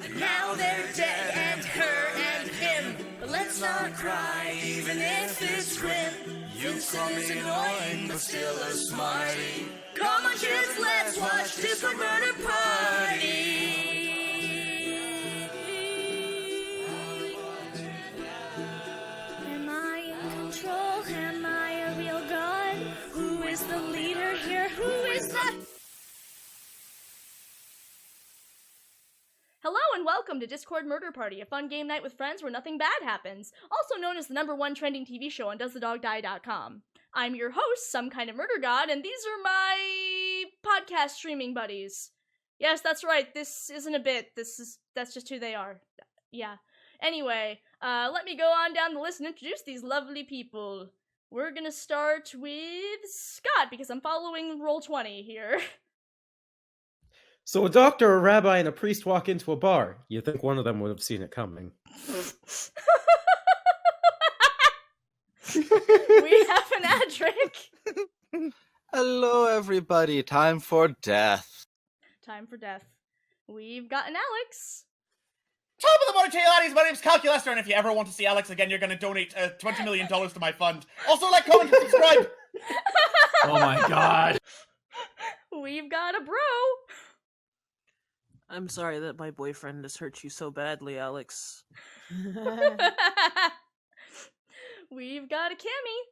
And now they're dead, and her and him. But let's not cry, even if it's grim. Houston is annoying, but still a smarty. Come on, kids, let's watch Discord Murder Party. Am I in control? Am I a real god? Who is the leader here? Who is the... Hello and welcome to Discord Murder Party, a fun game night with friends where nothing bad happens, also known as the #1 trending TV show on DoesTheDogDie.com. I'm your host, Some Kind of Murder God, and these are my podcast streaming buddies. Yes, that's right, this isn't a bit, that's just who they are. Yeah. Anyway, let me go on down the list and introduce these lovely people. We're gonna start with Scott, because I'm following Roll20 here. So a doctor, a rabbi, and a priest walk into a bar. You'd think one of them would have seen it coming. We have an Adric. Hello, everybody. Time for death. Time for death. We've got an Alex. Top of the morning to you, laddies. My name's Calculester, and if you ever want to see Alex again, you're going to donate $20 million to my fund. Also, like, comment, and subscribe. Oh my god. We've got a bro. I'm sorry that my boyfriend has hurt you so badly, Alex. We've got a Cammy,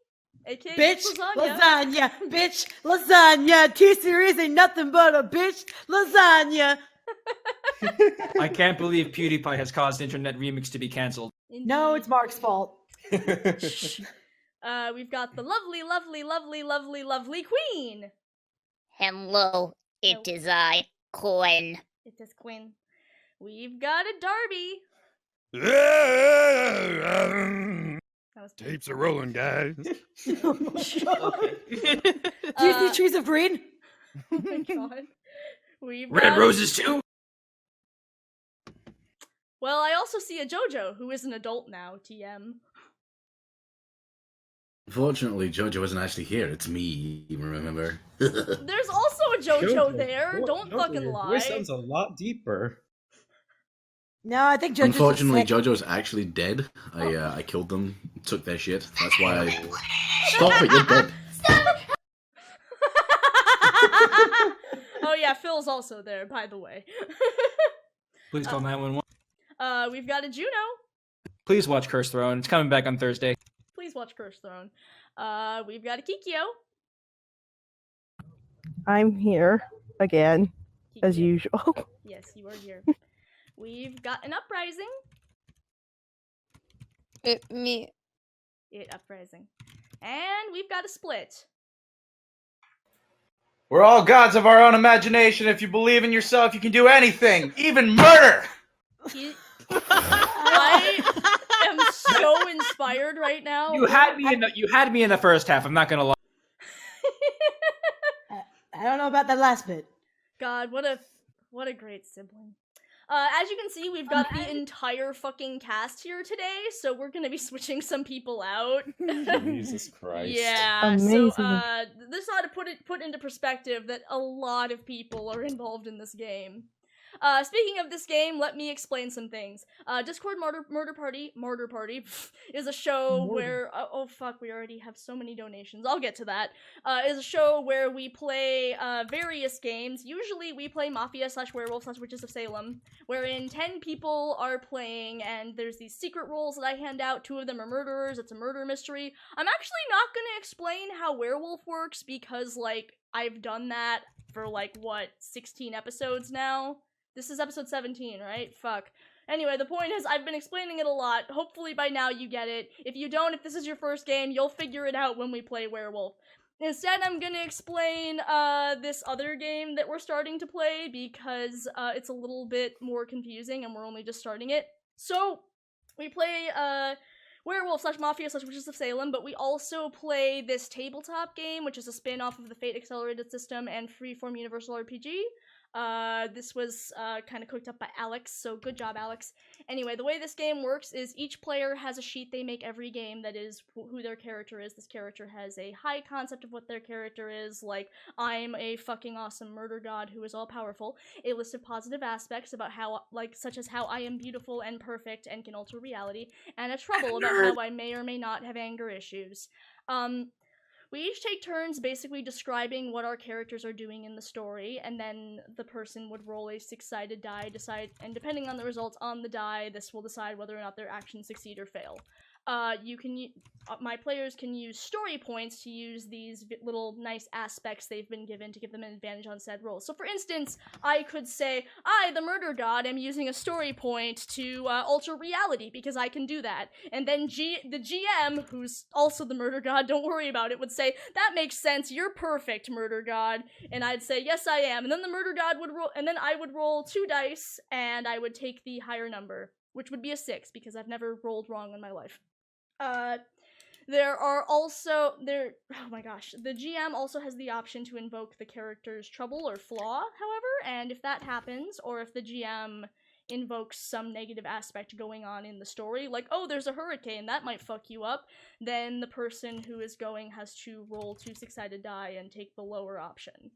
aka Bitch, Lasagna. lasagna, bitch, lasagna. T-Series ain't nothing but a bitch, lasagna. I can't believe PewDiePie has caused Internet Remix to be cancelled. No, it's Mark's fault. We've got the lovely Queen. Hello, it is I, Quinn. It is Quinn. We've got a Darby. That was Tapes are rolling, guys. Oh my God. Do you see trees of green? Oh my god. We've Red got... Roses too? Well, I also see a JoJo, who is an adult now, TM. Unfortunately, Jojo isn't actually here. It's me, remember? There's also a JoJo there, don't Jojo, fucking your lie. voice sounds a lot deeper. No, I think Jojo's Unfortunately, just sick. Jojo's actually dead. I killed them, took their shit. That's why I... Stop it, you're dead. Oh yeah, Phil's also there, by the way. Please call 911. We've got a Juno. Please watch Curse Throne. It's coming back on Thursday. Please watch Curse Throne. We've got a Kikyo. I'm here again, as Kikyo. usual. Yes, you are here. We've got an Uprising. Me. It Uprising. And we've got a Split. We're all gods of our own imagination. If you believe in yourself, you can do anything, even murder. I am so inspired right now. You had me in the first half, I'm not gonna lie. I don't know about that last bit. God, what a great sibling. As you can see, we've got the entire fucking cast here today, so we're gonna be switching some people out. Jesus Christ. Yeah, Amazing. so, this ought to put into perspective that a lot of people are involved in this game. Speaking of this game, let me explain some things. Discord Murder Party is a show where, oh fuck, we already have so many donations, I'll get to that, is a show where we play, various games. Usually we play Mafia/Werewolf/Witches of Salem, wherein 10 people are playing, and there's these secret roles that I hand out. 2 of them are murderers, it's a murder mystery. I'm actually not gonna explain how werewolf works, because, like, I've done that for, like, what, 16 episodes now? This is episode 17, right? Fuck. Anyway, the point is, I've been explaining it a lot. Hopefully by now you get it. If you don't, if this is your first game, you'll figure it out when we play Werewolf. Instead, I'm gonna explain, this other game that we're starting to play, because, it's a little bit more confusing, and we're only just starting it. So, we play, Werewolf/Mafia/Witches of Salem, but we also play this tabletop game, which is a spin-off of the Fate Accelerated system and Freeform Universal RPG. This was kind of cooked up by Alex, so good job, Alex. Anyway, the way this game works is each player has a sheet they make every game that is who their character is. This character has a high concept of what their character is, like, I'm a fucking awesome murder god who is all powerful. A list of positive aspects about how, like, such as how I am beautiful and perfect and can alter reality, and a trouble about how I may or may not have anger issues. We each take turns basically describing what our characters are doing in the story, and then the person would roll a six-sided die, and depending on the results on the die, this will decide whether or not their actions succeed or fail. My players can use story points to use these little nice aspects they've been given to give them an advantage on said rolls. So for instance, I could say, I, the murder god, am using a story point to alter reality, because I can do that. And then the GM, who's also the murder god, don't worry about it, would say, that makes sense, you're perfect, murder god. And I'd say, yes I am. And then the murder god would roll, and then I would roll 2 dice, and I would take the higher number, which would be a 6, because I've never rolled wrong in my life. There are also, oh my gosh, the GM also has the option to invoke the character's trouble or flaw, however, and if that happens, or if the GM invokes some negative aspect going on in the story, like, oh, there's a hurricane, that might fuck you up, then the person who is going has to roll 2 six-sided die and take the lower option.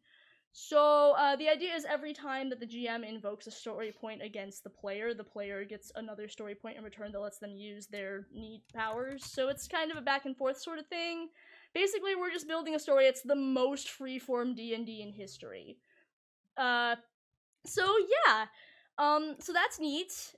So, the idea is every time that the GM invokes a story point against the player gets another story point in return that lets them use their neat powers. So it's kind of a back and forth sort of thing. Basically, we're just building a story. It's the most freeform D&D in history. So yeah. So that's neat.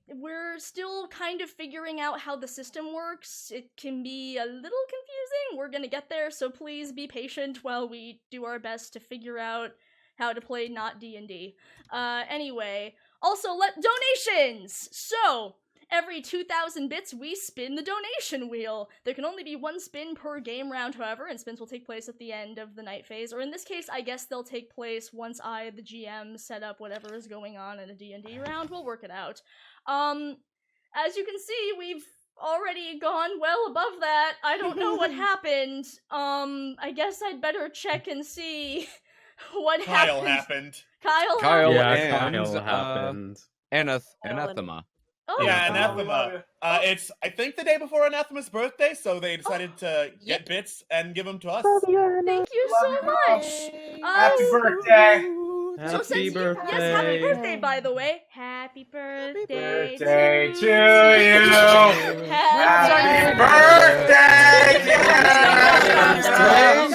We're still kind of figuring out how the system works. It can be a little confusing. We're gonna get there, so please be patient while we do our best to figure out how to play not D&D. Anyway, also donations! So, every 2,000 bits, we spin the donation wheel. There can only be 1 spin per game round, however, and spins will take place at the end of the night phase, or in this case, I guess they'll take place once I, the GM, set up whatever is going on in a D&D round. We'll work it out. As you can see, we've already gone well above that. I don't know what happened. I guess I'd better check and see what Kyle happened. happened. Kyle Kyle happened. Anathema. Oh, Yeah, Anathema. It's, I think, the day before Anathema's birthday, so they decided to get bits and give them to us. Thank you so much. Happy birthday. Happy birthday. Yes, happy birthday, by the way. Happy birthday To you. Happy birthday.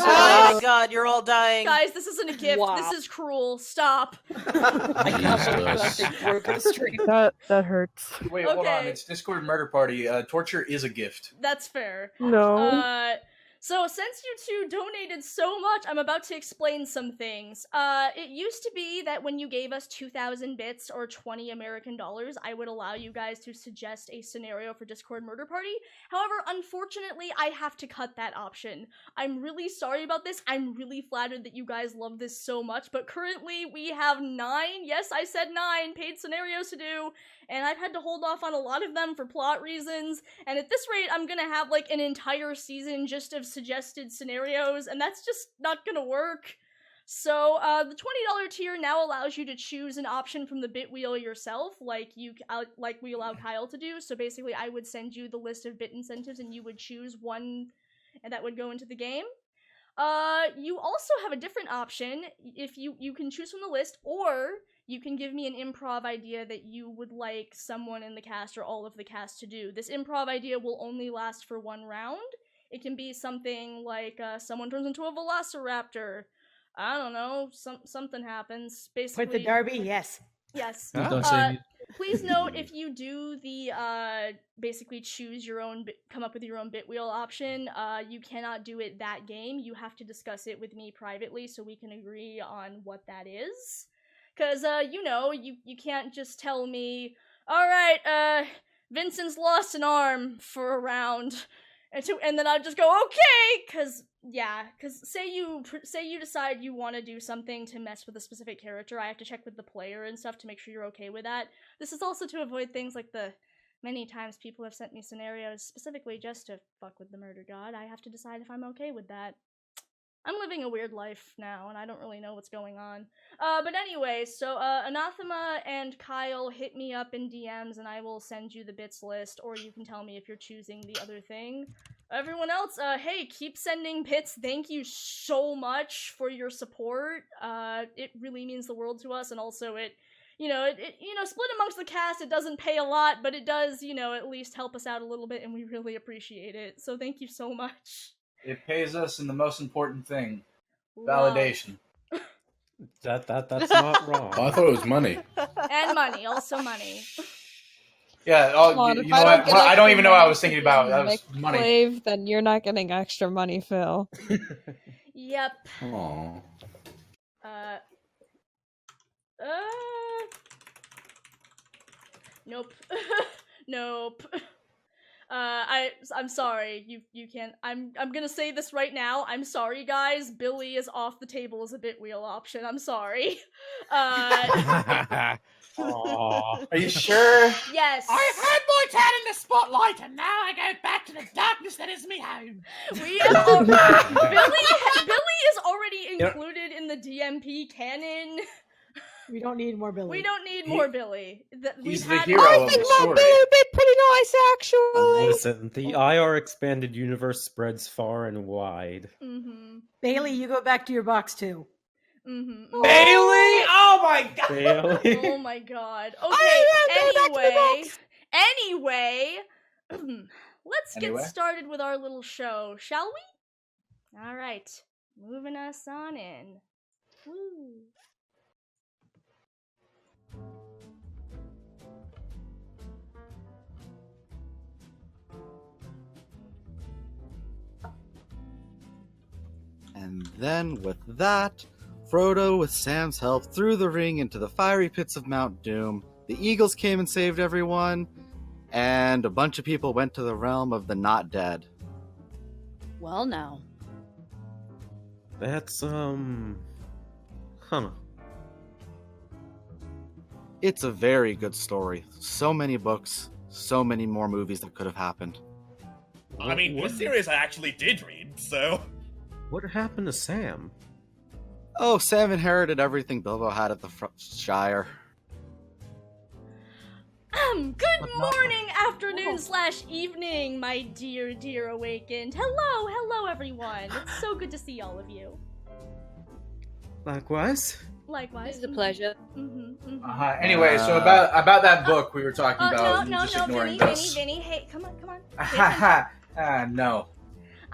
Oh my god, you're all dying. Guys, this isn't a gift. Wow. This is cruel. Stop. I can't believe that thing broke on the stream. That hurts. Wait, hold on. Okay. It's Discord Murder Party. Torture is a gift. That's fair. No. So since you two donated so much, I'm about to explain some things. It used to be that when you gave us 2,000 bits or 20 American dollars, I would allow you guys to suggest a scenario for Discord Murder Party. However, unfortunately, I have to cut that option. I'm really sorry about this. I'm really flattered that you guys love this so much, but currently we have 9, yes, I said 9 paid scenarios to do, and I've had to hold off on a lot of them for plot reasons, and at this rate, I'm gonna have like an entire season just of suggested scenarios, and that's just not gonna work. So, the $20 tier now allows you to choose an option from the bit wheel yourself, like we allow Kyle to do. So basically, I would send you the list of bit incentives, and you would choose one, and that would go into the game. You also have a different option. If you can choose from the list, or you can give me an improv idea that you would like someone in the cast or all of the cast to do. This improv idea will only last for 1 round. It can be something like someone turns into a velociraptor. I don't know, something happens. Basically, Point the Derby, yes. Yes. Don't say Please note, if you do the basically choose your own come up with your own bit wheel option, you cannot do it that game. You have to discuss it with me privately so we can agree on what that is. Cause you know, you can't just tell me, alright, Vincent's lost an arm for a round. And then I'd just go, okay, cause say you decide you want to do something to mess with a specific character, I have to check with the player and stuff to make sure you're okay with that. This is also to avoid things like the many times people have sent me scenarios specifically just to fuck with the murder god. I have to decide if I'm okay with that. I'm living a weird life now, and I don't really know what's going on. But anyway, so Anathema and Kyle hit me up in DMs, and I will send you the bits list, or you can tell me if you're choosing the other thing. Everyone else, hey, keep sending bits. Thank you so much for your support. It really means the world to us, and also it split amongst the cast, it doesn't pay a lot, but it does, at least help us out a little bit, and we really appreciate it. So thank you so much. It pays us in the most important thing, Love. validation. That's not wrong. Oh, I thought it was money. And money, also money. Yeah, Come on, you if know I what? don't get I don't extra even know what I money was thinking for about. being That was a money. slave, then you're not getting extra money, Phil. Yep. Aw. Nope. Nope. I'm sorry. You can't. I'm gonna say this right now. I'm sorry, guys. Billy is off the table as a bit wheel option. I'm sorry. Aw. Are you sure? Yes. I've had my tan in the spotlight, and now I go back to the darkness that is me home. We have Billy is already included in the DMP canon. We don't need more Billy. We don't need more Billy. He's We've the had- hero I of think the my story. Billy would be pretty nice, actually. Listen, the IR expanded universe spreads far and wide. Mm-hmm. Bailey, you go back to your box too. Mm-hmm. Bailey! Oh my god! Bailey. Oh my god. Okay, anyway, let's get Anyway? started with our little show, shall we? Alright, moving us on in. Woo. And then, with that, Frodo, with Sam's help, threw the ring into the fiery pits of Mount Doom. The Eagles came and saved everyone, and a bunch of people went to the realm of the not dead. Well, now. That's, huh. It's a very good story. So many books, so many more movies that could have happened. I mean, the series I actually did read, so... What happened to Sam? Oh, Sam inherited everything Bilbo had at the Shire. Good morning, afternoon / evening, my dear awakened. Hello everyone. It's so good to see all of you. Likewise. Likewise. It's a pleasure. Anyway, so about that book we were talking about, no, you just ignoring Vinny, us. Vinny, hey, come on. No.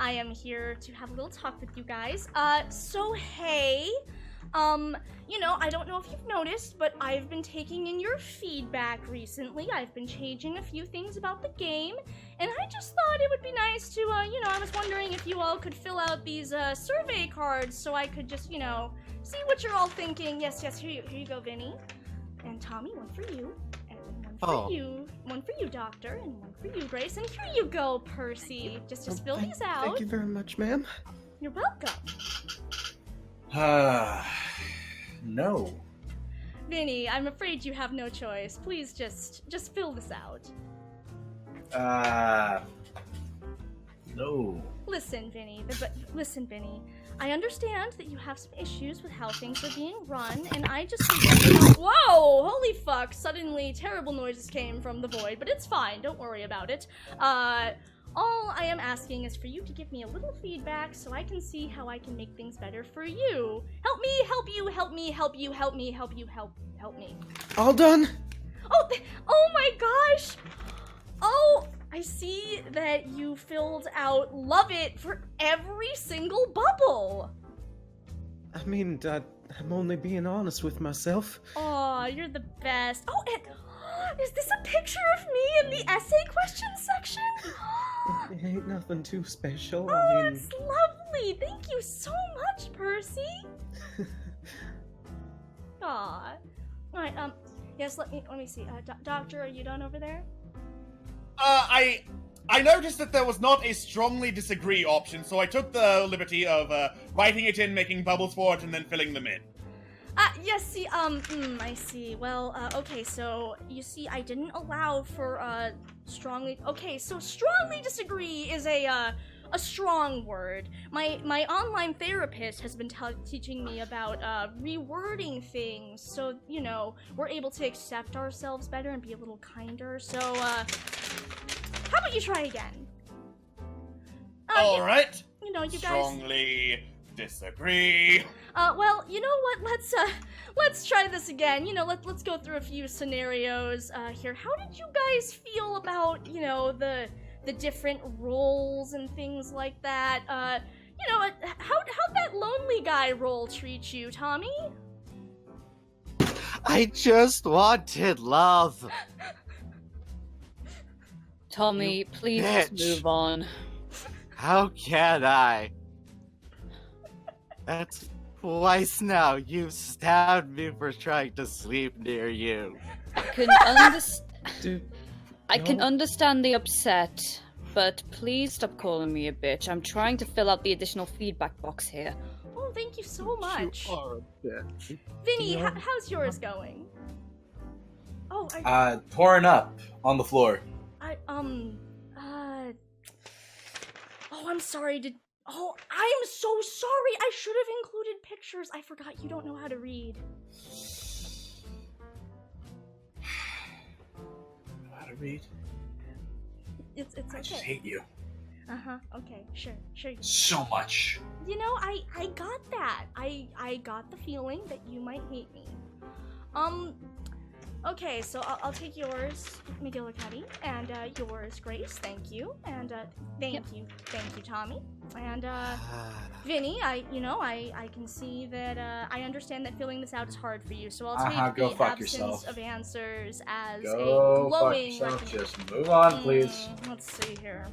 I am here to have a little talk with you guys. So hey, I don't know if you've noticed, but I've been taking in your feedback recently. I've been changing a few things about the game, and I just thought it would be nice to, I was wondering if you all could fill out these, survey cards so I could just, see what you're all thinking. Yes, here you go, Vinny. And Tommy, one for you. And one for you, Doctor, and one for you, Grace. And here you go, Percy. Just fill these out. Thank you very much, ma'am. You're welcome. No. Vinny, I'm afraid you have no choice. Please just fill this out. No. Listen, Vinny, I understand that you have some issues with how things are being run, and I just Whoa! Holy fuck! Suddenly, terrible noises came from the void, but it's fine. Don't worry about it. All I am asking is for you to give me a little feedback so I can see how I can make things better for you. Help me, help you, help me, help you, help me, help you, help me. All done? Oh my gosh! Oh, I see that you filled out love it for every single bubble. I mean, I'm only being honest with myself. Aw, you're the best. Oh, and is this a picture of me in the essay question section? It ain't nothing too special. Oh, I mean, it's lovely. Thank you so much, Percy. Aw. Alright, yes, let me see. Doctor, are you done over there? I noticed that there was not a strongly disagree option, so I took the liberty of writing it in, making bubbles for it, and then filling them in. Yes, see, I see. Well, okay, so, you see, I didn't allow for, strongly... Okay, so strongly disagree is a a strong word. My online therapist has been teaching me about rewording things so, you know, we're able to accept ourselves better and be a little kinder. So, how about you try again? All right. You know, you guys... Strongly disagree. Well, you know what? Let's try this again. You know, let's go through a few scenarios here. How did you guys feel about, you know, the different roles and things like that? You know, how'd that lonely guy role treat you, Tommy? I just wanted love. Tommy, please just move on. How can I? That's twice now you've stabbed me for trying to sleep near you. I can understand the upset, but please stop calling me a bitch. I'm trying to fill out the additional feedback box here. Oh, thank you so much. You are a bitch. Vinny, how's yours going? Oh, Pouring up on the floor. Oh, I'm sorry. Oh, I am so sorry. I should have included pictures. I forgot you don't know how to read. How to read? It's okay. I just hate you. Okay. Sure. So much. You know, I got that. I got the feeling that you might hate me. Okay, so I'll take yours, McGillicuddy, and yours, Grace. Thank you, and thank you, Tommy, and Vinny. I can see that I understand that filling this out is hard for you. So I'll take the absence of answers as a glowing. Just move on, please. Let's see here.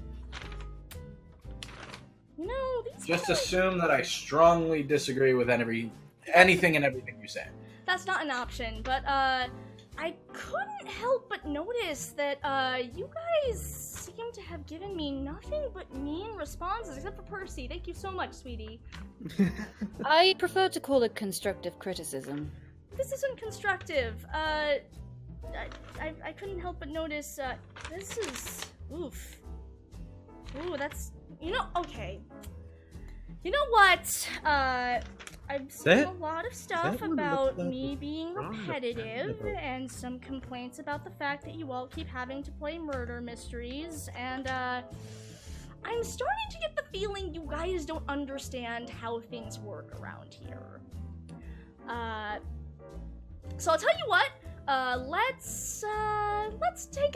You know, Just assume that I strongly disagree with anything and everything you say. That's not an option, but I couldn't help but notice that you guys seem to have given me nothing but mean responses, except for Percy. Thank you so much, sweetie. I prefer to call it constructive criticism. This isn't constructive. I couldn't help but notice, this is... Oof. Ooh, that's... You know, okay. You know what? I've seen a lot of stuff about me being repetitive and some complaints about the fact that you all keep having to play murder mysteries, and I'm starting to get the feeling you guys don't understand how things work around here. So I'll tell you what, let's take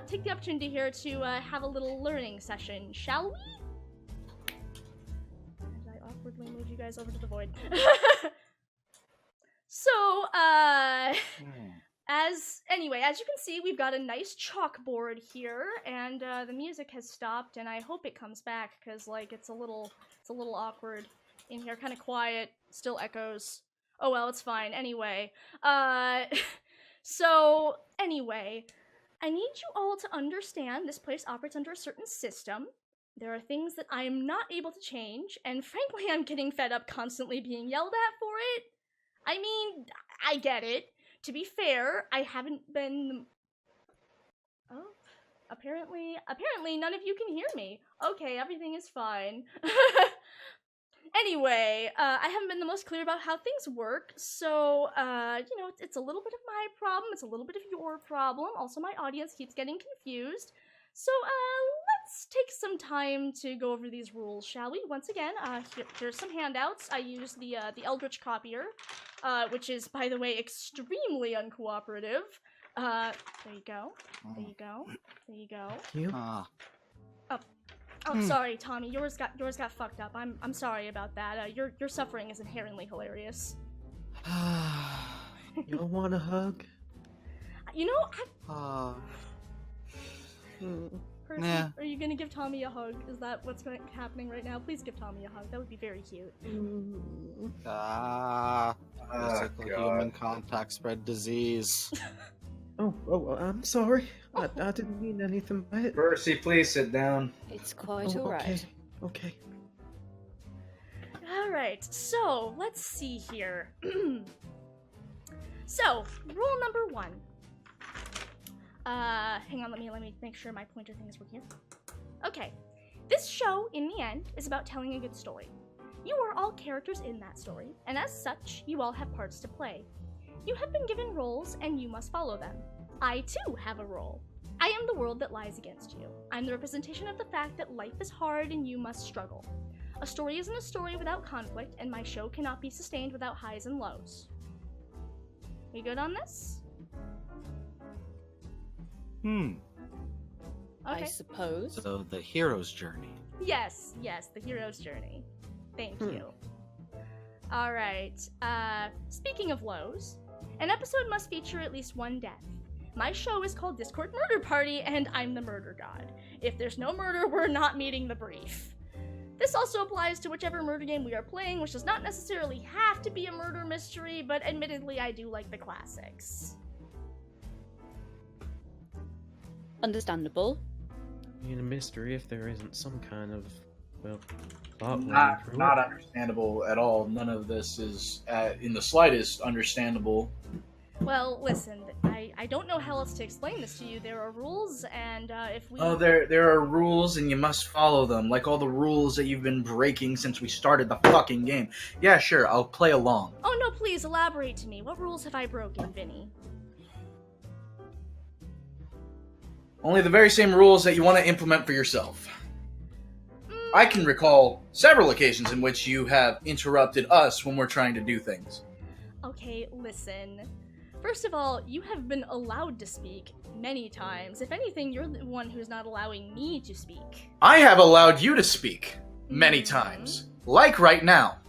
take the opportunity here to have a little learning session, shall we? Awkwardly move you guys over to the void. So, as you can see, we've got a nice chalkboard here, and the music has stopped, and I hope it comes back, because, like, it's a little awkward in here, kind of quiet, still echoes. Oh well, it's fine. Anyway, so, anyway, I need you all to understand this place operates under a certain system. There are things that I am not able to change, and frankly, I'm getting fed up constantly being yelled at for it. I mean, I get it. To be fair, I haven't been... Oh, apparently none of you can hear me. Okay, everything is fine. Anyway, I haven't been the most clear about how things work, so, you know, it's a little bit of my problem, it's a little bit of your problem. Also, my audience keeps getting confused. So, let's take some time to go over these rules, shall we? Once again, here's some handouts. I use the Eldritch copier, which is, by the way, extremely uncooperative. There you go. There you go. There you go. Oh, sorry, Tommy. Yours got fucked up. I'm sorry about that. Your suffering is inherently hilarious. You don't want a hug? You know, Person, yeah. Are you gonna give Tommy a hug? Is that what's happening right now? Please give Tommy a hug. That would be very cute. Physical human contact spread disease. Oh, I'm sorry. I didn't mean anything by it. Percy, please sit down. It's quite alright. Okay. Alright, so, let's see here. So, rule number 1. Hang on, let me make sure my pointer thing is working. Okay. This show, in the end, is about telling a good story. You are all characters in that story, and as such, you all have parts to play. You have been given roles, and you must follow them. I, too, have a role. I am the world that lies against you. I'm the representation of the fact that life is hard and you must struggle. A story isn't a story without conflict, and my show cannot be sustained without highs and lows. We good on this? Hmm. Okay. I suppose. So the hero's journey. Yes, the hero's journey. Thank you. Alright, speaking of lows, an episode must feature at least one death. My show is called Discord Murder Party, and I'm the murder god. If there's no murder, we're not meeting the brief. This also applies to whichever murder game we are playing, which does not necessarily have to be a murder mystery, but admittedly I do like the classics. Understandable. I mean, a mystery if there isn't some kind of, well, plot running Not through not it. understandable at all. None of this is in the slightest understandable. Well, listen, I don't know how else to explain this to you. There are rules, and if we... Oh, there are rules, and you must follow them, like all the rules that you've been breaking since we started the fucking game. Yeah, sure, I'll play along. Oh no, please, elaborate to me. What rules have I broken, Vinny? Only the very same rules that you want to implement for yourself. I can recall several occasions in which you have interrupted us when we're trying to do things. Okay, listen. First of all, you have been allowed to speak many times. If anything, you're the one who's not allowing me to speak. I have allowed you to speak many times, like right now.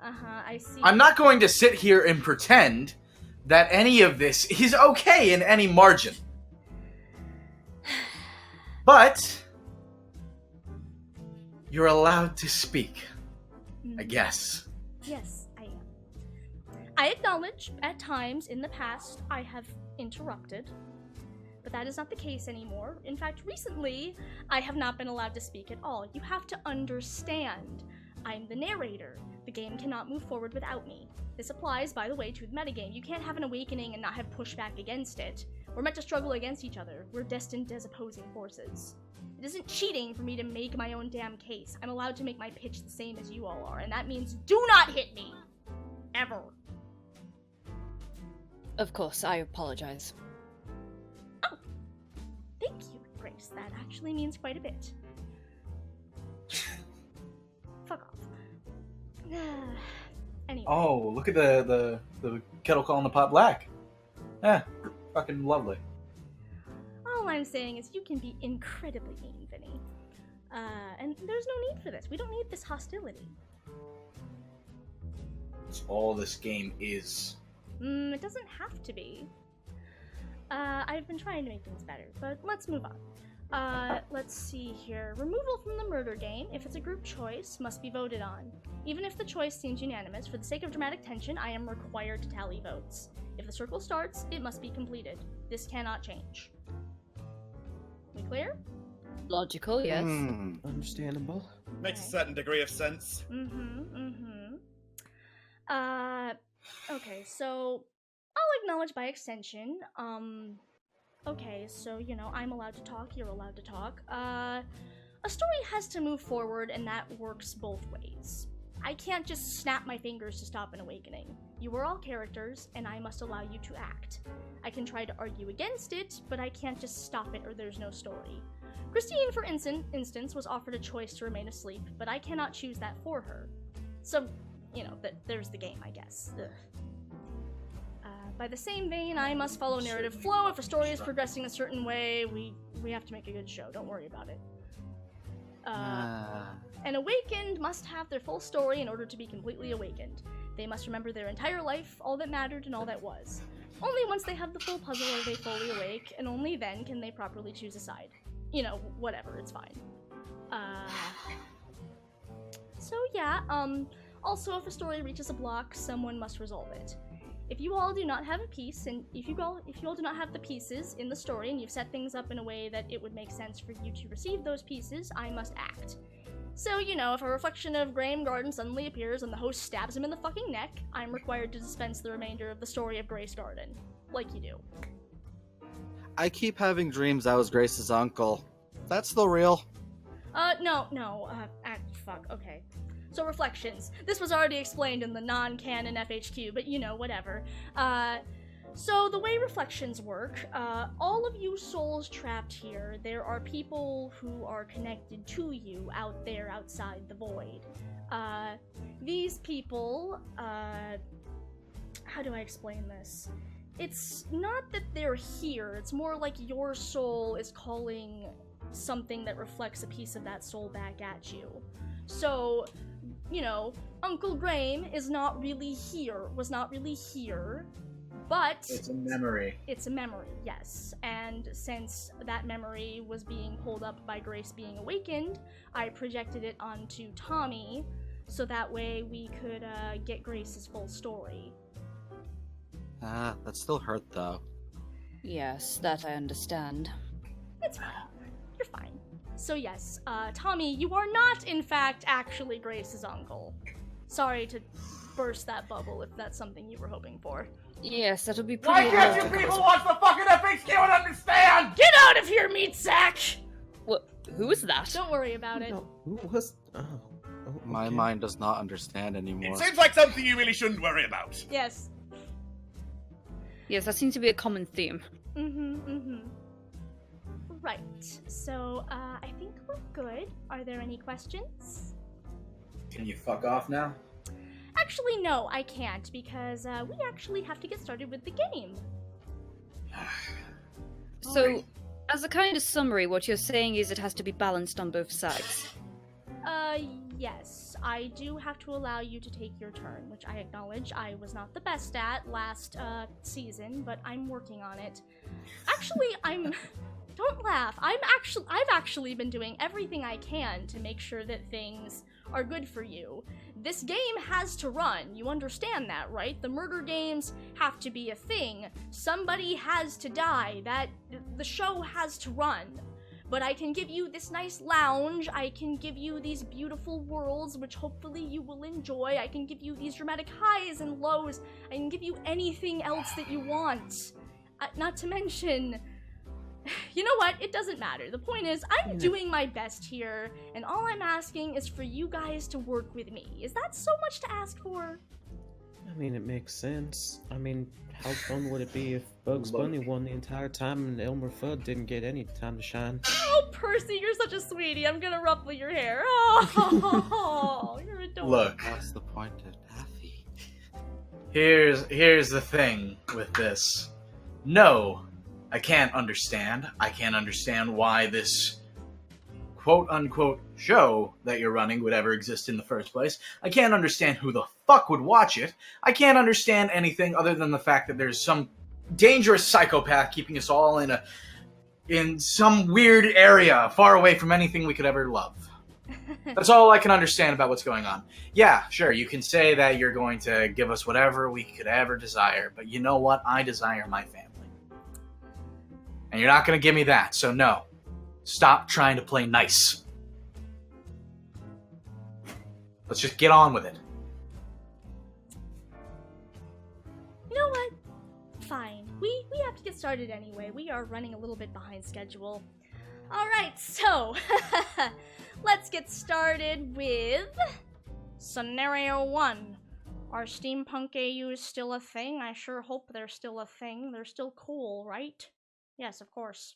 Uh-huh, I see. I'm not going to sit here and pretend that any of this is okay in any margin. But you're allowed to speak, I guess. Yes, I am. I acknowledge, at times in the past, I have interrupted. But that is not the case anymore. In fact, recently, I have not been allowed to speak at all. You have to understand. I'm the narrator. The game cannot move forward without me. This applies, by the way, to the metagame. You can't have an awakening and not have pushback against it. We're meant to struggle against each other. We're destined as opposing forces. It isn't cheating for me to make my own damn case. I'm allowed to make my pitch the same as you all are, and that means do not hit me! Ever. Of course, I apologize. Oh! Thank you, Grace. That actually means quite a bit. Fuck off. Anyway. Oh, look at the kettle calling the pot black. Yeah, fucking lovely. All I'm saying is you can be incredibly mean, Vinny. And there's no need for this. We don't need this hostility. That's all this game is. It doesn't have to be. I've been trying to make things better, but let's move on. Let's see here. Removal from the murder game, if it's a group choice, must be voted on. Even if the choice seems unanimous, for the sake of dramatic tension, I am required to tally votes. If the circle starts, it must be completed. This cannot change. We clear? Logical, yes. Understandable. Makes a certain degree of sense. Okay, so I'll acknowledge by extension, okay, so, you know, I'm allowed to talk, you're allowed to talk. A story has to move forward, and that works both ways. I can't just snap my fingers to stop an awakening. You are all characters, and I must allow you to act. I can try to argue against it, but I can't just stop it or there's no story. Christine, for instance, was offered a choice to remain asleep, but I cannot choose that for her. So, you know, there's the game, I guess. Ugh. By the same vein, I must follow narrative flow. If a story is progressing a certain way, we have to make a good show. Don't worry about it. An awakened must have their full story in order to be completely awakened. They must remember their entire life, all that mattered and all that was. Only once they have the full puzzle are they fully awake, and only then can they properly choose a side. You know, whatever, it's fine. So yeah, also if a story reaches a block, someone must resolve it. If you all do not have a piece, and if you all do not have the pieces in the story, and you've set things up in a way that it would make sense for you to receive those pieces, I must act. So, you know, if a reflection of Graham Garden suddenly appears and the host stabs him in the fucking neck, I'm required to dispense the remainder of the story of Grace Garden. Like you do. I keep having dreams I was Grace's uncle. That's the real. Fuck, okay. So reflections. This was already explained in the non-canon FHQ, but you know, whatever. So the way reflections work, all of you souls trapped here, there are people who are connected to you out there outside the void. These people, how do I explain this? It's not that they're here, it's more like your soul is calling something that reflects a piece of that soul back at you. So, you know, Uncle Graham is not really here, was not really here, but... It's a memory. It's a memory, yes. And since that memory was being pulled up by Grace being awakened, I projected it onto Tommy, so that way we could get Grace's full story. That still hurt though. Yes, that I understand. It's fine. You're fine. So yes, Tommy, you are not, in fact, actually Grace's uncle. Sorry to burst that bubble if that's something you were hoping for. Yes, that'll be pretty Why can't you people watch the fucking FHQ and understand? Get out of here, meat sack! What? Who is that? Don't worry about it. No, who was... Oh, My okay. mind does not understand anymore. It seems like something you really shouldn't worry about. Yes. Yes, that seems to be a common theme. Right, so, I think we're good. Are there any questions? Can you fuck off now? Actually, no, I can't, because, we actually have to get started with the game. So, as a kind of summary, what you're saying is it has to be balanced on both sides. Yes. I do have to allow you to take your turn, which I acknowledge I was not the best at last, season, but I'm working on it. Actually, don't laugh. I've actually been doing everything I can to make sure that things are good for you. This game has to run. You understand that, right? The murder games have to be a thing. Somebody has to die. The show has to run. But I can give you this nice lounge, I can give you these beautiful worlds, which hopefully you will enjoy, I can give you these dramatic highs and lows, I can give you anything else that you want. Not to mention... You know what? It doesn't matter. The point is, I'm doing my best here, and all I'm asking is for you guys to work with me. Is that so much to ask for? I mean, it makes sense. I mean, how fun would it be if Bugs Bunny won the entire time and Elmer Fudd didn't get any time to shine? Oh, Percy, you're such a sweetie. I'm gonna ruffle your hair. Oh, you're adorable. Look. What's the point of Daffy? Here's the thing with this. No, I can't understand. I can't understand why this quote-unquote show that you're running would ever exist in the first place. I can't understand who the fuck would watch it. I can't understand anything other than the fact that there's some dangerous psychopath keeping us all in some weird area far away from anything we could ever love. That's all I can understand about what's going on. Yeah, sure, you can say that you're going to give us whatever we could ever desire, but you know what? I desire my family. And you're not going to give me that, so no. Stop trying to play nice. Let's just get on with it. You know what? Fine. We have to get started anyway. We are running a little bit behind schedule. Alright, so let's get started with Scenario 1. Are steampunk AUs still a thing? I sure hope they're still a thing. They're still cool, right? Yes, of course.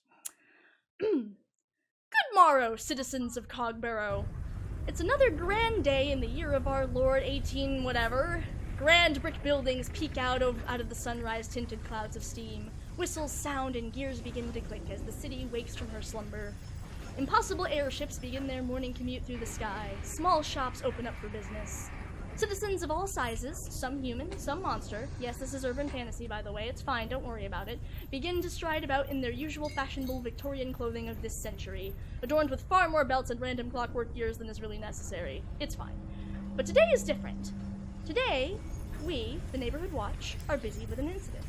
Good morrow, citizens of Cogbarrow. It's another grand day in the year of our Lord 18 whatever. Grand brick buildings peek out of the sunrise-tinted clouds of steam. Whistles sound and gears begin to click as the city wakes from her slumber. Impossible airships begin their morning commute through the sky. Small shops open up for business. Citizens of all sizes, some human, some monster, yes, this is urban fantasy by the way, it's fine, don't worry about it, begin to stride about in their usual fashionable Victorian clothing of this century, adorned with far more belts and random clockwork gears than is really necessary. It's fine. But today is different. Today, we, the Neighborhood Watch, are busy with an incident.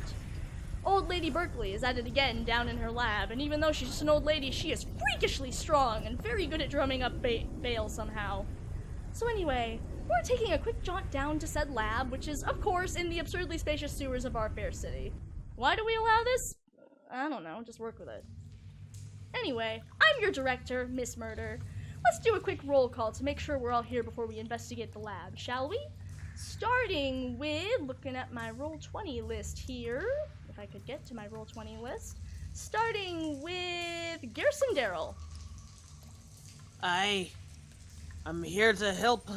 Old Lady Berkeley is at it again down in her lab, and even though she's just an old lady, she is freakishly strong and very good at drumming up bail somehow. So anyway, we're taking a quick jaunt down to said lab, which is, of course, in the absurdly spacious sewers of our fair city. Why do we allow this? I don't know, just work with it. Anyway, I'm your director, Miss Murder. let's do a quick roll call to make sure we're all here before we investigate the lab, shall we? Starting with looking at my Roll20 list here, if I could get to my Roll20 list. Starting with Gerson Daryl. I'm here to help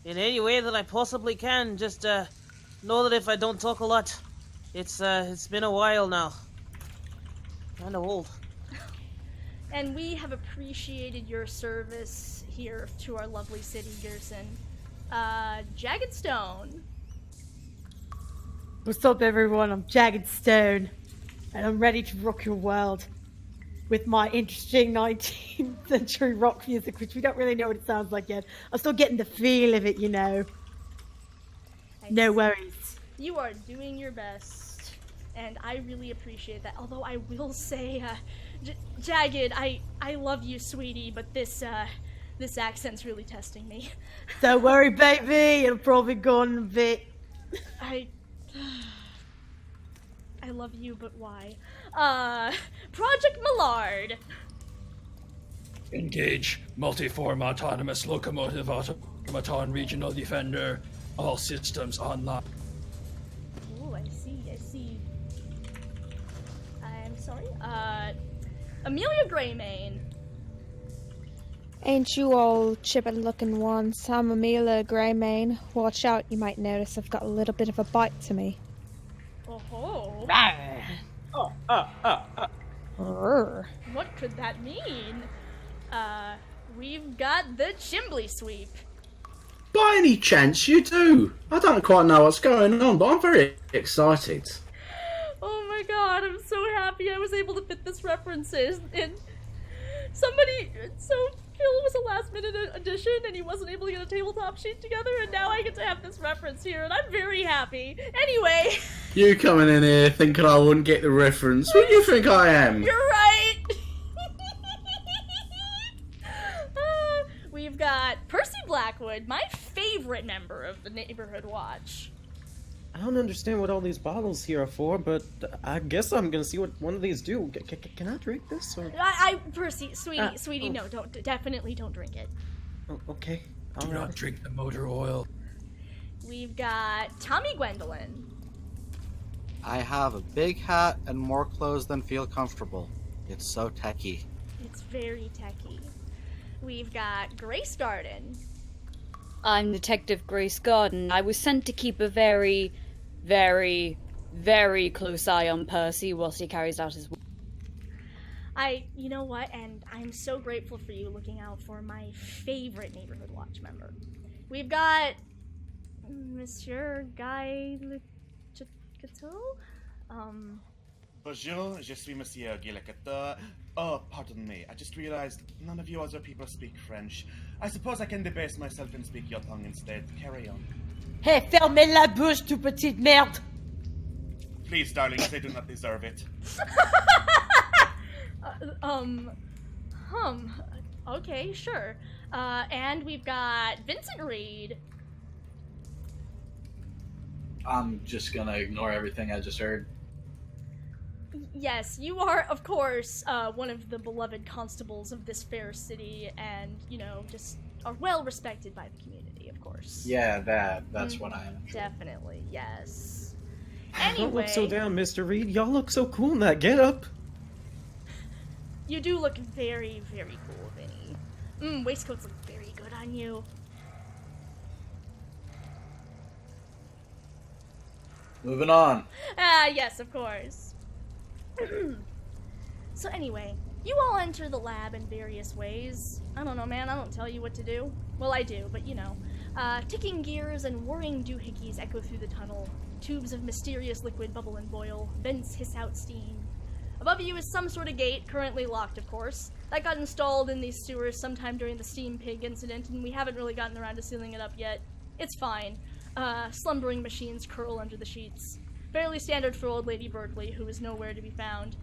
in any way that I possibly can. Just know that if I don't talk a lot, it's been a while now. Kinda old. And we have appreciated your service here to our lovely city, Gerson. Jagged Stone. What's up, everyone? I'm Jagged Stone, and I'm ready to rock your world with my interesting 19th century rock music, which we don't really know what it sounds like yet. I'm still getting the feel of it, you know. No worries. You are doing your best, and I really appreciate that. Although I will say, Jagged, I love you, sweetie, but this accent's really testing me. Don't worry, baby. It'll probably go on a bit. I love you, but why? Project Millard. Engage multi-form autonomous locomotive automaton regional defender. All systems online. Oh, I see. I'm sorry. Amelia Greymane. Ain't you all chipper-looking ones? I'm Amelia Greymane. Watch out, you might notice I've got a little bit of a bite to me. Oh-ho. Rrr. What could that mean? We've got the Chimbley Sweep. By any chance you do? I don't quite know what's going on, but I'm very excited. Oh my god, I'm so happy I was able to fit this reference in. So Phil was a last minute addition and he wasn't able to get a tabletop sheet together, and now I get to have this reference here and I'm very happy. Anyway. You coming in here thinking I wouldn't get the reference? Who do you think I am? You're right! We've got Percy Blackwood, my favorite member of the Neighborhood Watch. I don't understand what all these bottles here are for, but I guess I'm gonna see what one of these do. Can I drink this? Or... Percy, sweetie, no, definitely don't drink it. Oh, okay. Do not drink the motor oil. We've got Tommy Gwendolyn. I have a big hat and more clothes than feel comfortable. It's so techy. It's very techy. We've got Grace Garden. I'm Detective Grace Garden. I was sent to keep a very, very, very close eye on Percy whilst he carries out his work. You know what, and I'm so grateful for you looking out for my favorite Neighborhood Watch member. We've got Monsieur Guy Lecateau? Bonjour, je suis Monsieur Guy Lecateau. Oh, pardon me, I just realized none of you other people speak French. I suppose I can debase myself and speak your tongue instead. Carry on. Hey, fermez la bouche, tout petite merde! Please, darlings, they do not deserve it. Okay, sure. And we've got Vincent Reed. I'm just gonna ignore everything I just heard. Yes, you are, of course, one of the beloved constables of this fair city, and, just are well respected by the community, of course. Yeah, that's what I am. Definitely, yes. Don't look so down, Mr. Reed. Y'all look so cool in that getup. You do look very, very cool, Vinny. Waistcoats look very good on you. Moving on. Yes, of course. So anyway, you all enter the lab in various ways. I don't know, man, I don't tell you what to do. Well, I do, but ticking gears and whirring doohickeys echo through the tunnel. Tubes of mysterious liquid bubble and boil. Vents hiss out steam. Above you is some sort of gate, currently locked, of course. That got installed in these sewers sometime during the steam pig incident, and we haven't really gotten around to sealing it up yet. It's fine. Slumbering machines curl under the sheets. Fairly standard for old Lady Berkeley, who is nowhere to be found.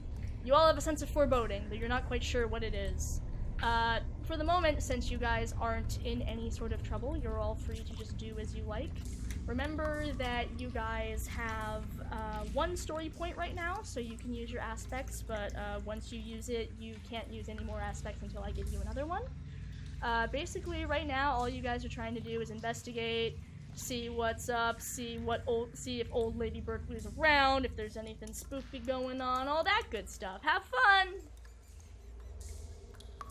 You all have a sense of foreboding, though you're not quite sure what it is. For the moment, since you guys aren't in any sort of trouble, you're all free to just do as you like. Remember that you guys have one story point right now, so you can use your aspects, but once you use it, you can't use any more aspects until I give you another one. Basically, right now, all you guys are trying to do is investigate, see what's up, see if old Lady Berkeley's around, if there's anything spooky going on, all that good stuff. Have fun!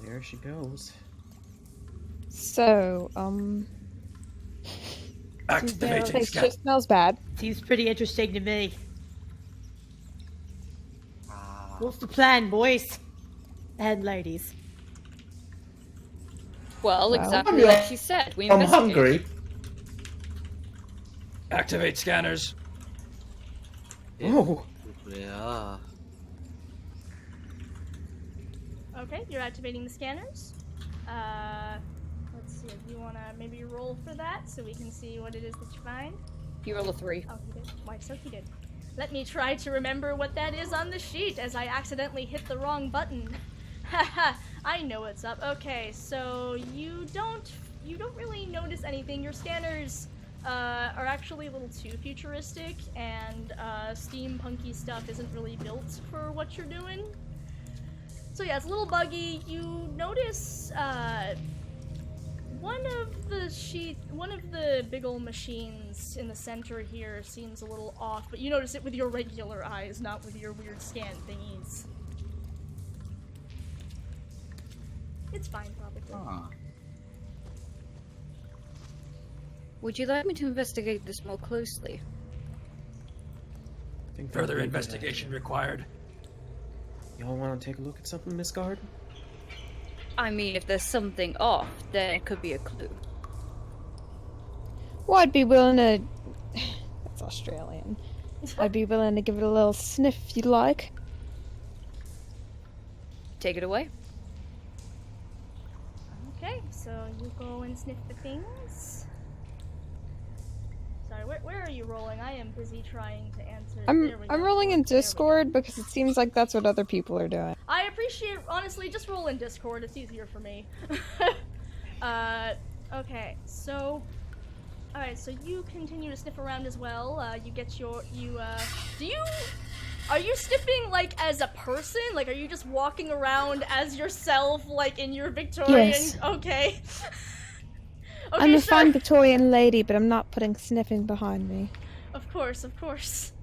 There she goes. So, Activating It scan. just smells bad. Seems pretty interesting to me. What's the plan, boys and ladies? Well, Well, exactly like she said. We I'm investigate. hungry. Activate scanners. Oh, Yeah. Okay, you're activating the scanners. Let's see, if you wanna maybe roll for that so we can see what it is that you find? You roll a 3. Oh, he did. Why, so he did. Let me try to remember what that is on the sheet as I accidentally hit the wrong button. Haha, I know what's up. Okay, so you don't really notice anything. Your scanners are actually a little too futuristic, and steampunky stuff isn't really built for what you're doing. So yeah, it's a little buggy. You notice one of the big old machines in the center here seems a little off, but you notice it with your regular eyes, not with your weird scan thingies. It's fine, probably. Would you like me to investigate this more closely? I think Further that'd be a good investigation idea. required. Y'all want to take a look at something, Miss Garden? I mean, if there's something off, then it could be a clue. Well, I'd be willing to. That's Australian. I'd be willing to give it a little sniff if you'd like. Take it away. Okay, so you go and sniff the things. Sorry, where are you rolling? I am busy trying to answer. I'm There we go. rolling in There we go. Discord because it seems like that's what other people are doing. I appreciate, honestly, just roll in Discord. It's easier for me. Okay, so... Alright, so you continue to sniff around as well. You get your... Are you sniffing, like, as a person? Like, are you just walking around as yourself, like, in your Victorian... Yes. Okay. I'm a sure. fine Victorian lady, but I'm not putting sniffing behind me. Of course, of course.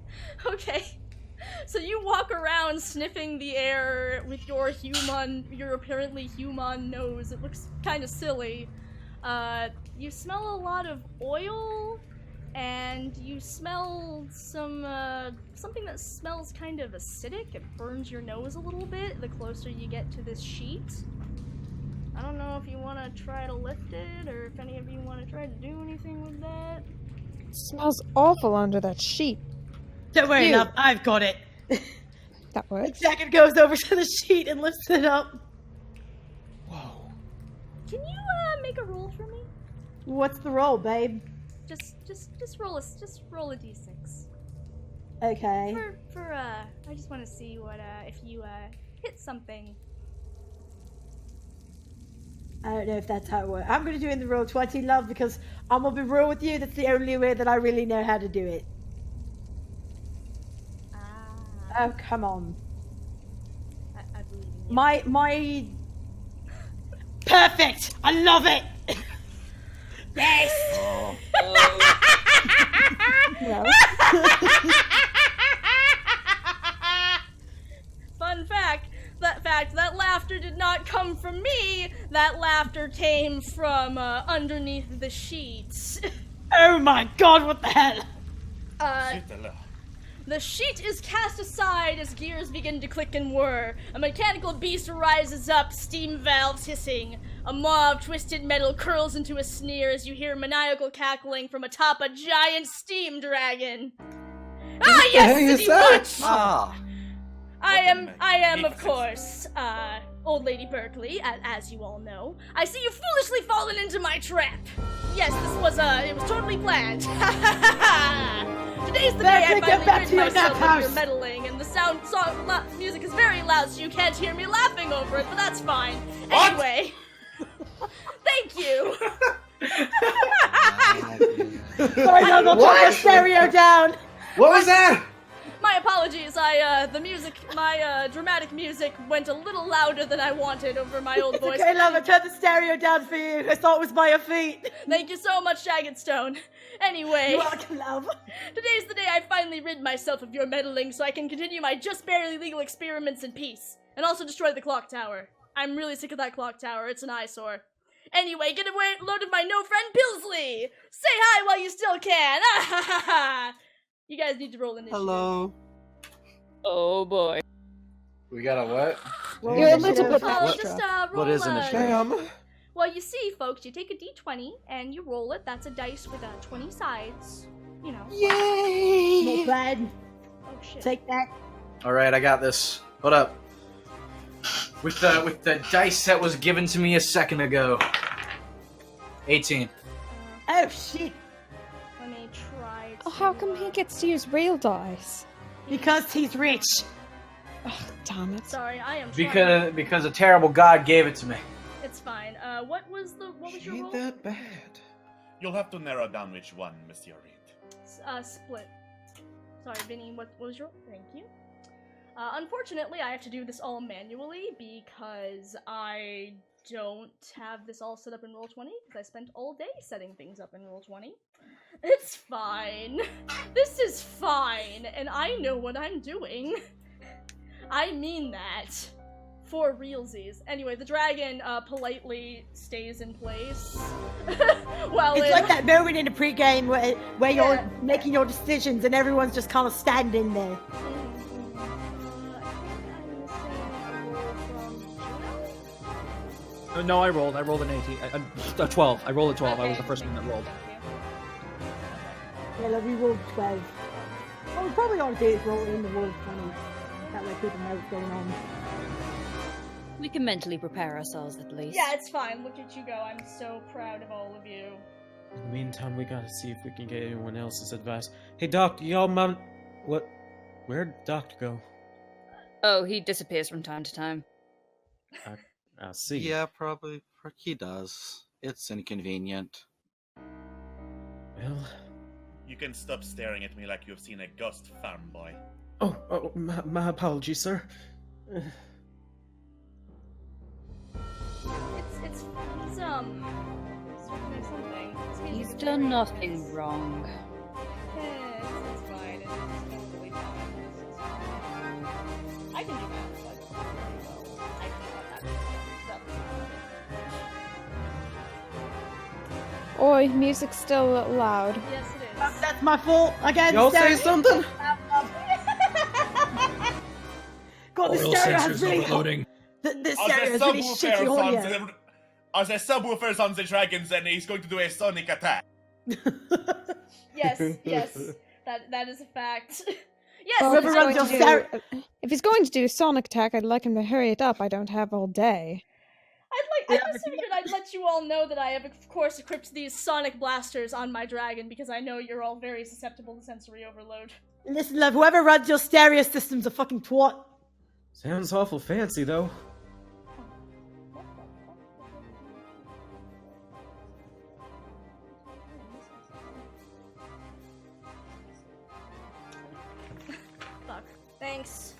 Okay. So you walk around sniffing the air with your apparently human nose. It looks kind of silly. You smell a lot of oil, and you smell something that smells kind of acidic. It burns your nose a little bit the closer you get to this sheet. I don't know if you want to try to lift it, or if any of you want to try to do anything with that. It smells awful under that sheet. Don't worry, Ew. love, I've got it. That works. Jacket goes over to the sheet and lifts it up. Can you make a roll for me? What's the roll, babe? Just roll a d6. Okay. I just want to see what if you hit something. I don't know if that's how it works. I'm going to do it in the roll 20, love, because I'm going to be real with you. That's the only way that I really know how to do it. Oh, come on. I believe in you. My... Perfect! I love it! Yes! No. Fun fact, that laughter did not come from me. That laughter came from underneath the sheets. Oh my god, what the hell? The sheet is cast aside as gears begin to click and whir. A mechanical beast rises up, steam valves hissing. A maw of twisted metal curls into a sneer as you hear maniacal cackling from atop a giant steam dragon. Ah, yes, City Watch! I am, of course, Old Lady Berkeley, as you all know. I see you've foolishly fallen into my trap. Yes, it was totally planned. Today's the day I finally rid myself of your meddling, and the music is very loud, so you can't hear me laughing over it, but that's fine. What? Anyway, thank you. Sorry, love, I'll turn the stereo down. What was that? My apologies. the music, my dramatic music went a little louder than I wanted over my old It's voice. okay, love. I turned the stereo down for you. I thought it was by your feet. Thank you so much, Jagged Stone. Anyway, You're welcome, love. today's the day I finally rid myself of your meddling so I can continue my just barely legal experiments in peace. And also destroy the clock tower. I'm really sick of that clock tower. It's an eyesore. Anyway, get a load of my no friend Pilsley! Say hi while you still can! You guys need to roll initiative. Hello. Oh boy. We got a what? You're a little bit Well, extra. just roll What is initiative? Well, you see, folks, you take a d20 and you roll it. That's a dice with 20 sides. You know. Yay! Not bad. Oh shit. Take that. All right, I got this. Hold up. With the dice that was given to me a second ago. 18. Oh shit. Let me try. Oh, how come he gets to use real dice? Because he's rich. Oh, damn it. Sorry, I am trying. Because a terrible god gave it to me. It's fine. What was your roll? That bad. You'll have to narrow down which one, Monsieur Reed. Split. Sorry, Vinny, what was your... Thank you. Unfortunately, I have to do this all manually because I don't have this all set up in Roll20 because I spent all day setting things up in Roll20. It's fine. This is fine, and I know what I'm doing. I mean that. For realsies. Anyway, the dragon politely stays in place. Well, It's like that moment in the pregame where you're making your decisions and everyone's just kind of standing there. No, I rolled. I rolled an 18. A 12. I rolled a 12. I was the first one that rolled. Yeah, like we rolled 12. What we probably ought to do is roll in the roll 20. That way people know what's going on. We can mentally prepare ourselves at least. Yeah, it's fine. Look at you go. I'm so proud of all of you. In the meantime, we gotta see if we can get anyone else's advice. Hey, Doctor, y'all mom... What? Where'd Doctor go? Oh, he disappears from time to time. I see. Yeah, probably. He does. It's inconvenient. Well... You can stop staring at me like you've seen a ghost, farm boy. Oh, my apologies, sir. It's something. He's done nothing wrong. It's fine. It's totally fine. I can do that. I can do that. Oi, music's still a little loud. Yes, it is. That's my fault. Again, Y'all say something? God, the Oral stereo sensors has really overloading. The stereo has really shitty audio. Are there subwoofers on the dragons and he's going to do a sonic attack? Yes, that is a fact. Yes, Well, Whoever runs your stereo. if he's going to do a sonic attack, I'd like him to hurry it up. I don't have all day. I just figured I'd let you all know that I have, of course, equipped these sonic blasters on my dragon because I know you're all very susceptible to sensory overload. Listen, love, whoever runs your stereo system's a fucking twat. Sounds awful fancy, though. Fuck. Thanks.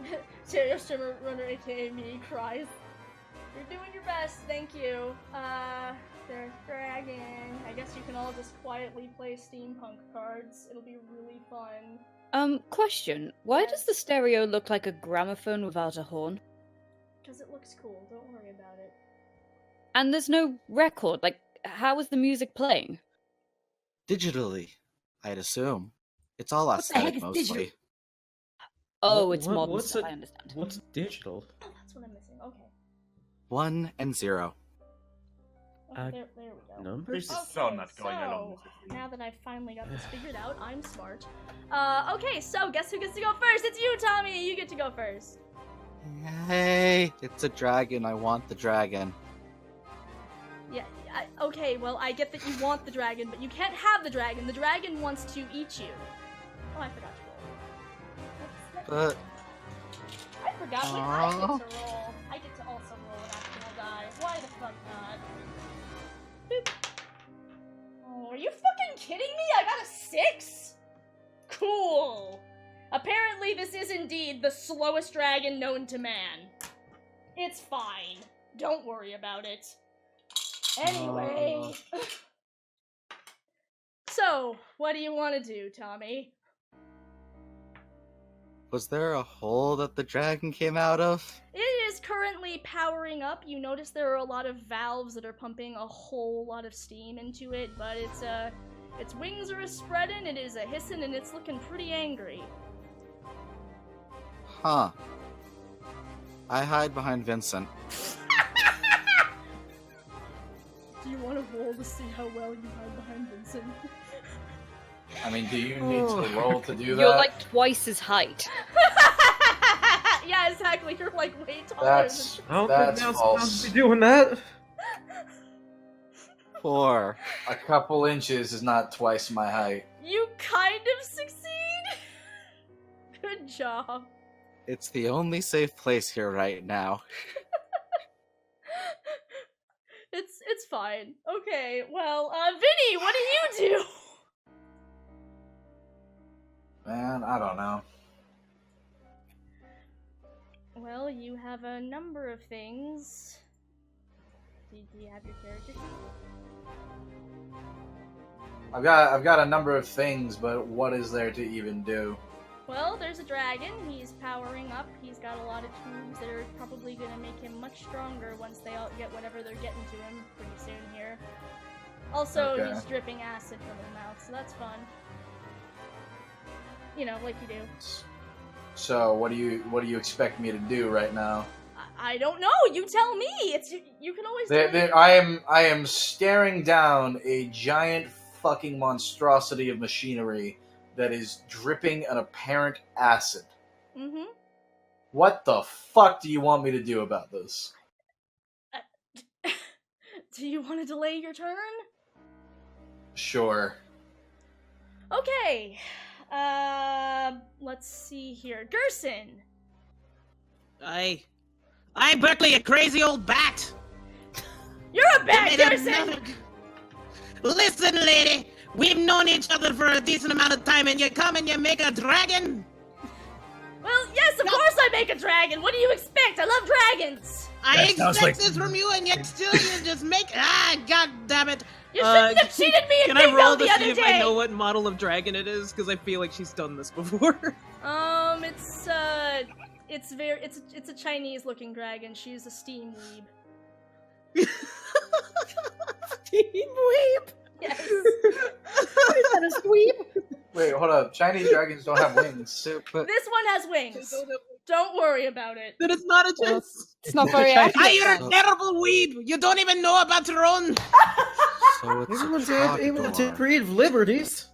Okay. Stereo streamer runner aka me cries. You're doing your best, thank you. There's dragon. I guess you can all just quietly play steampunk cards. It'll be really fun. Question. Why does the stereo look like a gramophone without a horn? Because it looks cool, don't worry about it. And there's no record. Like, how is the music playing? Digitally, I'd assume. It's all What the heck aesthetic is mostly. digital? Oh, it's modern what's stuff, I understand. What's digital? Oh, that's what I'm missing. Okay. 1 and 0. There we go. Numbers? This is so not going along. Now that I've finally got this figured out, I'm smart. Okay, so guess who gets to go first? It's you, Tommy! You get to go first. Hey, it's a dragon. I want the dragon. Yeah, okay, well, I get that you want the dragon, but you can't have the dragon. The dragon wants to eat you. Oh, I forgot to roll. But I forgot when I get to roll. I get to also roll an actual die. Why the fuck not? Boop. Oh, are you fucking kidding me? I got a 6? Cool. Apparently this is indeed the slowest dragon known to man. It's fine. Don't worry about it. Anyway. So, what do you want to do, Tommy? Was there a hole that the dragon came out of? It is currently powering up. You notice there are a lot of valves that are pumping a whole lot of steam into it, but its wings are a-spreading, it is a-hissing, and it's looking pretty angry. Huh. I hide behind Vincent. Do you want to roll to see how well you hide behind Vincent? I mean, do you need to roll to do that? You're like twice his height. Yeah, exactly. You're like way taller. That's Supposed false. to be doing that. 4. A couple inches is not twice my height. You kind of succeed. Good job. It's the only safe place here right now. It's fine. Okay, well, Vinny, what do you do? Man, I don't know. Well, you have a number of things. Do you have your character sheet? I've got a number of things, but what is there to even do? Well, there's a dragon. He's powering up. He's got a lot of tubes that are probably going to make him much stronger once they all get whatever they're getting to him pretty soon here. Also, Okay. he's dripping acid from his mouth, so that's fun. You know, like you do. So, what do you expect me to do right now? I don't know. You tell me. You can always. tell me. I am staring down a giant fucking monstrosity of machinery that is dripping an apparent acid. Mm-hmm. What the fuck do you want me to do about this? Do you want to delay your turn? Sure. Okay. Let's see here. Gerson. I Berkeley, a crazy old bat. You're a bat, Gerson. Listen, lady, we've known each other for a decent amount of time, and you come and you make a dragon? Well, yes, of course I make a dragon. What do you expect? I love dragons. I expect this from you, and yet still you just make... God damn it. You shouldn't have cheated me in Can I bingo roll the to see other if I day. know what model of dragon it is? Because I feel like she's done this before. It's a Chinese-looking dragon. She's a steam weeb. Steam weeb? Yes. Is that a sweep? Wait, hold up. Chinese dragons don't have wings. This one has wings. Don't worry about it. Then it's not a chance. It's not very accurate. Ah, you're a terrible weeb. You don't even know about your own. So it's Everyone's able to take creative liberties.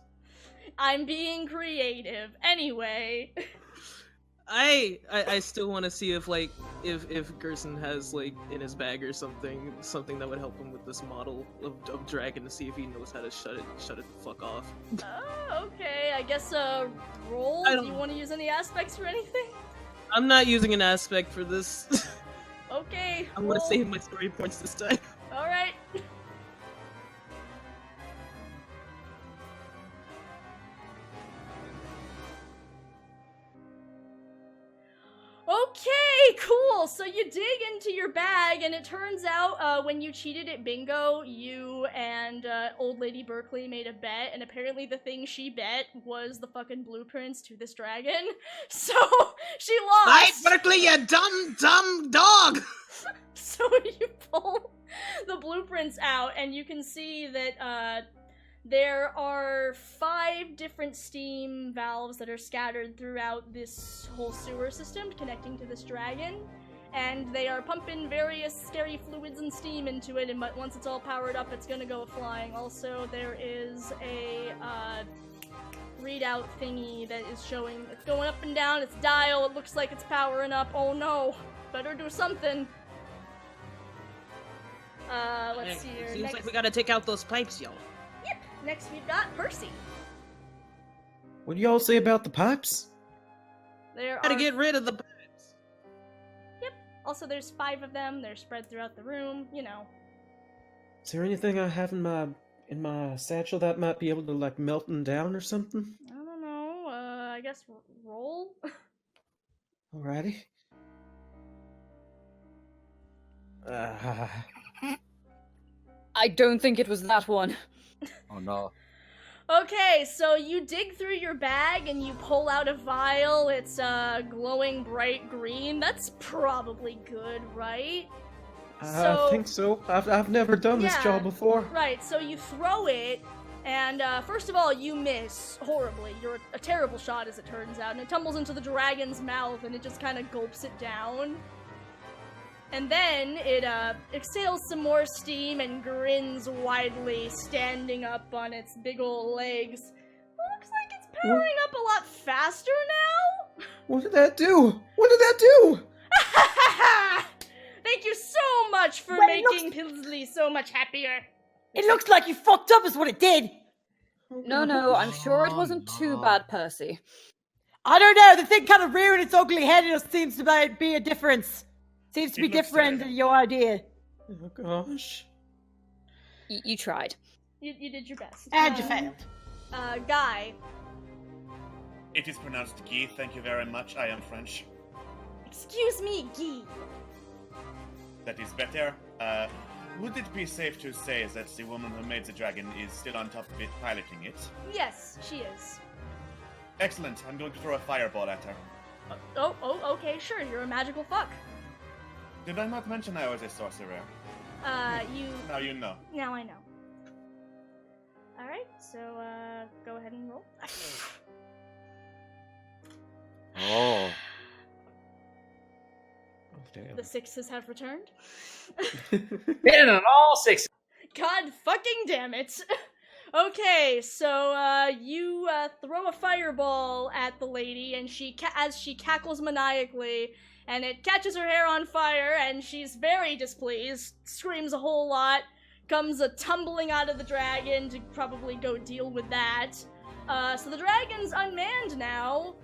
I'm being creative. Anyway. I still want to see if if Gerson has like in his bag or something that would help him with this model of dragon to see if he knows how to shut it the fuck off. Oh, okay. I guess roll. Do you want to use any aspects or anything? I'm not using an aspect for this. Okay. I'm gonna roll. save my story points this time. All right. Okay, cool. So you dig into your bag, and it turns out when you cheated at bingo, you and old lady Berkeley made a bet, and apparently the thing she bet was the fucking blueprints to this dragon. So she lost. Hey, Berkeley, you dumb dog! So you pull the blueprints out, and you can see that there are 5 different steam valves that are scattered throughout this whole sewer system connecting to this dragon, and they are pumping various scary fluids and steam into it, and once it's all powered up, it's gonna go flying. Also, there is a readout thingy that is showing it's going up and down its dial. It looks like it's powering up. Oh no, better do something. Let's see here. Seems Next, like we gotta take out those pipes, yo. Yep. Next we've got Percy. What do y'all say about the pipes? There Gotta are... get rid of the pipes. Yep. Also, there's 5 of them. They're spread throughout the room. You know. Is there anything I have in my in my satchel that might be able to like melt them down or something? I don't know. I guess roll. Alrighty. I don't think it was that one. Oh no. Okay, so you dig through your bag and you pull out a vial. It's glowing bright green. That's probably good, right? I think so. I've never done this Yeah, job before. Right, so you throw it, and first of all, you miss horribly. You're a terrible shot, as it turns out, and it tumbles into the dragon's mouth, and it just kind of gulps it down. And then it exhales some more steam and grins widely, standing up on its big ol' legs. Looks like it's powering up a lot faster now. What did that do? What did that do? Thank you so much for Well, it making Pilsley so much happier. It looks like you fucked up is what it did. No, I'm sure it wasn't too bad, Percy. I don't know, the thing kind of rearing its ugly head and it seems to be a difference. Seems to be different than your idea. Oh gosh. You tried. You did your best. And you failed. Guy. It is pronounced Guy, thank you very much. I am French. Excuse me, Guy. That is better. Would it be safe to say that the woman who made the dragon is still on top of it, piloting it? Yes, she is. Excellent. I'm going to throw a fireball at her. Okay, sure. You're a magical fuck. Did I not mention I was a sorcerer? You... Now you know. Now I know. Alright, so, go ahead and roll. Oh. Damn. The sixes have returned. Hitting on all six. God fucking damn it. Okay, so, you, throw a fireball at the lady, and as she cackles maniacally, and it catches her hair on fire, and she's very displeased, screams a whole lot, comes tumbling out of the dragon to probably go deal with that. So the dragon's unmanned now,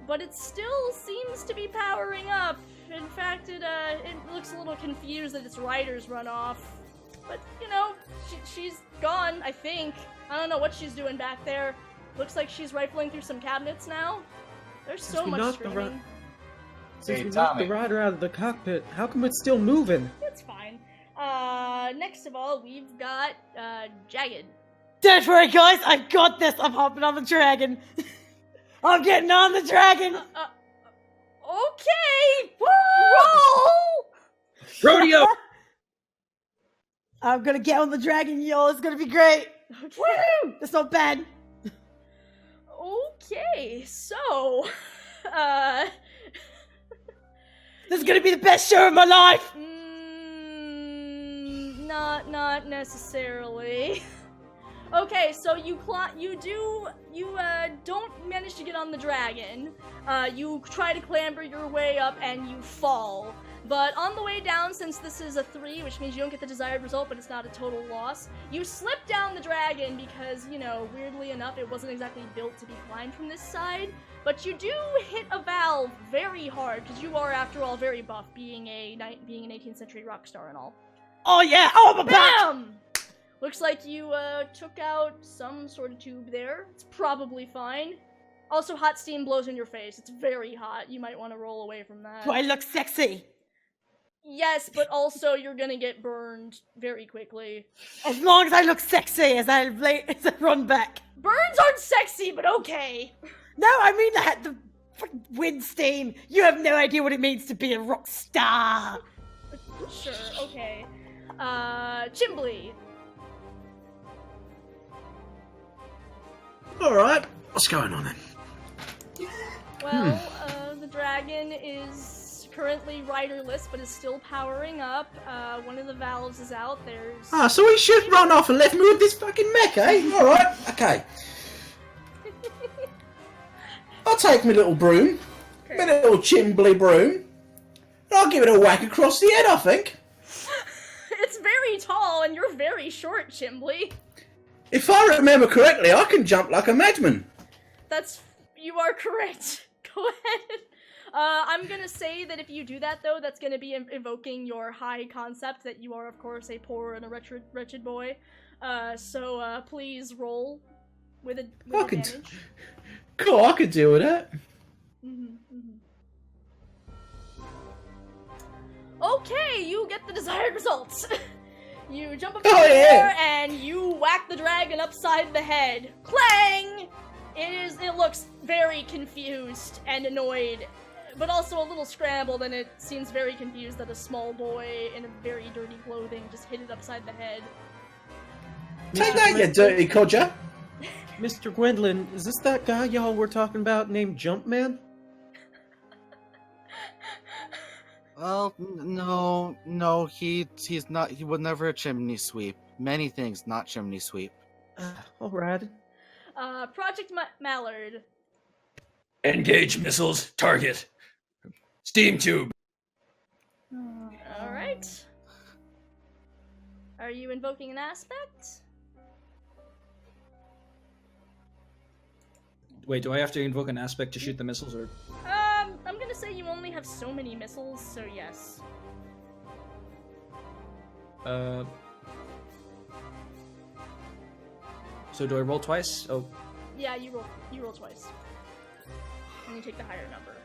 but it still seems to be powering up. In fact, it looks a little confused that its riders run off. But, you know, she's gone, I think. I don't know what she's doing back there. Looks like she's rifling through some cabinets now. There's so much screaming. Since we knocked the rider out of the cockpit, how come it's still moving? It's fine. Next of all, we've got, Jagged. Don't worry, guys, I've got this. I'm hopping on the dragon. I'm getting on the dragon. Okay! Roll! Rodeo! I'm gonna get on the dragon, y'all. It's gonna be great. Okay. Woo! That's not bad. Okay, so, This is gonna be the best show of my life. Not necessarily. Okay, so you don't manage to get on the dragon. You try to clamber your way up and you fall. But on the way down, since this is a 3, which means you don't get the desired result, but it's not a total loss, you slip down the dragon because, you know, weirdly enough, it wasn't exactly built to be climbed from this side. But you do hit a valve very hard, because you are, after all, very buff, being an 18th century rock star and all. Oh yeah! Oh, my back! Bam! Looks like you, took out some sort of tube there. It's probably fine. Also, hot steam blows in your face. It's very hot. You might want to roll away from that. Do I look sexy? Yes, but also you're gonna get burned very quickly. As long as I look sexy as I run back. Burns aren't sexy, but okay. No, I mean the fucking wind steam. You have no idea what it means to be a rock star. Sure, okay. Chimbly. Alright, what's going on then? Well, the dragon is currently riderless, but is still powering up. One of the valves is out. There's... Ah, so he should run off and left me with this fucking mech, eh? Alright, okay. I'll take my little broom, my little chimbly broom, and I'll give it a whack across the head, I think. It's very tall, and you're very short, Chimbly. If I remember correctly, I can jump like a madman. You are correct. Go ahead. I'm gonna say that if you do that, though, that's gonna be evoking your high concept that you are, of course, a poor and a wretched boy. So please roll with I could, advantage. cool, I could deal with that. Okay, you get the desired results. You jump up in Oh, the air yeah. and you whack the dragon upside the head. Clang! It looks very confused and annoyed, but also a little scrambled, and it seems very confused that a small boy in a very dirty clothing just hit it upside the head. Take that, you dirty codger. Mr. Gwendolyn, is this that guy y'all were talking about named Jumpman? Well, no, he's not. He was never a chimney sweep. Many things, not chimney sweep. Alright. Project Mallard. Engage missiles. Target. Steam tube. Alright. Are you invoking an aspect? Wait, do I have to invoke an aspect to shoot the missiles, or? I'm gonna say you only have so many missiles, so yes. So do I roll twice? Oh. Yeah, you roll twice. And you take the higher number.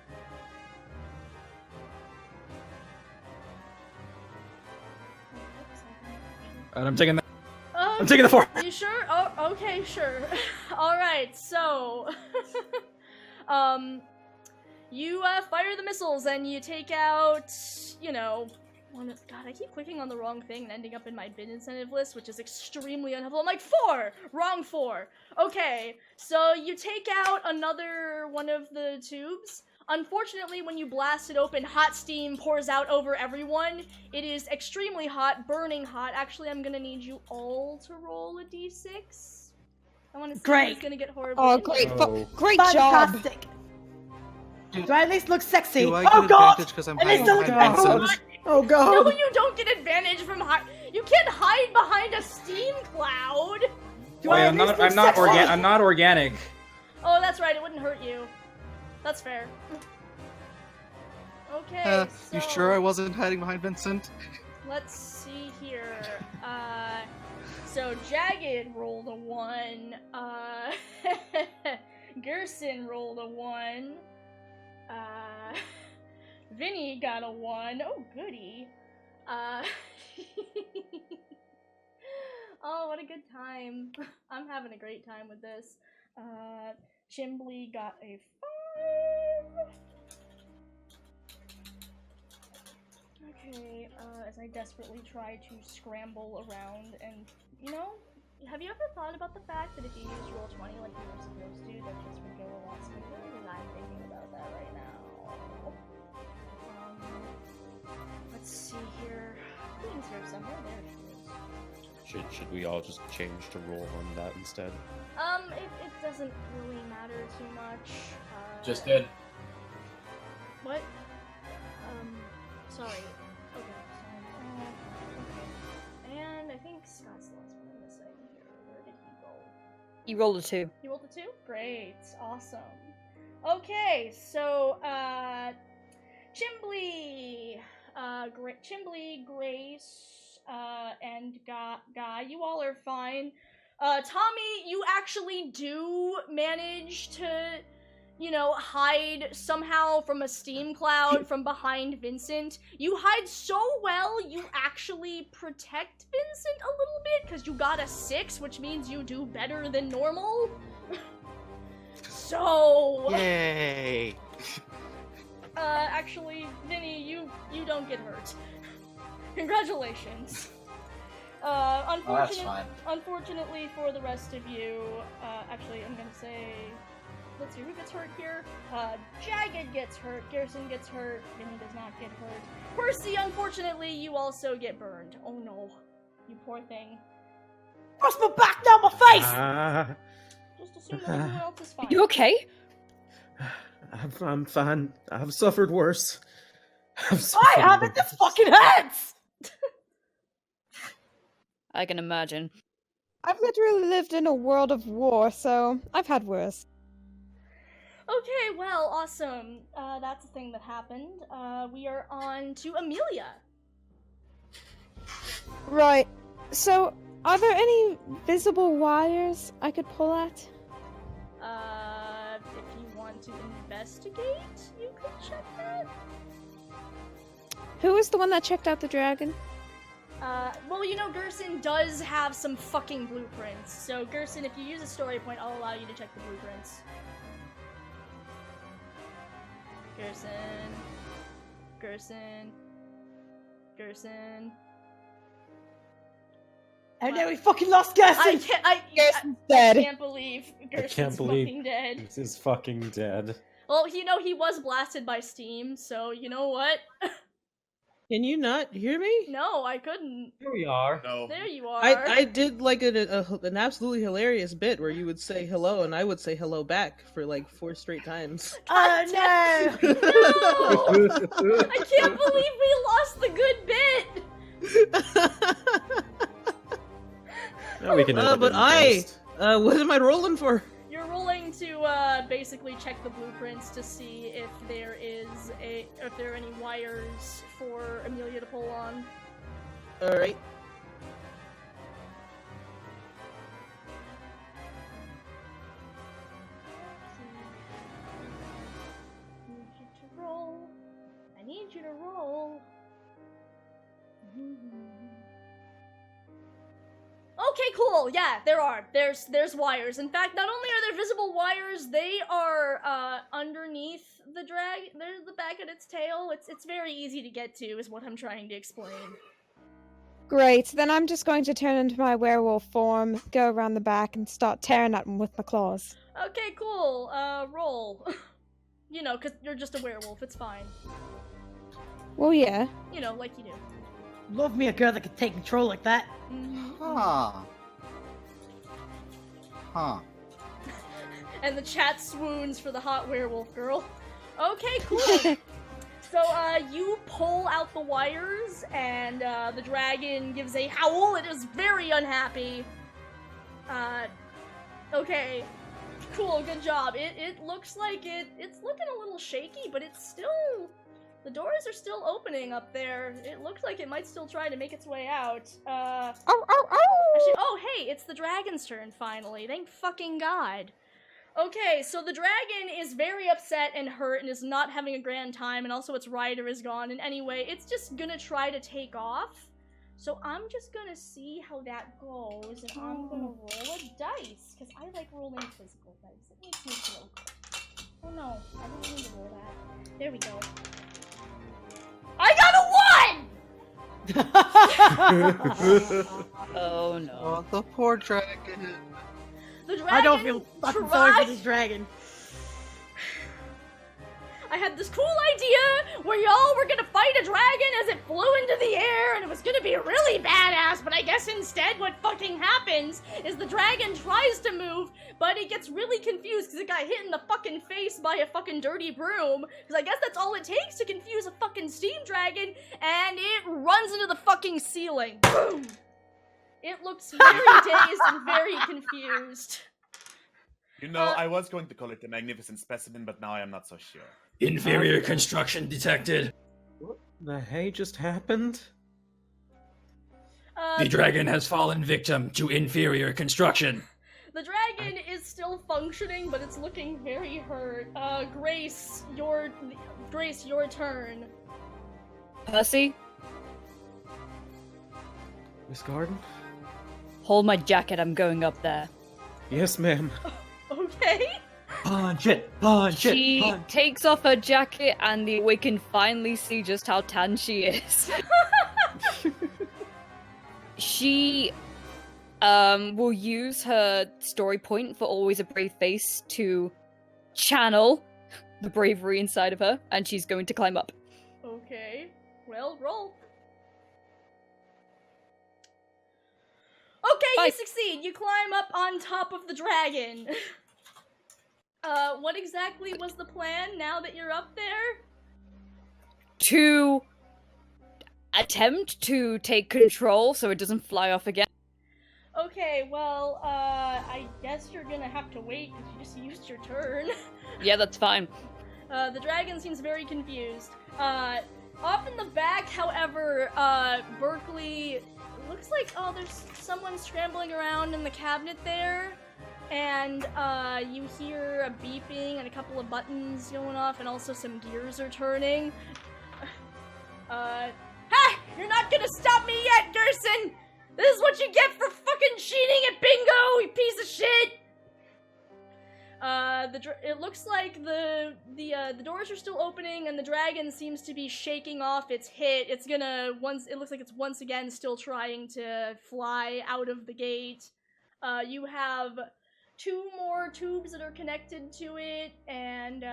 And I'm taking that. I'm taking the 4. You sure? Oh, okay, sure. Alright, so... you fire the missiles and you take out, you know... God, I keep clicking on the wrong thing and ending up in my bid incentive list, which is extremely unhelpful. I'm like, 4! Wrong 4. Okay, so you take out another one of the tubes. Unfortunately, when you blast it open, hot steam pours out over everyone. It is extremely hot, burning hot. Actually, I'm gonna need you all to roll a d6. I want to see who's gonna get horribly injured. Great job. Fantastic. Do I at least look sexy? Do I get advantage because I'm hiding behind Vincent? Oh god. No, you don't get advantage from you can't hide behind a steam cloud. I'm not organic. Oh, that's right. It wouldn't hurt you. That's fair. Okay. You sure I wasn't hiding behind Vincent? Let's see here. So Jagged rolled a 1. Gerson rolled a 1. Vinny got a 1. Oh, goody. Oh, what a good time. I'm having a great time with this. Chimbly got a 5. Okay, as I desperately try to scramble around and, you know, have you ever thought about the fact that if you use Roll20 like you were supposed to, that this would go a lot smoother? Because I'm thinking about that right now. Let's see here. Queen's here somewhere. There she is. Should we all just change to roll on that instead? It doesn't really matter too much. Just did. What? Sorry. Okay. Okay. And I think Scott's the last one I'm missing here. Where did he go? You rolled a 2. You rolled a 2? Great. Awesome. Okay, so, Chimbly, Chimbly, Grace, and Guy, you all are fine. Tommy, you actually do manage to, you know, hide somehow from a steam cloud from behind Vincent. You hide so well, you actually protect Vincent a little bit, because you got a 6, which means you do better than normal. So... Yay! Actually, Vinny, you don't get hurt. Congratulations. That's fine. Unfortunately for the rest of you, actually, I'm gonna say, let's see, who gets hurt here? Jagged gets hurt, Garrison gets hurt, Vinny does not get hurt. Percy, unfortunately, you also get burned. Oh no, you poor thing. Cross my back, down my face! Just assume that everyone else is fine. You okay? I'm fine. I've suffered worse. I haven't. This fucking hurts! I can imagine. I've literally lived in a world of war, so I've had worse. Okay, well, awesome. That's a thing that happened. We are on to Amelia. Right. So, Are there any visible wires I could pull at? If you want to investigate, you could check that. Who was the one that checked out the dragon? Well, you know, Gerson does have some fucking blueprints. So, Gerson, if you use a story point, I'll allow you to check the blueprints. Gerson. Oh no, we fucking lost Gerson! dead. I can't believe Gerson's fucking dead. This is fucking dead. Well, you know, he was blasted by Steam, so you know what? Can you not hear me? No, I couldn't. Here we are. No. There you are. I did like an absolutely hilarious bit where you would say hello and I would say hello back for like 4 straight times. Oh no! No! I can't believe we lost the good bit! Now we can but what am I rolling for? You're rolling to basically check the blueprints to see if there are any wires for Amelia to pull on. Alright. I need you to roll. Okay, cool. Yeah, there are. There's wires. In fact, not only are there visible wires, they are underneath the drag. There's the back of its tail. It's very easy to get to, is what I'm trying to explain. Great, then I'm just going to turn into my werewolf form, go around the back, and start tearing at them with my claws. Okay, cool. Roll. You know, 'cause you're just a werewolf. It's fine. Well, yeah. You know, like you do. Love me a girl that can take control like that. Huh. And the chat swoons for the hot werewolf girl. Okay, cool. So, you pull out the wires, and, the dragon gives a howl. It is very unhappy. Okay. Cool, good job. It looks like it's looking a little shaky, but it's still... The doors are still opening up there. It looks like it might still try to make its way out. Actually, oh, hey, it's the dragon's turn, finally. Thank fucking God. Okay, so the dragon is very upset and hurt and is not having a grand time, and also its rider is gone, and anyway, it's just gonna try to take off. So I'm just gonna see how that goes, and I'm gonna roll a dice, because I like rolling physical dice. It makes me feel good. Oh no, I didn't mean to roll that. There we go. I got a 1! Oh no. Oh, the poor dragon. The dragon I don't feel fucking sorry for this dragon. I had this cool idea where y'all were gonna fight a dragon as it flew into the air, and it was gonna be really badass, but I guess instead what fucking happens is the dragon tries to move, but it gets really confused because it got hit in the fucking face by a fucking dirty broom, because I guess that's all it takes to confuse a fucking steam dragon, and it runs into the fucking ceiling. Boom! It looks very dazed and very confused. You know, I was going to call it a magnificent specimen, but now I am not so sure. Inferior construction detected. What the hey just happened? The dragon has fallen victim to inferior construction. The dragon is still functioning, but it's looking very hurt. Grace, your turn. Percy, Miss Garden? hold my jacket, I'm going up there. Yes, ma'am. Okay. Punch it! Punch it! She Punch. takes off her jacket and we can finally see just how tan she is. She will use her story point for Always a Brave Face to channel the bravery inside of her, and she's going to climb up. Okay. Well, roll. Okay, Bye. you succeed. You climb up on top of the dragon. What exactly was the plan now that you're up there? To attempt to take control so it doesn't fly off again. Okay, well, I guess you're gonna have to wait because you just used your turn. Yeah, that's fine. The dragon seems very confused. Off in the back, however, Berkeley looks like, oh, there's someone scrambling around in the cabinet there. And, you hear a beeping and a couple of buttons going off, and also some gears are turning. Ha! You're not gonna stop me yet, Gerson! This is what you get for fucking cheating at bingo, you piece of shit! It looks like the doors are still opening, and the dragon seems to be shaking off its hit. It looks like it's once again still trying to fly out of the gate. You have 2 more tubes that are connected to it, and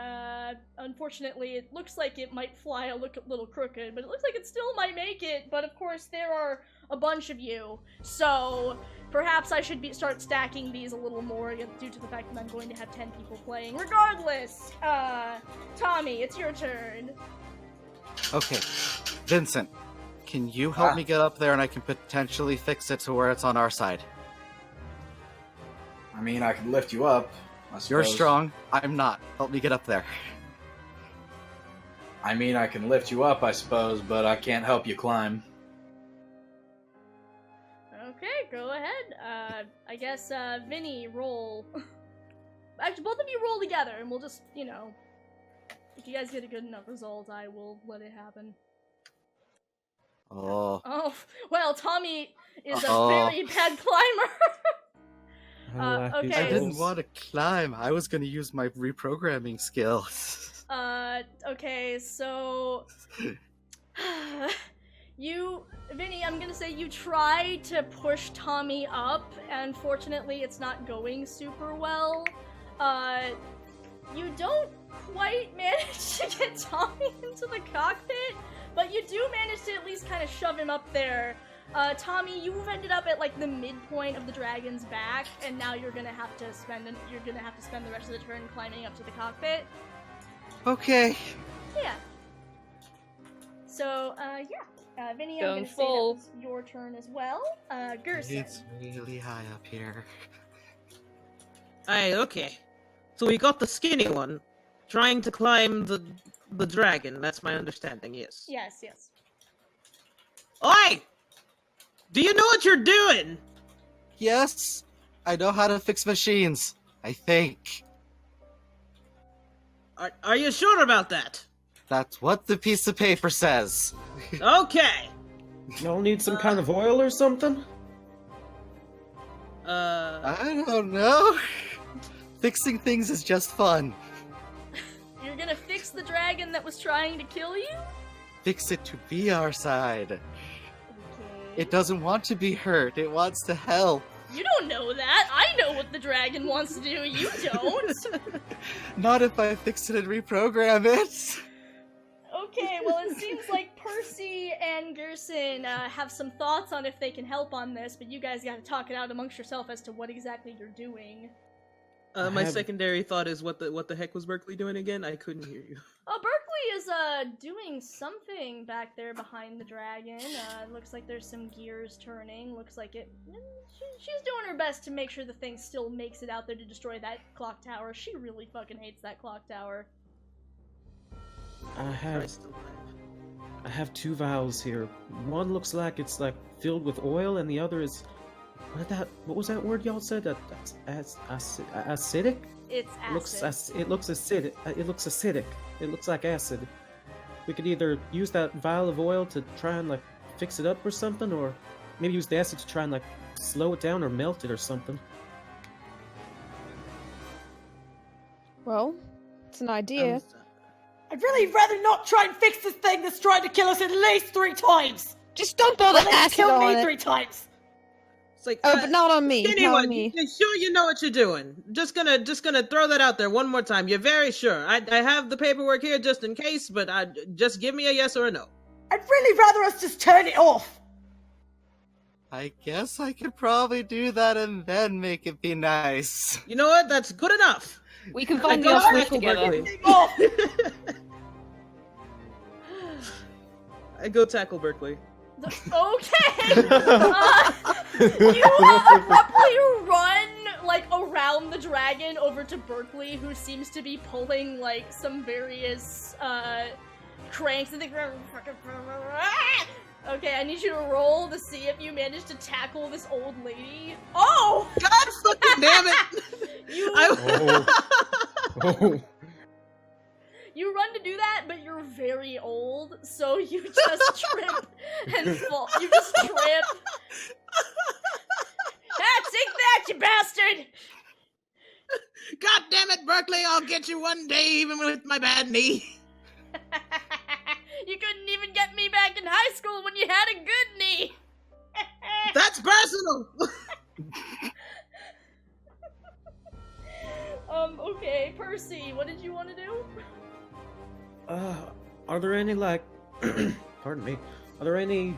unfortunately it looks like it might fly a little crooked, but it looks like it still might make it. But of course there are a bunch of you, so perhaps I should start stacking these a little more due to the fact that I'm going to have 10 people playing. Regardless, Tommy, it's your turn. Okay, Vincent, can you help me get up there and I can potentially fix it to where it's on our side? I mean, I can lift you up, I suppose. You're strong, I'm not. Help me get up there. I mean, I can lift you up, I suppose, but I can't help you climb. Okay, go ahead. I guess, Vinny, roll. Actually, both of you roll together, and we'll just, you know, if you guys get a good enough result, I will let it happen. Oh. Oh, well, Tommy is a very bad climber. Okay. I didn't want to climb. I was going to use my reprogramming skills. Okay, so... Vinny, I'm gonna say you try to push Tommy up, and fortunately it's not going super well. You don't quite manage to get Tommy into the cockpit, but you do manage to at least kind of shove him up there. Tommy, you've ended up at like the midpoint of the dragon's back, and now you're gonna have to spend the rest of the turn climbing up to the cockpit. Okay. Yeah. So, Vinny, I'm Going gonna say that full. was your turn as well. Gerson. It's really high up here. Aye, okay. So we got the skinny one trying to climb the dragon. That's my understanding, yes. Yes, yes. Oi! Do you know what you're doing? Yes, I know how to fix machines. I think. Are you sure about that? That's what the piece of paper says. Okay. Y'all need some kind of oil or something? I don't know. Fixing things is just fun. You're gonna fix the dragon that was trying to kill you? Fix it to be our side. Okay. It doesn't want to be hurt. It wants to help. You don't know that. I know what the dragon wants to do. You don't. Not if I fix it and reprogram it. Okay, well, it seems like Percy and Gerson have some thoughts on if they can help on this, but you guys gotta talk it out amongst yourself as to what exactly you're doing. My secondary thought is what the heck was Berkeley doing again? I couldn't hear you. Berkeley is doing something back there behind the dragon. Looks like there's some gears turning. Looks like she's doing her best to make sure the thing still makes it out there to destroy that clock tower. She really fucking hates that clock tower. I have 2 vials here. One looks like it's like filled with oil, and the other is what was that word y'all said? Acidic? It's acid. It looks acidic. It looks acidic. It looks like acid. We could either use that vial of oil to try and like fix it up or something, or maybe use the acid to try and like slow it down or melt it or something. Well, it's an idea. I'd really rather not try and fix this thing that's trying to kill us at least 3 times. Just don't bother At least acid kill on me it. 3 times. It's like, Oh, but not on me. Skinny Not one, on me. you sure you know what you're doing? Just gonna throw that out there one more time. You're very sure. I have the paperwork here just in case, but just give me a yes or a no. I'd really rather us just turn it off. I guess I could probably do that and then make it be nice. You know what? That's good enough. We can find the go option tackle together. Berkeley. I go tackle Berkeley. Okay! You abruptly run, like, around the dragon over to Berkeley, who seems to be pulling, like, some various, cranks and things. Okay, I need you to roll to see if you manage to tackle this old lady. Oh! God fucking damn it! Oh. You run to do that, but you're very old, so you just trip and fall. You just trip. Take that, you bastard! God damn it, Berkeley! I'll get you one day, even with my bad knee. You couldn't even get me back in high school when you had a good knee. That's personal. Okay, Percy, what did you want to do? Are there any, like, pardon me, are there any,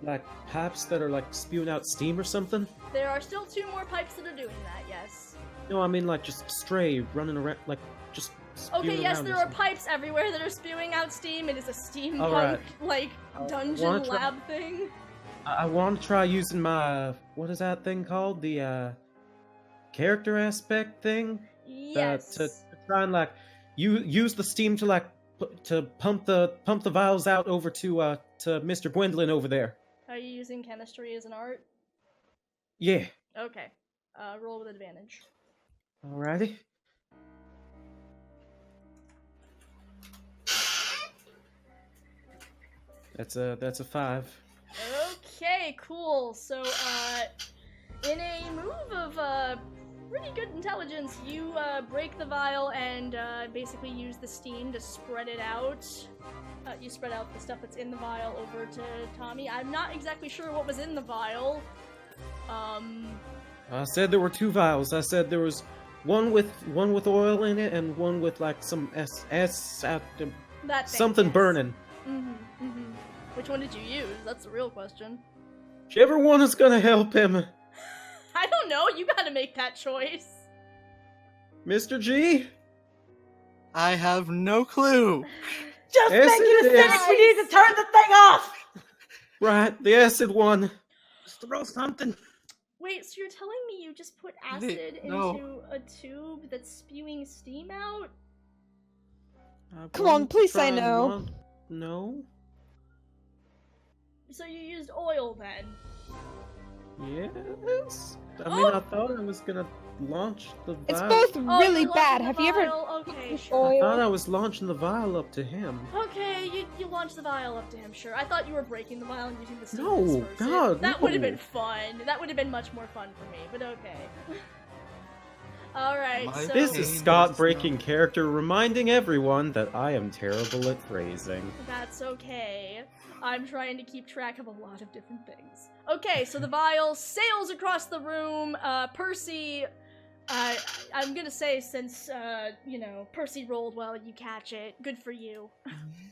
like, pipes that are, like, spewing out steam or something? There are still 2 more pipes that are doing that, yes. No, I mean, like, just stray, running around, like, just spewing Okay, yes, around there or are something. pipes everywhere that are spewing out steam. It is a steampunk, Alright. like, dungeon wanna try- lab thing. I want to try using my, what is that thing called? The, character aspect thing? Yes. To try and, like, use the steam to, like, to pump the vials out over to Mr. Gwendolyn over there. Are you using chemistry as an art? Yeah. Okay. Roll with advantage. Alrighty. That's a 5. Okay, cool. So, in a move of, pretty good intelligence, you, break the vial and, basically use the steam to spread it out. You spread out the stuff that's in the vial over to Tommy. I'm not exactly sure what was in the vial. I said there were 2 vials. I said there was one with oil in it and one with, like, some That thing, something yes. burning. Which one did you use? That's the real question. Whichever one is gonna help him. I don't know, you gotta make that choice. Mr. G? I have no clue. Just Yes, make it it acidic. is. We need to turn the thing off. Right, the acid one. Just throw something. Wait, so you're telling me you just put acid no. into a tube that's spewing steam out? Come on, please say Try no. one- No? So you used oil then? Yes? I mean, I thought I was gonna launch the vial. It's both really you're bad. launching Have the you ever? vial? Okay, I sure. thought I was launching the vial up to him. Okay, you launched the vial up to him, sure. I thought you were breaking the vial and using the steam No, to disperse it. God, That would have no. been fun. That would have been much more fun for me, but okay. Alright, My so... This is Pain Scott does breaking not- character, reminding everyone that I am terrible at phrasing. That's okay. I'm trying to keep track of a lot of different things. Okay, so the vial sails across the room. Percy, I'm gonna say since, Percy rolled well, you catch it. Good for you.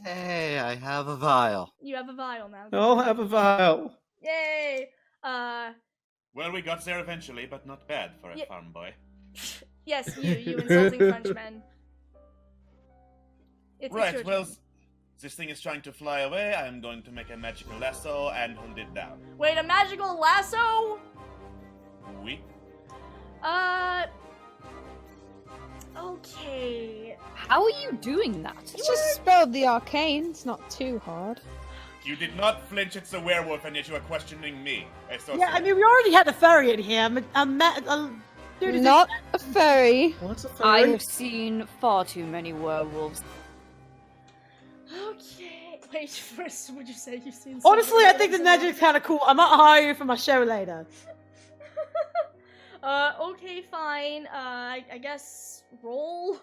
Hey, I have a vial. You have a vial now. I'll have a vial. Yay! Well, we got there eventually, but not bad for a Ye- farm boy. Yes, you insulting Frenchmen. It's Right, your well, turn. this thing is trying to fly away. I'm going to make a magical lasso and hold it down. Wait, a magical lasso? Oui. Okay. How are you doing that? It's just spelled the arcane. It's not too hard. You did not flinch, it's a werewolf, and yet you are questioning me. Yeah, I mean, we already had a fairy in here. Dude, is Not a fairy. What's a I fairy? have seen far too many werewolves. Okay. Wait, first, would you say you've seen Honestly, I think the magic. magic's kind of cool. I might hire you for my show later. Okay, fine. I guess roll.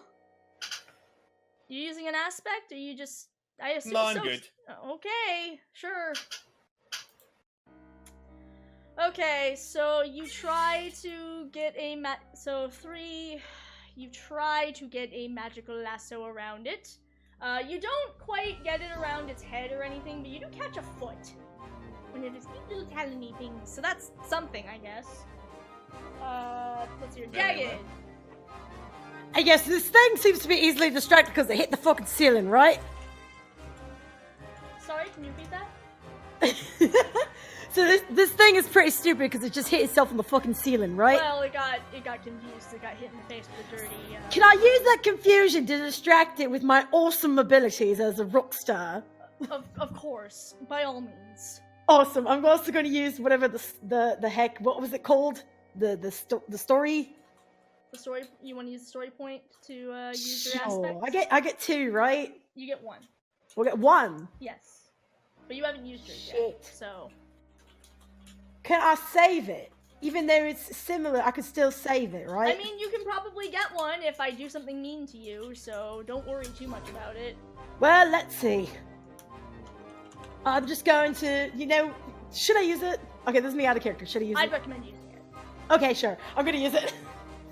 You using an aspect, or you just? I assume No, I'm so. good. Okay, sure. Okay, so you try to get a so 3. You try to get a magical lasso around it. You don't quite get it around its head or anything, but you do catch a foot. One of its little talony things. So that's something, I guess. Let's see your Very jagged. I guess this thing seems to be easily distracted because it hit the fucking ceiling, right? Sorry, can you repeat that? So this thing is pretty stupid because it just hit itself on the fucking ceiling, right? Well, it got confused. It got hit in the face with a dirty. Can I use that confusion to distract it with my awesome abilities as a rock star? Of course, by all means. Awesome. I'm also going to use whatever the heck. What was it called? The story. The story. You want to use the story point to use your aspect? I get 2, right? You get 1. We'll get 1. Yes, but you haven't used yours yet. So. Can I save it? Even though it's similar, I can still save it, right? I mean, you can probably get 1 if I do something mean to you. So don't worry too much about it. Well, let's see. I'm just going to, should I use it? Okay, this is me out of character. Should I use it? I'd recommend using it. Okay, sure. I'm gonna use it.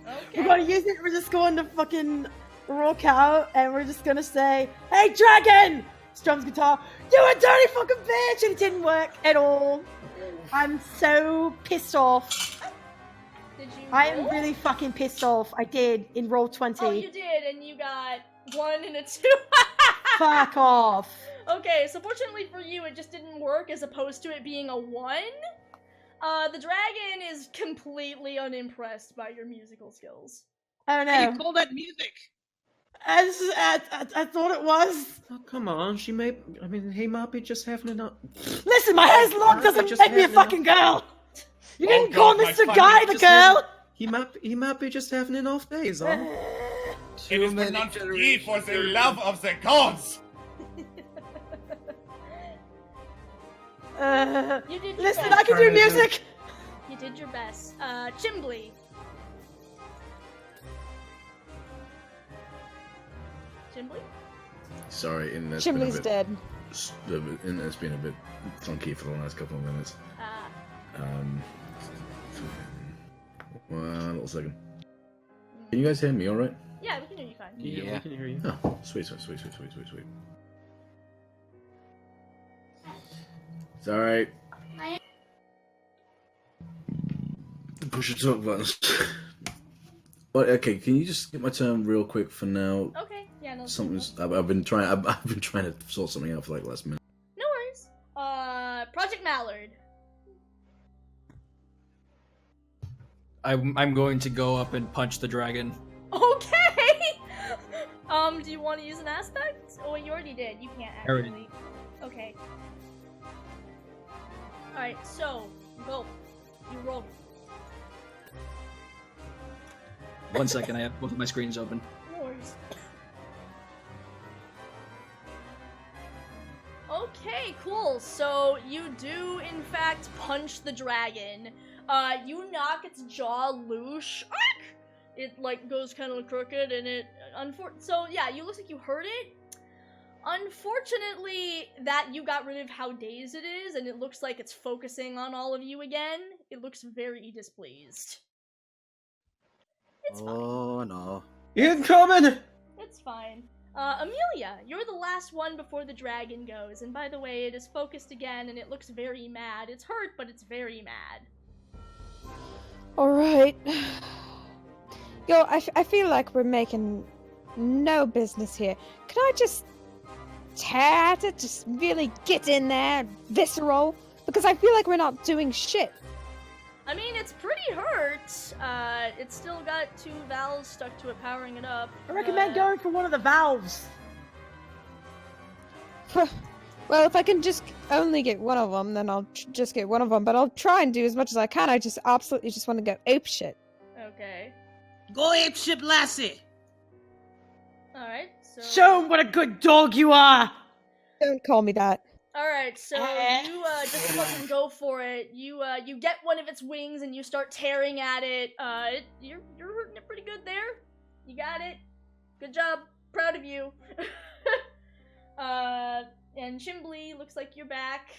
Okay. We're gonna use it. We're just going to fucking rock out, and we're just gonna say, "Hey, dragon!" Strums guitar. You a dirty fucking bitch! And it didn't work at all. I'm so pissed off. Did you? I am roll? really fucking pissed off. I did in roll 20. Oh, you did, and you got 1 and a 2. Fuck off. Okay, so fortunately for you, it just didn't work as opposed to it being a 1. The dragon is completely unimpressed by your musical skills. I don't know. How do you call that music? I thought it was. Oh, come on. He might be just having enough. Listen, my hair's long doesn't just make me a having fucking girl. You didn't call God, my Mr. funny- Guy the girl. He might be just having an off day, is all. It is pronounced E for the love of the gods. You did your Listen, best. I can do music. You did your best. Chimbly. Chimbly? Sorry, internet's Chimbley's dead. The internet's been a bit clunky for the last couple of minutes. One little second. Can you guys hear me all right? Yeah, we can hear you fine. Yeah, we can hear you. Oh, sweet. It's alright. Push the talk buttons. But okay, can you just get my turn real quick for now? Okay, yeah, no. I've been trying to sort something out for like the last minute. No worries. Project Mallard. I'm going to go up and punch the dragon. Okay! Do you want to use an aspect? Oh, you already did. You can't I already actually. Okay. Alright, so, go. You roll. 1 second, I have both of my screens open. No worries. Okay, cool. So, you do, in fact, punch the dragon. You knock its jaw loose. Ark! It, goes kind of crooked, and it... So, yeah, you looks like you hurt it. Unfortunately, that you got rid of how dazed it is, and it looks like it's focusing on all of you again. It looks very displeased. It's fine. Oh no. Incoming! It's fine. Amelia, you're the last one before the dragon goes, and by the way, it is focused again, and it looks very mad. It's hurt, but it's very mad. Alright. Yo, I feel like we're making no business here. Can I just tear at it? Just really get in there, visceral? Because I feel like we're not doing shit. I mean, it's pretty hurt. It's still got 2 valves stuck to it, powering it up. I recommend going for one of the valves. Well, if I can just only get one of them, then I'll just get one of them. But I'll try and do as much as I can. I just absolutely just want to go apeshit. Okay. Go apeshit, lassie. Alright, so... Show him what a good dog you are. Don't call me that. Alright, so you just fucking go for it. You get one of its wings and you start tearing at it. You're hurting it pretty good there. You got it. Good job. Proud of you. And Chimbly, looks like you're back.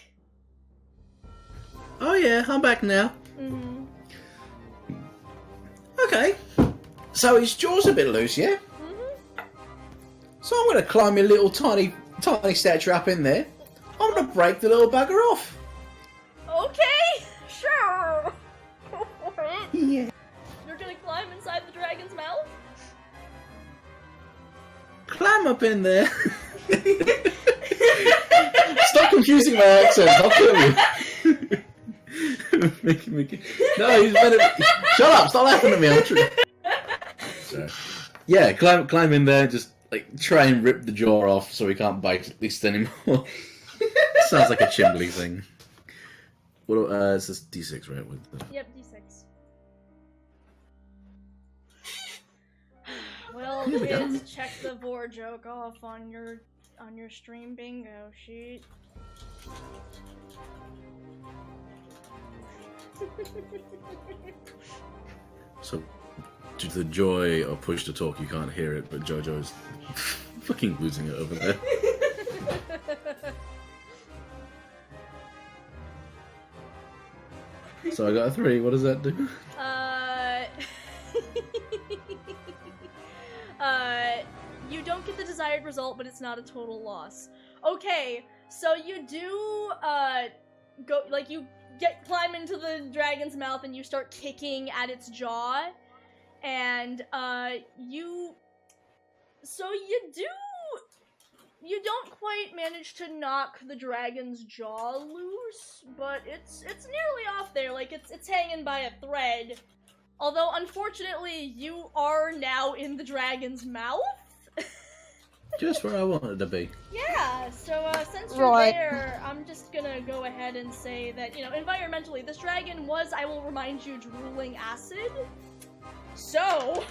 Oh yeah, I'm back now. Mm-hmm. Okay. So his jaw's a bit loose, yeah? Mm-hmm. So I'm gonna climb your little tiny stature up in there. I'm gonna break the little bugger off. Okay, sure. Go for it. Yeah. You're gonna climb inside the dragon's mouth? Climb up in there. Stop confusing my accent. I'll kill you. No, he's better. Shut up! Stop laughing at me. I'm true. Sorry. Yeah, climb in there. Just try and rip the jaw off so he can't bite at least anymore. Sounds like a Chimbley thing. What? It's this D6, right? With the... Yep, D6. Well, Here we go. kids, check the vor joke off on your stream bingo sheet. So, due to the joy of push to talk, you can't hear it, but JoJo's fucking losing it over there. So I got a 3. What does that do? You don't get the desired result, but it's not a total loss. Okay, so you do, climb into the dragon's mouth and you start kicking at its jaw, and, you don't quite manage to knock the dragon's jaw loose, but it's nearly off there, like, it's hanging by a thread. Although, unfortunately, you are now in the dragon's mouth. Just where I wanted to be. Yeah, so since you're there, I'm just gonna go ahead and say that, environmentally, this dragon was, I will remind you, drooling acid. So...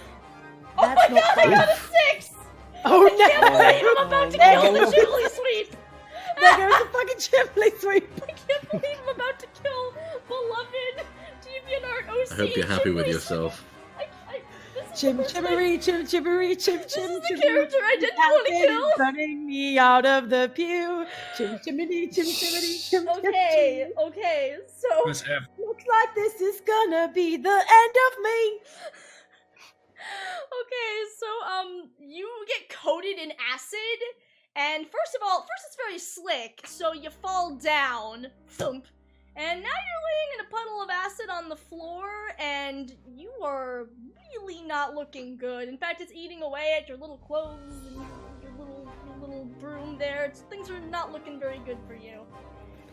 That's oh my god, I got a 6! Oh no! I can't believe I'm about to kill the chimney sweep! There goes the fucking chimney sweep! I can't believe I'm about to kill beloved DeviantArt OC. I hope you're happy with yourself. Chim chimmery, chim chimmery, chim chim. This is the character I didn't want to kill. Running me out of the pew. Chim chimney, chim chimney, chim. Okay, so Miss F. looks like this is gonna be the end of me. Okay, so you get coated in acid, and first it's very slick, so you fall down, thump, and now you're laying in a puddle of acid on the floor, and you are really not looking good. In fact, it's eating away at your little clothes and your little broom there. Things are not looking very good for you.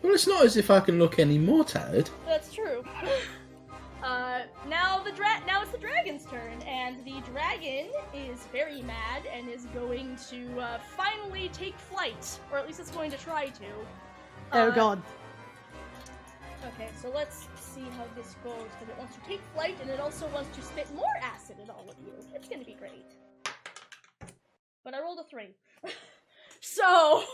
Well, it's not as if I can look any more tired. That's true. Now it's the dragon's turn, and the dragon is very mad and is going to finally take flight, or at least it's going to try to. Oh god. Okay, so let's see how this goes, because it wants to take flight and it also wants to spit more acid at all of you. It's gonna be great. But I rolled a 3. So...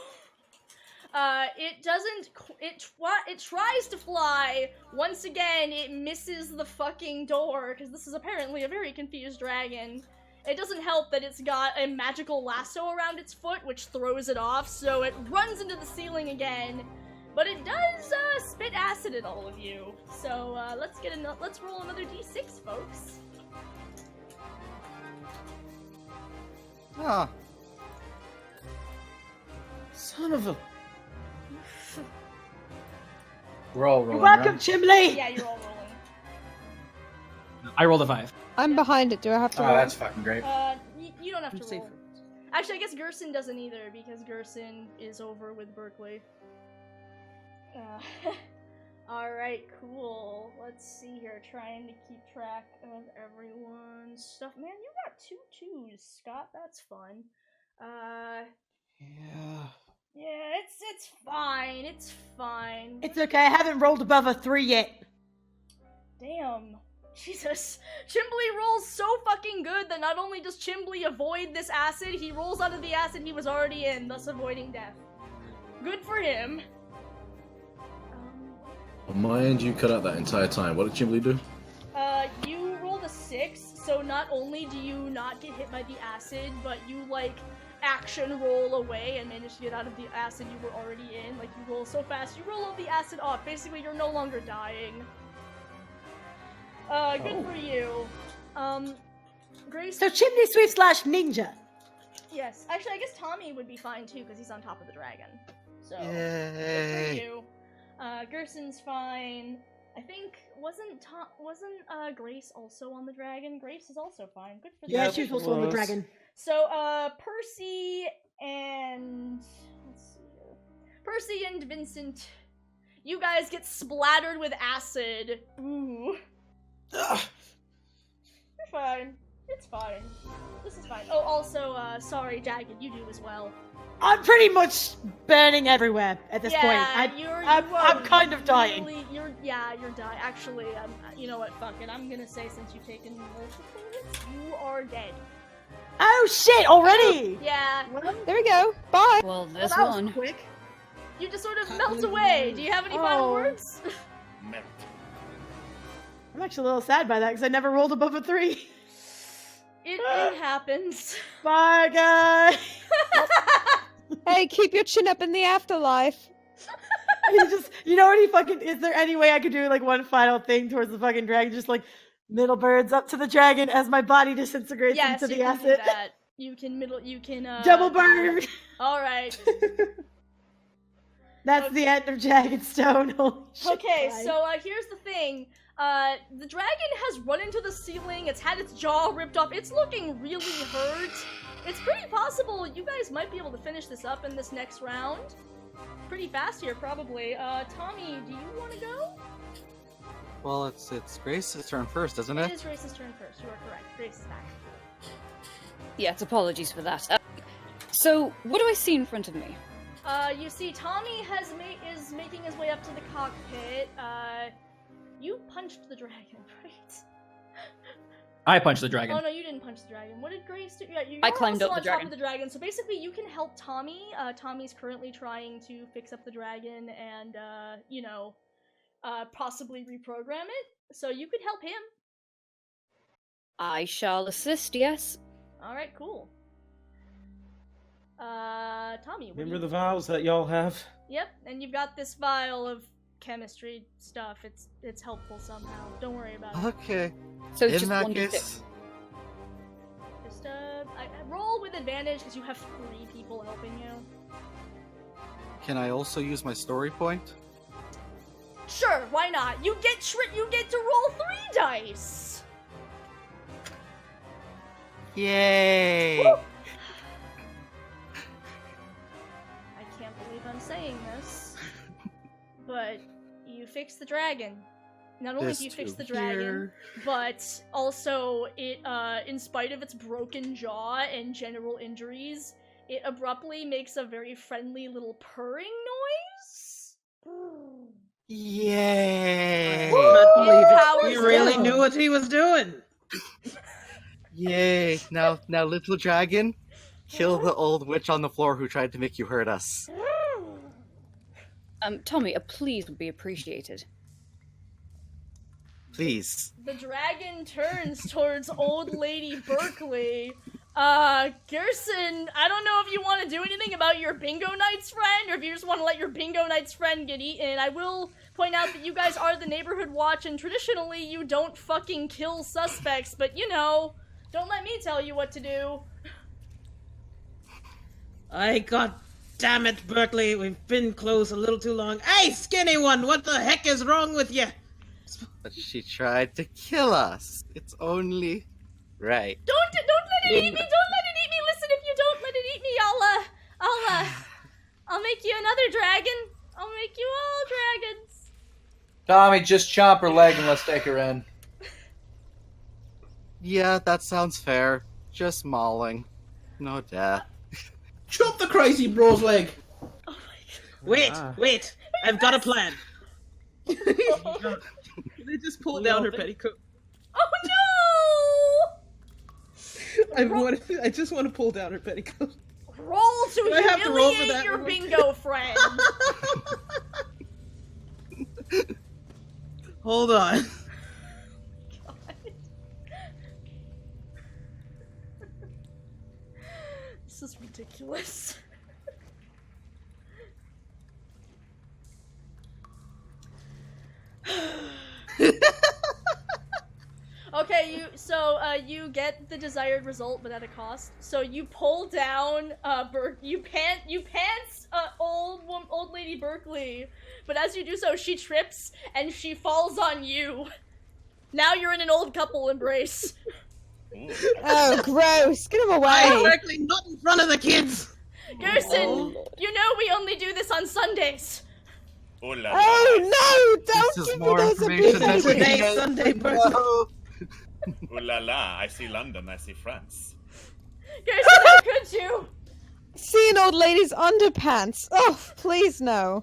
it tries to fly. Once again, it misses the fucking door, because this is apparently a very confused dragon. It doesn't help that it's got a magical lasso around its foot, which throws it off, so it runs into the ceiling again. But it does, spit acid at all of you. So, let's roll another d6, folks. Ah. Son of a... We're all rolling. You're welcome, right? Chimley! Yeah, you're all rolling. I rolled a 5. I'm behind it. Do I have to Oh, roll? that's fucking great. You don't have to I'm safe. roll. Actually, I guess Gerson doesn't either, because Gerson is over with Berkeley. Alright, cool. Let's see here, trying to keep track of everyone's stuff. Man, you got 2 2s, Scott. That's fun. Yeah, it's fine. It's fine. It's okay, I haven't rolled above a 3 yet. Damn. Jesus. Chimbley rolls so fucking good that not only does Chimbley avoid this acid, he rolls out of the acid he was already in, thus avoiding death. Good for him. On my end, you cut out that entire time. What did Chimbley do? You rolled a 6, so not only do you not get hit by the acid, but you, action roll away and manage to get out of the acid you were already in. Like, you roll so fast, you roll all the acid off. Basically, you're no longer dying. Good for you. Grace... So chimney sweep / ninja. Yes. Actually, I guess Tommy would be fine, too, because he's on top of the dragon. So, Yay. good for you. Gerson's fine. I think, wasn't Grace also on the dragon? Grace is also fine. Good for them. Yeah, she was also on the dragon. So, Percy and... let's see here. Percy and Vincent, you guys get splattered with acid. Ooh. You're fine. It's fine. This is fine. Oh, also, sorry, Jagged, you do as well. I'm pretty much burning everywhere at this point. I'm kind of dying. You're dying. Actually, you know what? Fuck it. I'm gonna say since you've taken multiple hits, you are dead. Oh shit! Already? Yeah. Well, there we go. Bye. Well, there's that was one. quick. You just sort of melt away. Do you have any final words? Melt. I'm actually a little sad by that because I never rolled above a 3. It happens. Bye, guys. Hey, keep your chin up in the afterlife. You know any fucking? Is there any way I could do like one final thing towards the fucking dragon? Just like middle birds up to the dragon as my body disintegrates Yes, into you the can do acid. that. You can Double bird. All right. That's the end of Jagged Stone. Holy shit, Okay, guys. so here's the thing. The dragon has run into the ceiling. It's had its jaw ripped off. It's looking really hurt. It's pretty possible you guys might be able to finish this up in this next round. Pretty fast here, probably. Tommy, do you want to go? Well, it's Grace's turn first, isn't It it? is Grace's turn first. You are correct. Grace is back. Yes, apologies for that. So, what do I see in front of me? You see, Tommy is making his way up to the cockpit. You punched the dragon, right? I punched the dragon. Oh no, you didn't punch the dragon. What did Grace do? Yeah, you're I climbed also up the on top dragon. of the dragon. So basically, you can help Tommy. Tommy's currently trying to fix up the dragon and, possibly reprogram it. So you could help him. I shall assist, yes. All right, cool. Tommy. what do Remember you- the vials that y'all have? Yep, and you've got this vial of chemistry stuff. It's helpful somehow. Don't worry about it. Okay. So it's In just that 1d6. case, Just I roll with advantage because you have 3 people helping you. can I also use my story point? Sure, why not? You get to roll 3 dice. Yay! I can't believe I'm saying this, but you fixed the dragon. Not only This do you fix too the dragon, here. but also it, in spite of its broken jaw and general injuries, it abruptly makes a very friendly little purring noise. Yay! Can't believe powers it. He really down. knew what he was doing. Yay! Now, little dragon, kill the old witch on the floor who tried to make you hurt us. Tommy, a please would be appreciated. Please. The dragon turns towards old lady Berkeley. Gerson, I don't know if you want to do anything about your bingo nights friend, or if you just want to let your bingo nights friend get eaten. I will point out that you guys are the neighborhood watch, and traditionally you don't fucking kill suspects, but don't let me tell you what to do. God damn it, Berkeley. We've been closed a little too long. Hey, skinny one, what the heck is wrong with you? But she tried to kill us. It's only right. Don't let it eat me! Don't let it eat me! Listen, if you don't let it eat me, I'll make you another dragon. I'll make you all dragons. Tommy, just chomp her leg and let's take her in. Yeah, that sounds fair. Just mauling. No death. Chop the crazy bro's leg. Wait, I've got a plan. They just pull down her petticoat. Oh no! I just want to pull down her petticoat. Roll to Do I have to roll for humiliate that your one? bingo friend. Hold on. This is ridiculous. Okay, you get the desired result, but at a cost. So you pull down, you pants, old lady Berkeley, but as you do so, she trips and she falls on you. Now you're in an old couple embrace. Oh, gross! Get him away! Hey, Berkeley, not in front of the kids. Gerson, you know we only do this on Sundays. Oh, no! Don't This is give me more those information than abuse. we Sunday, needed. Sunday, Berkeley. No. Ooh la la, I see London, I see France. Kirsten, how could you? See an old lady's underpants. Oh, please no.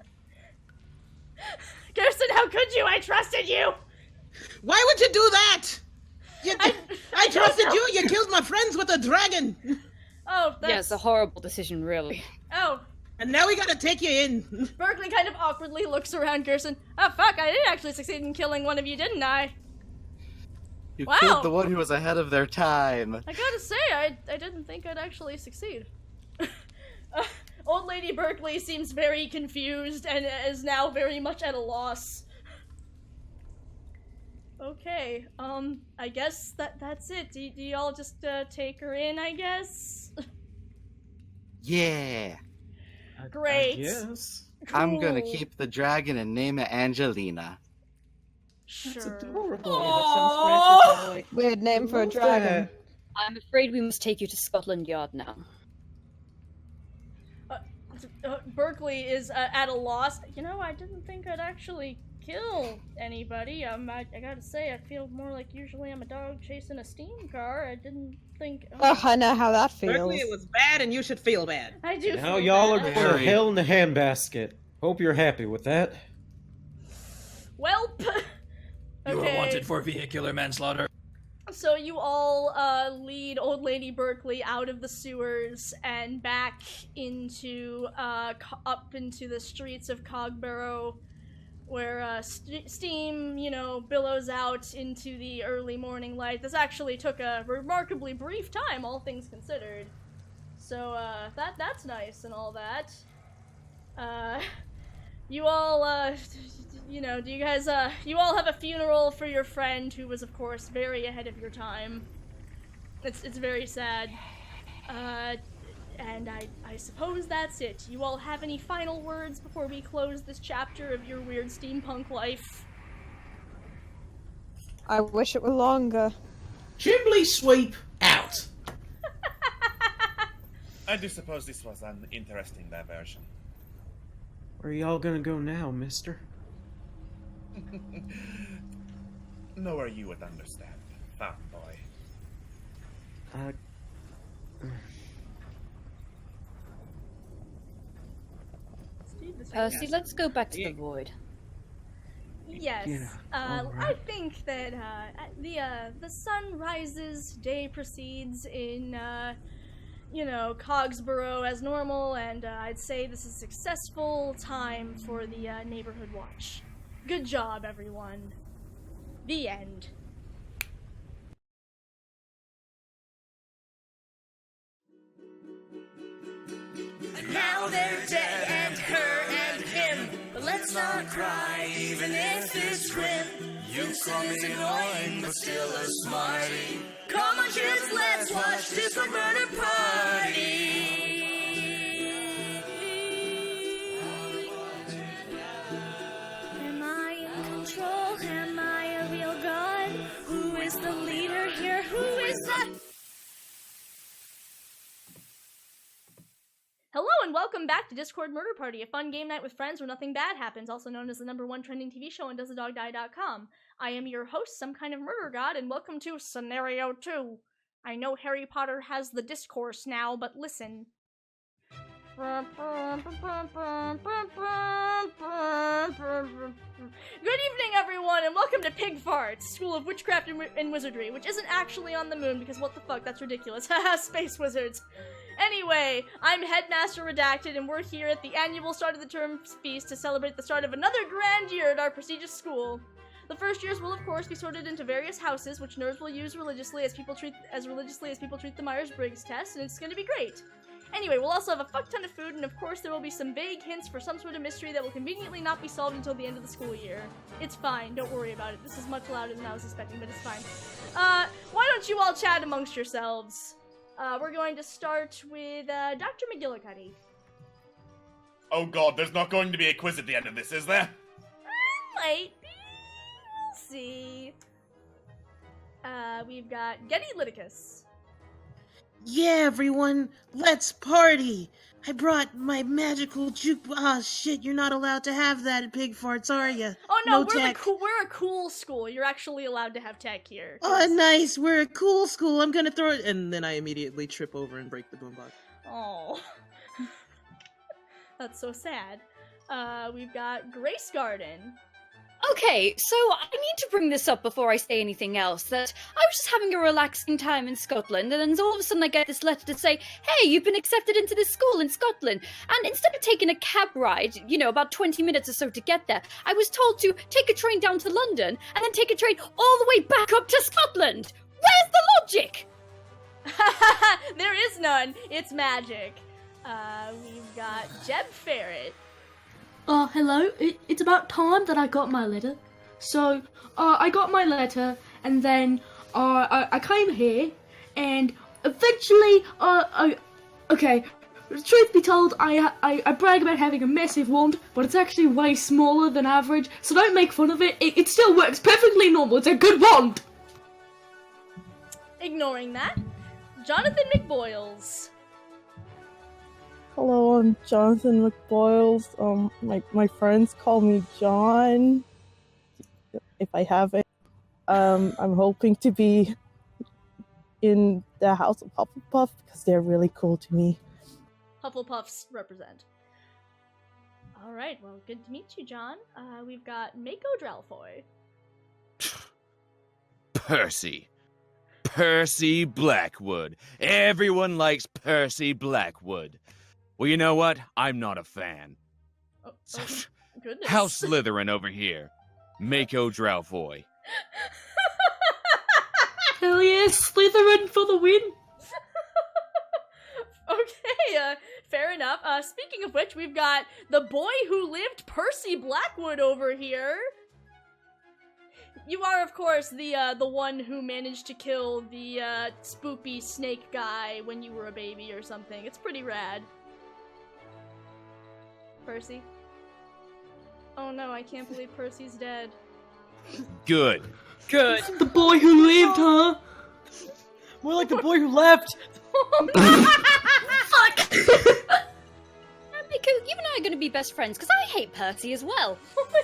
Kirsten, how could you? I trusted you! Why would you do that? I trusted you. You killed my friends with a dragon. Oh, that's... Yeah, it's a horrible decision, really. Oh. And now we gotta take you in. Berkeley kind of awkwardly looks around Kirsten. Oh, fuck, I did actually succeed in killing one of you, didn't I? You Wow. killed the one who was ahead of their time. I gotta say, I didn't think I'd actually succeed. Old Lady Berkeley seems very confused and is now very much at a loss. Okay, I guess that's it. Do y'all just take her in, I guess? Yeah. Great. Yes. I'm gonna Cool. keep the dragon and name it Angelina. That's Sure. adorable. Weird name for a Love dragon. that. I'm afraid we must take you to Scotland Yard now. Berkeley is at a loss. You know, I didn't think I'd actually kill anybody. I gotta say, I feel more like usually I'm a dog chasing a steam car. I didn't think... Oh, I know how that feels. Berkeley, it was bad, and you should feel bad. I do Now feel y'all are bad. going to hell in a handbasket. Hope you're happy with that. Welp! You Okay. are wanted for vehicular manslaughter. So you all lead Old Lady Berkeley out of the sewers and back into up into the streets of Cogborough, where steam, you know, billows out into the early morning light. This actually took a remarkably brief time, all things considered. So that's nice and all that. You all, you know, do you guys, you all have a funeral for your friend who was, of course, very ahead of your time. It's very sad. And I suppose that's it. You all have any final words before we close this chapter of your weird steampunk life? I wish it were longer. Chimbley sweep out. I do suppose this was an interesting diversion. Where are y'all gonna go now, mister? Nowhere you would understand, fat boy. Percy, let's go back to the void. Yes. Yeah, I alright. think that the sun rises, day proceeds in you know, Cogsborough as normal, and I'd say this is a successful time for the neighborhood watch. Good job, everyone. The end. Now they're dead, and her and him. But let's not cry, even if it's grim. You come is annoying, but still a smarty. Come on, kids, let's watch this one murder party. Am I in control? Am I a real god? Who is the leader here? Who is the... Hello and welcome back to Discord Murder Party, a fun game night with friends where nothing bad happens, also known as the #1 trending TV show on DoesADogDie.com. I am your host, Some Kind of Murder God, and welcome to Scenario 2. I know Harry Potter has the discourse now, but listen. Good evening, everyone, and welcome to Pig Farts, School of Witchcraft and Wizardry, which isn't actually on the moon, because what the fuck, that's ridiculous. Haha, space wizards. Anyway, I'm Headmaster Redacted, and we're here at the annual start of the term feast to celebrate the start of another grand year at our prestigious school. The first years will, of course, be sorted into various houses, which nerds will use religiously as people treat the Myers-Briggs test, and it's gonna be great. Anyway, we'll also have a fuck ton of food, and of course there will be some vague hints for some sort of mystery that will conveniently not be solved until the end of the school year. It's fine, don't worry about it. This is much louder than I was expecting, but it's fine. Why don't you all chat amongst yourselves? We're going to start with, Dr. McGillicuddy. Oh god, there's not going to be a quiz at the end of this, is there? Wait, we'll see. We've got Getty Liticus. Yeah, everyone, let's party! I brought my magical juke. Ah, shit! You're not allowed to have that at Pig Farts, are you? Oh no, we're tech. we're a cool school. You're actually allowed to have tech here. Oh, nice! We're a cool school. I'm gonna throw it, and then I immediately trip over and break the boombox. Oh, that's so sad. We've got Grace Garden. Okay, so I need to bring this up before I say anything else, that I was just having a relaxing time in Scotland, and then all of a sudden I get this letter to say, hey, you've been accepted into this school in Scotland, and instead of taking a cab ride, about 20 minutes or so to get there, I was told to take a train down to London, and then take a train all the way back up to Scotland! Where's the logic? There is none. It's magic. We've got Jeb Ferret. Hello. It's about time that I got my letter. So, I got my letter, and then I came here, and eventually, okay. Truth be told, I brag about having a massive wand, but it's actually way smaller than average. So don't make fun of it. It still works perfectly normal. It's a good wand. Ignoring that, Jonathan McBoyles. Hello, I'm Jonathan McBoyles. My friends call me John, if I have it. I'm hoping to be in the House of Hufflepuff because they're really cool to me. Hufflepuffs represent. Alright, well, good to meet you, John. We've got Mako Dralfoy. Percy Blackwood. Everyone likes Percy Blackwood. Well, you know what? I'm not a fan. Goodness. House Slytherin over here. Mako Dralfoy. Hell yeah, Slytherin for the win. Okay, fair enough. Speaking of which, we've got the boy who lived, Percy Blackwood, over here. You are, of course, the one who managed to kill the spoopy snake guy when you were a baby or something. It's pretty rad. Percy? Oh no, I can't believe Percy's dead. Good. Good. The boy who lived, huh? More like the boy who left. Fuck! Miko, you and I are gonna be best friends, because I hate Percy as well. Oh my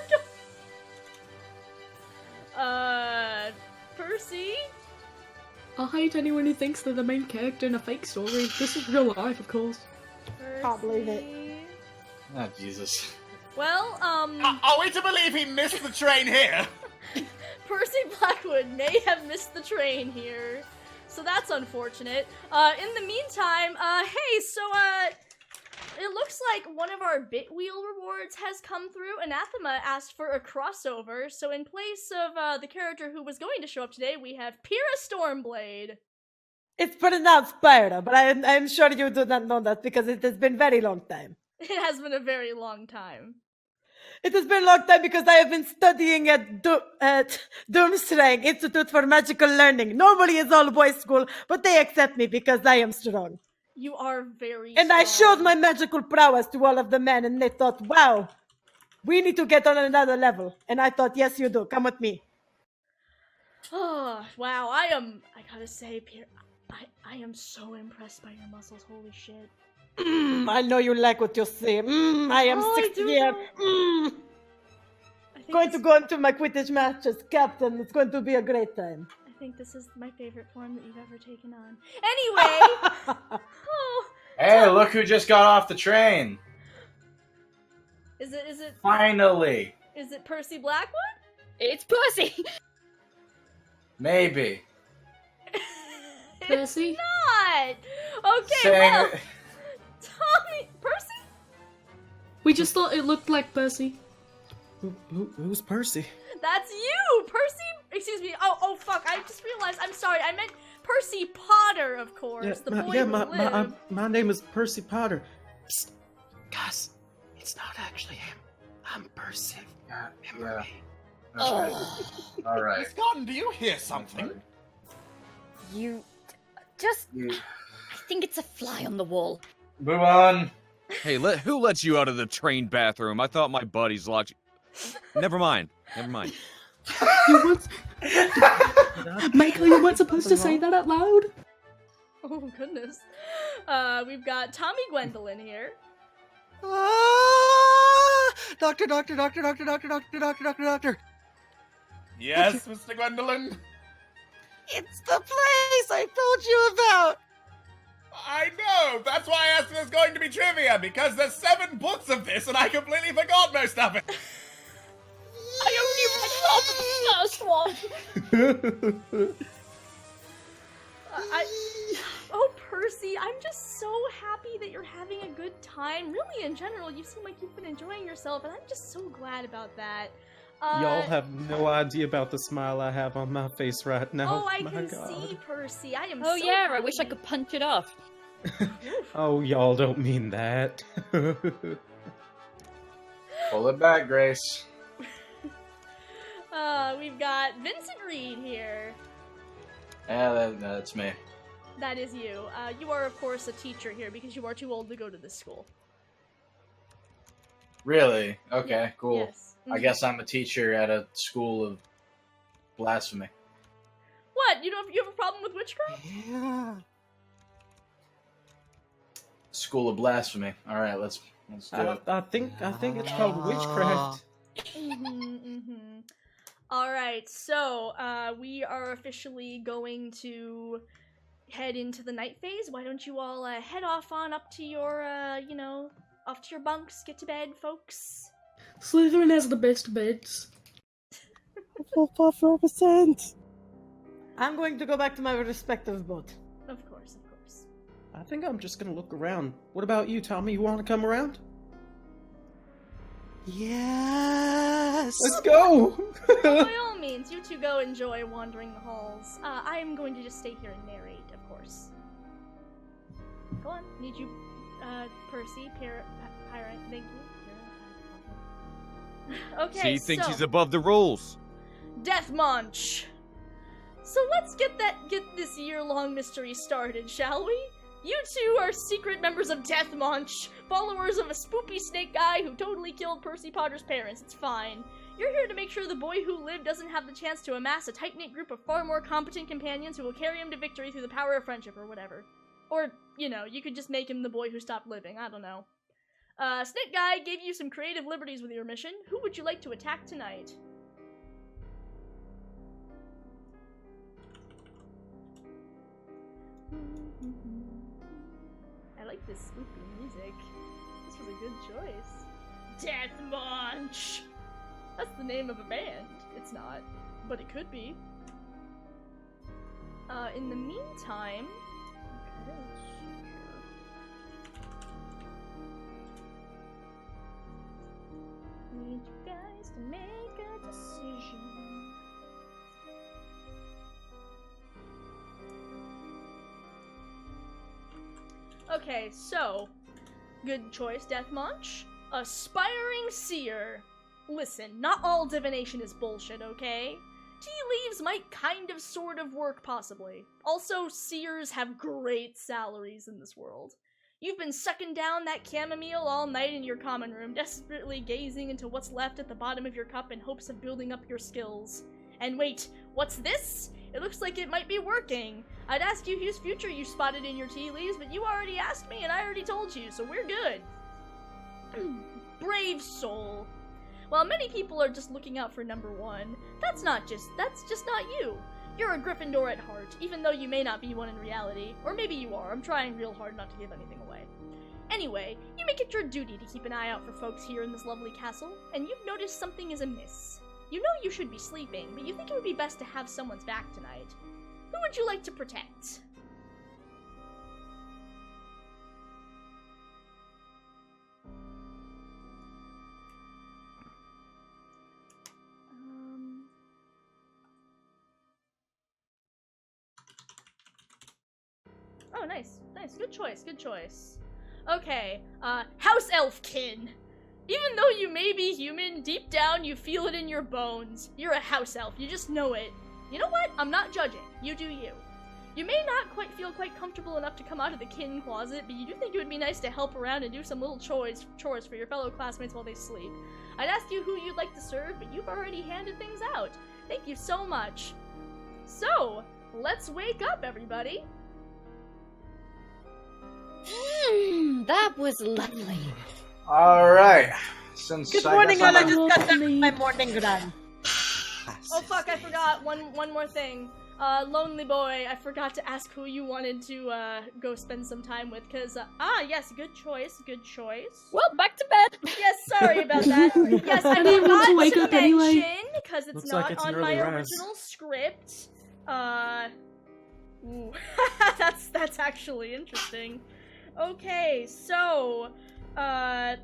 god. Percy? I hate anyone who thinks they're the main character in a fake story. This is real life, of course. Can't believe it. Oh, Jesus. Well, Are we to believe he missed the train here? Percy Blackwood may have missed the train here. So that's unfortunate. In the meantime, hey, so, it looks like one of our Bit Wheel rewards has come through. Anathema asked for a crossover, so in place of, the character who was going to show up today, we have Pyrrha Stormblade. It's pronounced Pyra, but I'm sure you do not know that because it has been very long time. It has been a very long time. It has been a long time because I have been studying at Doomstrang Institute for Magical Learning. Normally it's all boys school, but they accept me because I am strong. You are very And strong. I showed my magical prowess to all of the men, and they thought, wow, we need to get on another level. And I thought, yes, you do. Come with me. Oh, wow, I gotta say, Pierre, I am so impressed by your muscles, holy shit. I know you like what you see. I am 6 years. Going to go into my Quidditch match as captain. It's going to be a great time. I think this is my favorite form that you've ever taken on. Anyway! Hey, look who just got off the train. Is it... Finally. Is it Percy Blackwood? It's Percy! Maybe. Percy? Not! Okay, Saying well... it- Tommy... Percy? We just thought it looked like Percy. Who's Percy? That's you! Percy... Excuse me. Oh, fuck. I just realized. I'm sorry. I meant Percy Potter, of course. The boy who lived. My name is Percy Potter. Psst. Guys, it's not actually him. I'm Percy. Yeah. All right. Miss Gordon, do you hear something? You... just... I think it's a fly on the wall. Move on. Hey, who lets you out of the train bathroom? I thought my buddies locked you. Never mind. You weren't... Mako, you weren't supposed to say that out loud. Oh, goodness. We've got Tommy Gwendolyn here. Doctor, doctor, doctor, doctor, doctor, doctor, doctor, doctor, doctor. Yes, Mr. Gwendolyn? It's the place I told you about. I know! That's why I asked if there's going to be trivia, because there's 7 books of this and I completely forgot most of it! I only read the first one! Oh, Percy, I'm just so happy that you're having a good time. Really, in general, you seem like you've been enjoying yourself, and I'm just so glad about that. Y'all have no idea about the smile I have on my face right now. Oh, I My can God. see, Percy. I am Oh so yeah, happy. I wish I could punch it off. Oh, y'all don't mean that. Pull it back, Grace. We've got Vincent Reed here. Yeah, that's me. That is you. You are, of course, a teacher here because you are too old to go to this school. Really? Okay, cool. Yes. I guess I'm a teacher at a school of blasphemy. What? You have a problem with witchcraft? Yeah. School of blasphemy. All right, let's do it. I think it's called witchcraft. Alright, so, we are officially going to head into the night phase. Why don't you all, head off on up to your, off to your bunks, get to bed, folks. Slytherin has the best beds. Full 4%. I'm going to go back to my respective boat. Of course, of course. I think I'm just gonna look around. What about you, Tommy? You want to come around? Yes! Let's go! By all means, you two go enjoy wandering the halls. I am going to just stay here and narrate, of course. Go on, need you, Percy, Pirate, thank you. Okay, She thinks so, he's above the rules. Death Munch! So let's get this year-long mystery started, shall we? You two are secret members of Death Munch, followers of a spoopy snake guy who totally killed Percy Potter's parents. It's fine. You're here to make sure the boy who lived doesn't have the chance to amass a tight-knit group of far more competent companions who will carry him to victory through the power of friendship or whatever. Or, you could just make him the boy who stopped living. I don't know. Snake Guy gave you some creative liberties with your mission. Who would you like to attack tonight? I like this spoopy music. This was a good choice. Death Munch! That's the name of a band. It's not, but it could be. In the meantime... Okay, let's see here. Need you guys to make a decision. Okay, so, good choice, Death Munch. Aspiring Seer. Listen, not all divination is bullshit, okay? Tea leaves might kind of sort of work, possibly. Also, seers have great salaries in this world. You've been sucking down that chamomile all night in your common room, desperately gazing into what's left at the bottom of your cup in hopes of building up your skills. And wait, what's this? It looks like it might be working. I'd ask you whose future you spotted in your tea leaves, but you already asked me and I already told you, so we're good. Brave soul. While many people are just looking out for number 1, that's just not you. You're a Gryffindor at heart, even though you may not be one in reality. Or maybe you are. I'm trying real hard not to give anything away. Anyway, you make it your duty to keep an eye out for folks here in this lovely castle, and you've noticed something is amiss. You know you should be sleeping, but you think it would be best to have someone's back tonight. Who would you like to protect? Oh, nice. Nice. Good choice. Good choice. Okay, House Elfkin. Even though you may be human, deep down you feel it in your bones. You're a house elf. You just know it. You know what? I'm not judging. You do you. You may not feel quite comfortable enough to come out of the kin closet, but you do think it would be nice to help around and do some little chores for your fellow classmates while they sleep. I'd ask you who you'd like to serve, but you've already handed things out. Thank you so much. So, let's wake up, everybody. That was lovely. All right. Since Good I morning, guess all. I I'm- just got done with my morning run. Oh fuck, I forgot one more thing. Lonely boy, I forgot to ask who you wanted to go spend some time with, cause yes, good choice. Well, back to bed. Yes, sorry about that. Yes, I didn't want to forgot wake to up anyway. mention, because it's Looks not like it's on an my early rise. original script. Ooh. that's actually interesting. Okay, so hang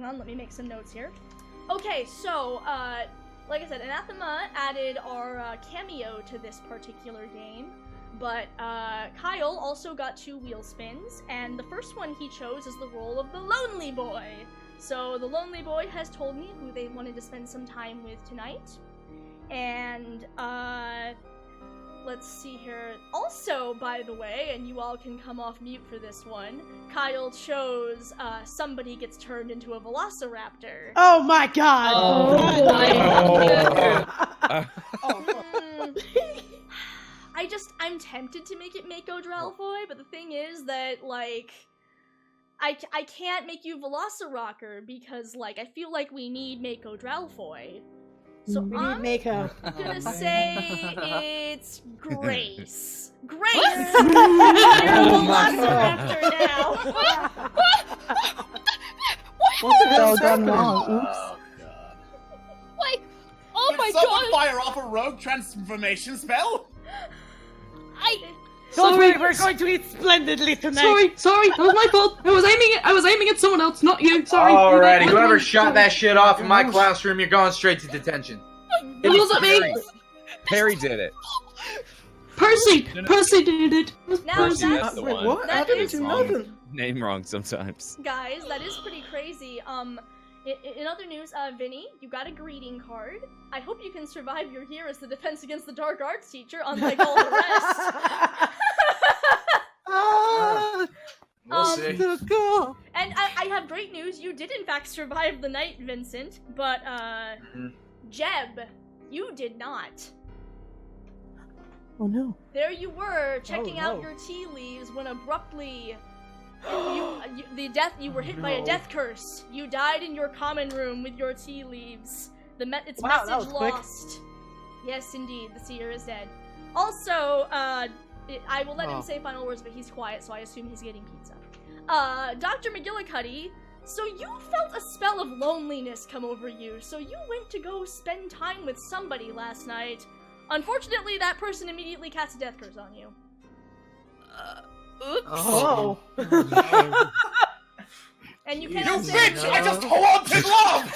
on, let me make some notes here. Okay, so like I said, Anathema added our cameo to this particular game, but Kyle also got 2 wheel spins, and the first one he chose is the role of the Lonely Boy. So the Lonely Boy has told me who they wanted to spend some time with tonight, and let's see here. Also, by the way, and you all can come off mute for this one, Kyle chose somebody gets turned into a velociraptor. Oh my god! I'm tempted to make it Mako Dralfoy, but the thing is that, like, I can't make you Velocirocker because, like, I feel like we need Mako Dralfoy. So We need I'm Mako. gonna say it's Grace. Grace! You're a Velociraptor now! What's the hell gone wrong? Oops. Like, oh Did my someone god! fire off a rogue transformation spell? Don't Sorry. worry, we're going to eat splendidly tonight. Sorry, that was my fault. I was aiming at someone else, not you. Sorry. Alrighty, You whoever went- shot that shit off in my classroom, you're going straight to detention. It wasn't me. Perry did it. Percy did it. Now Percy, that's the one. What? I didn't do Wrong. nothing. Name wrong sometimes. Guys, that is pretty crazy. In other news, Vinny, you got a greeting card. I hope you can survive your year as the Defense Against the Dark Arts teacher, unlike all the rest. We'll see. Cool. And I have great news. You did in fact survive the night, Vincent, but Jeb, you did not. Oh no. There you were, checking out no. your tea leaves when abruptly you were hit by a No. death curse. You died in your common room with your tea leaves. Its Wow, that message was quick. lost. Yes, indeed, the seer is dead. Also, I will let him say final words, but he's quiet, so I assume he's getting pizza. Dr. McGillicuddy, so you felt a spell of loneliness come over you, so you went to go spend time with somebody last night. Unfortunately, that person immediately cast a death curse on you. Oops. Oh. And you You cannot say bitch! I just haunted love!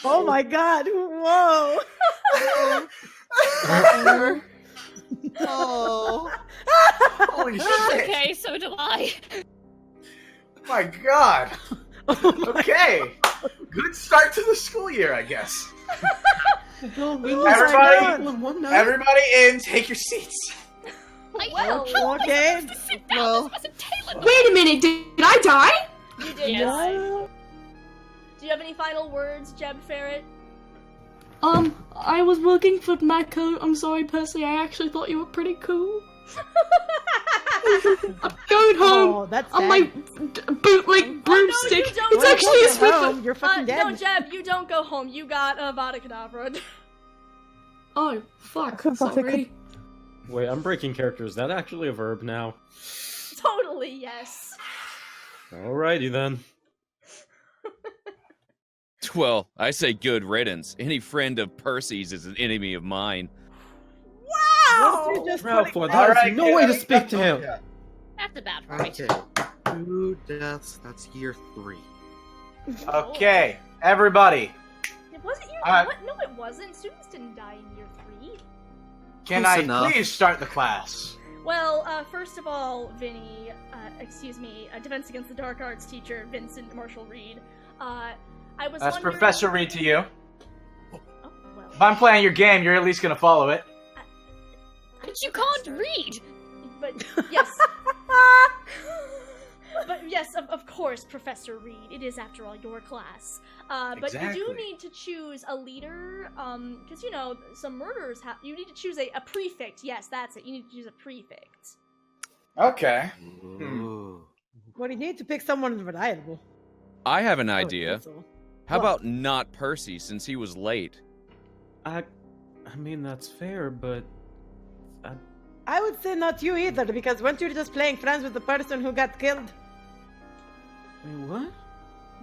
Oh my god. Whoa. Oh. Holy shit. Okay, so do I. My god. Okay. Good start to the school year, I guess. Everybody in, take your seats. Well, Okay. Well, Wait a minute, did I die? you did Yes. die. Do you have any final words, Jeb Ferret? I was working for Mako. I'm sorry, Percy. I actually thought you were pretty cool. I'm going home Oh, that's on sad. my bootleg broomstick. don't. It's Well, actually a Go Swiffer. home. You're fucking dead. No, Jeb, you don't go home. You got Avada Kedavra. Oh, fuck. Avada Sorry. Wait, I'm breaking character. Is that actually a verb now? Totally, yes. Alrighty then. Well, I say good riddance. Any friend of Percy's is an enemy of mine. Wow! Ralph, that is Alright, no kid, way to let me speak to cut him. the- That's about right. Okay. 2 deaths, that's year 3. Okay, everybody. It wasn't year Alright. what? No, it wasn't. Students didn't die in year 3. Can Close I enough. please start the class? Well, first of all, Vinny, Defense Against the Dark Arts teacher, Vincent Marshall Reed, I was That's wondering... Professor Reed to you. Oh, well. If I'm playing your game, you're at least gonna follow it. But you can't read. But, yes. but yes, of course, Professor Reed. It is, after all, your class. But you do Exactly. need to choose a leader, because, you know, some murderers have... You need to choose a prefect. Yes, that's it. You need to choose a prefect. Okay. Well, you need to pick someone reliable. I have an Oh, idea. that's all. How What? about not Percy, since he was late? I mean, that's fair, but I would say not you either, because weren't you just playing friends with the person who got killed? Wait, what?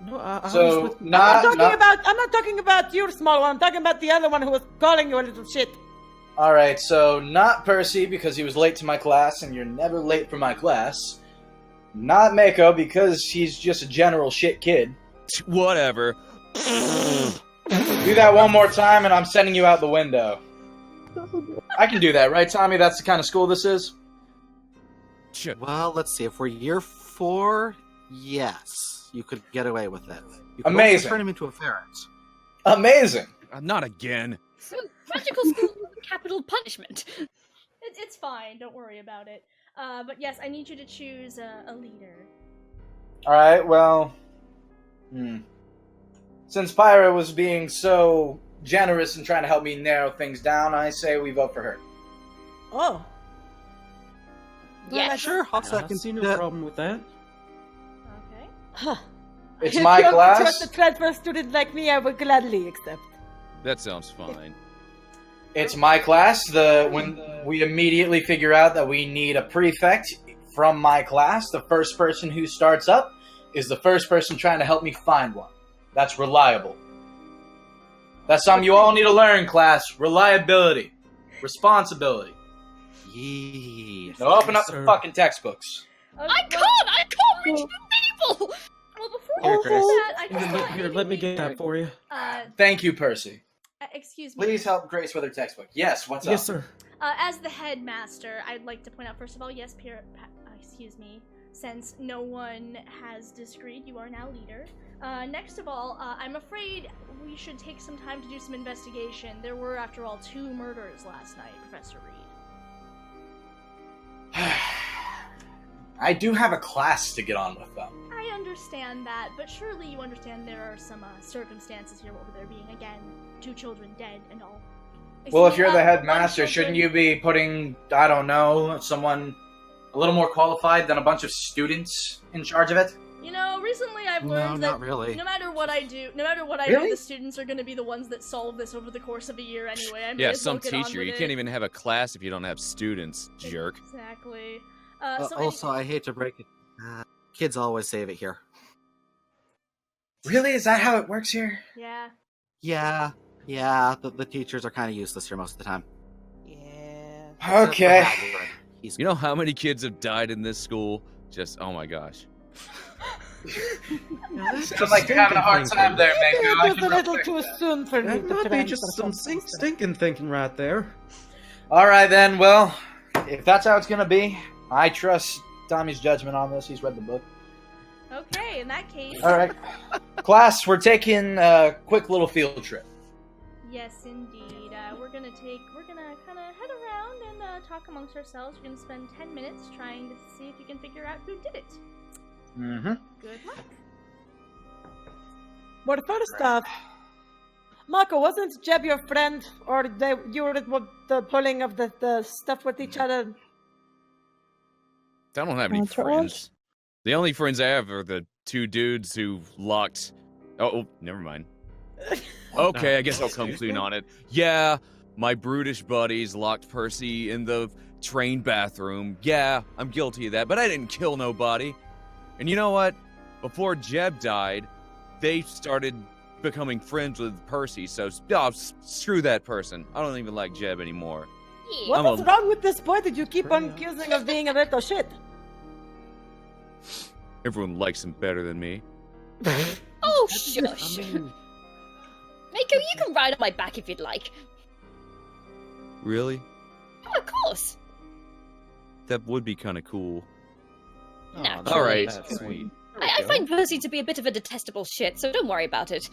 No, I was So, with... I'm not talking about your small one. I'm talking about the other one who was calling you a little shit. Alright, so not Percy because he was late to my class, and you're never late for my class. Not Mako because he's just a general shit kid. Whatever. Do that one more time and I'm sending you out the window. I can do that, right, Tommy? That's the kind of school this is? Well, let's see. If we're year 4, yes, you could get away with it. You could Amazing. also turn him into a ferret. Amazing. Not again. So, magical school is capital punishment. It's fine. Don't worry about it. But yes, I need you to choose a leader. Alright, well... Since Pyra was being so generous in trying to help me narrow things down, I say we vote for her. Oh. Yeah, sure. I'll I second see no that. problem with that. Okay. Huh. It's If my you're class. just a transfer student like me, I would gladly accept. That sounds fine. It's my class. When we immediately figure out that we need a prefect from my class, the first person who starts up is the first person trying to help me find one. That's reliable. That's something you all need to learn, class. Reliability. Responsibility. Yes. Now open up the fucking textbooks. I can't reach the people! Well, before Here, you Chris. do that, I just thought Here, let me get that for you. Thank you, Percy. Excuse me. Please help Grace with her textbook. Yes, what's Yes, up? sir. As the headmaster, I'd like to point out, first of all, yes, excuse me, since no one has disagreed, you are now leader. Next of all, I'm afraid we should take some time to do some investigation. There were, after all, 2 murders last night, Professor Reed. I do have a class to get on with, though. I understand that, but surely you understand there are some circumstances here over there being, again, 2 children dead and all. Well, if Excuse you're me, the 1 headmaster, shouldn't you be putting, I don't know, someone a little more qualified than a bunch of students in charge of it? You know, recently I've learned not that really. no matter what I do, Really? the students are going to be the ones that solve this over the course of a year anyway. I may Yeah, as well some get on teacher. with You it. can't even have a class if you don't have students, jerk. Exactly. Also, I hate to break it. Kids always save it here. Really? Is that how it works here? Yeah. Yeah. The teachers are kind of useless here most of the time. Yeah. Okay. You know how many kids have died in this school? Just, oh my gosh. Sounds like you're having a hard time there, Mako. I It was can a little relate. too soon for me That to might be transfer just some something. stinking thinking right there. Alright then, well, if that's how it's gonna be, I trust Tommy's judgment on this. He's read the book. Okay, in that case. Alright. Class, we're taking a quick little field trip. Yes, indeed. We're gonna kind of head around and talk amongst ourselves. We're gonna spend 10 minutes trying to see if you can figure out who did it. Mm-hmm. Good luck. Well, first off, Mako, wasn't Jeb your friend, or you were the pulling of the stuff with each other? I don't have any Entourage? friends. The only friends I have are the 2 dudes who locked... Oh, never mind. Okay, I guess I'll come clean on it. Yeah, my brutish buddies locked Percy in the train bathroom. Yeah, I'm guilty of that, but I didn't kill nobody. And you know what? Before Jeb died, they started becoming friends with Percy, so screw that person. I don't even like Jeb anymore. What I'm is a- wrong with this boy that you keep on accusing of being a little shit? Everyone likes him better than me. Oh, shush. Mako, you can ride on my back if you'd like. Really? Oh, of course. That would be kind of cool. No. Alright. Sweet. I find Percy to be a bit of a detestable shit, so don't worry about it.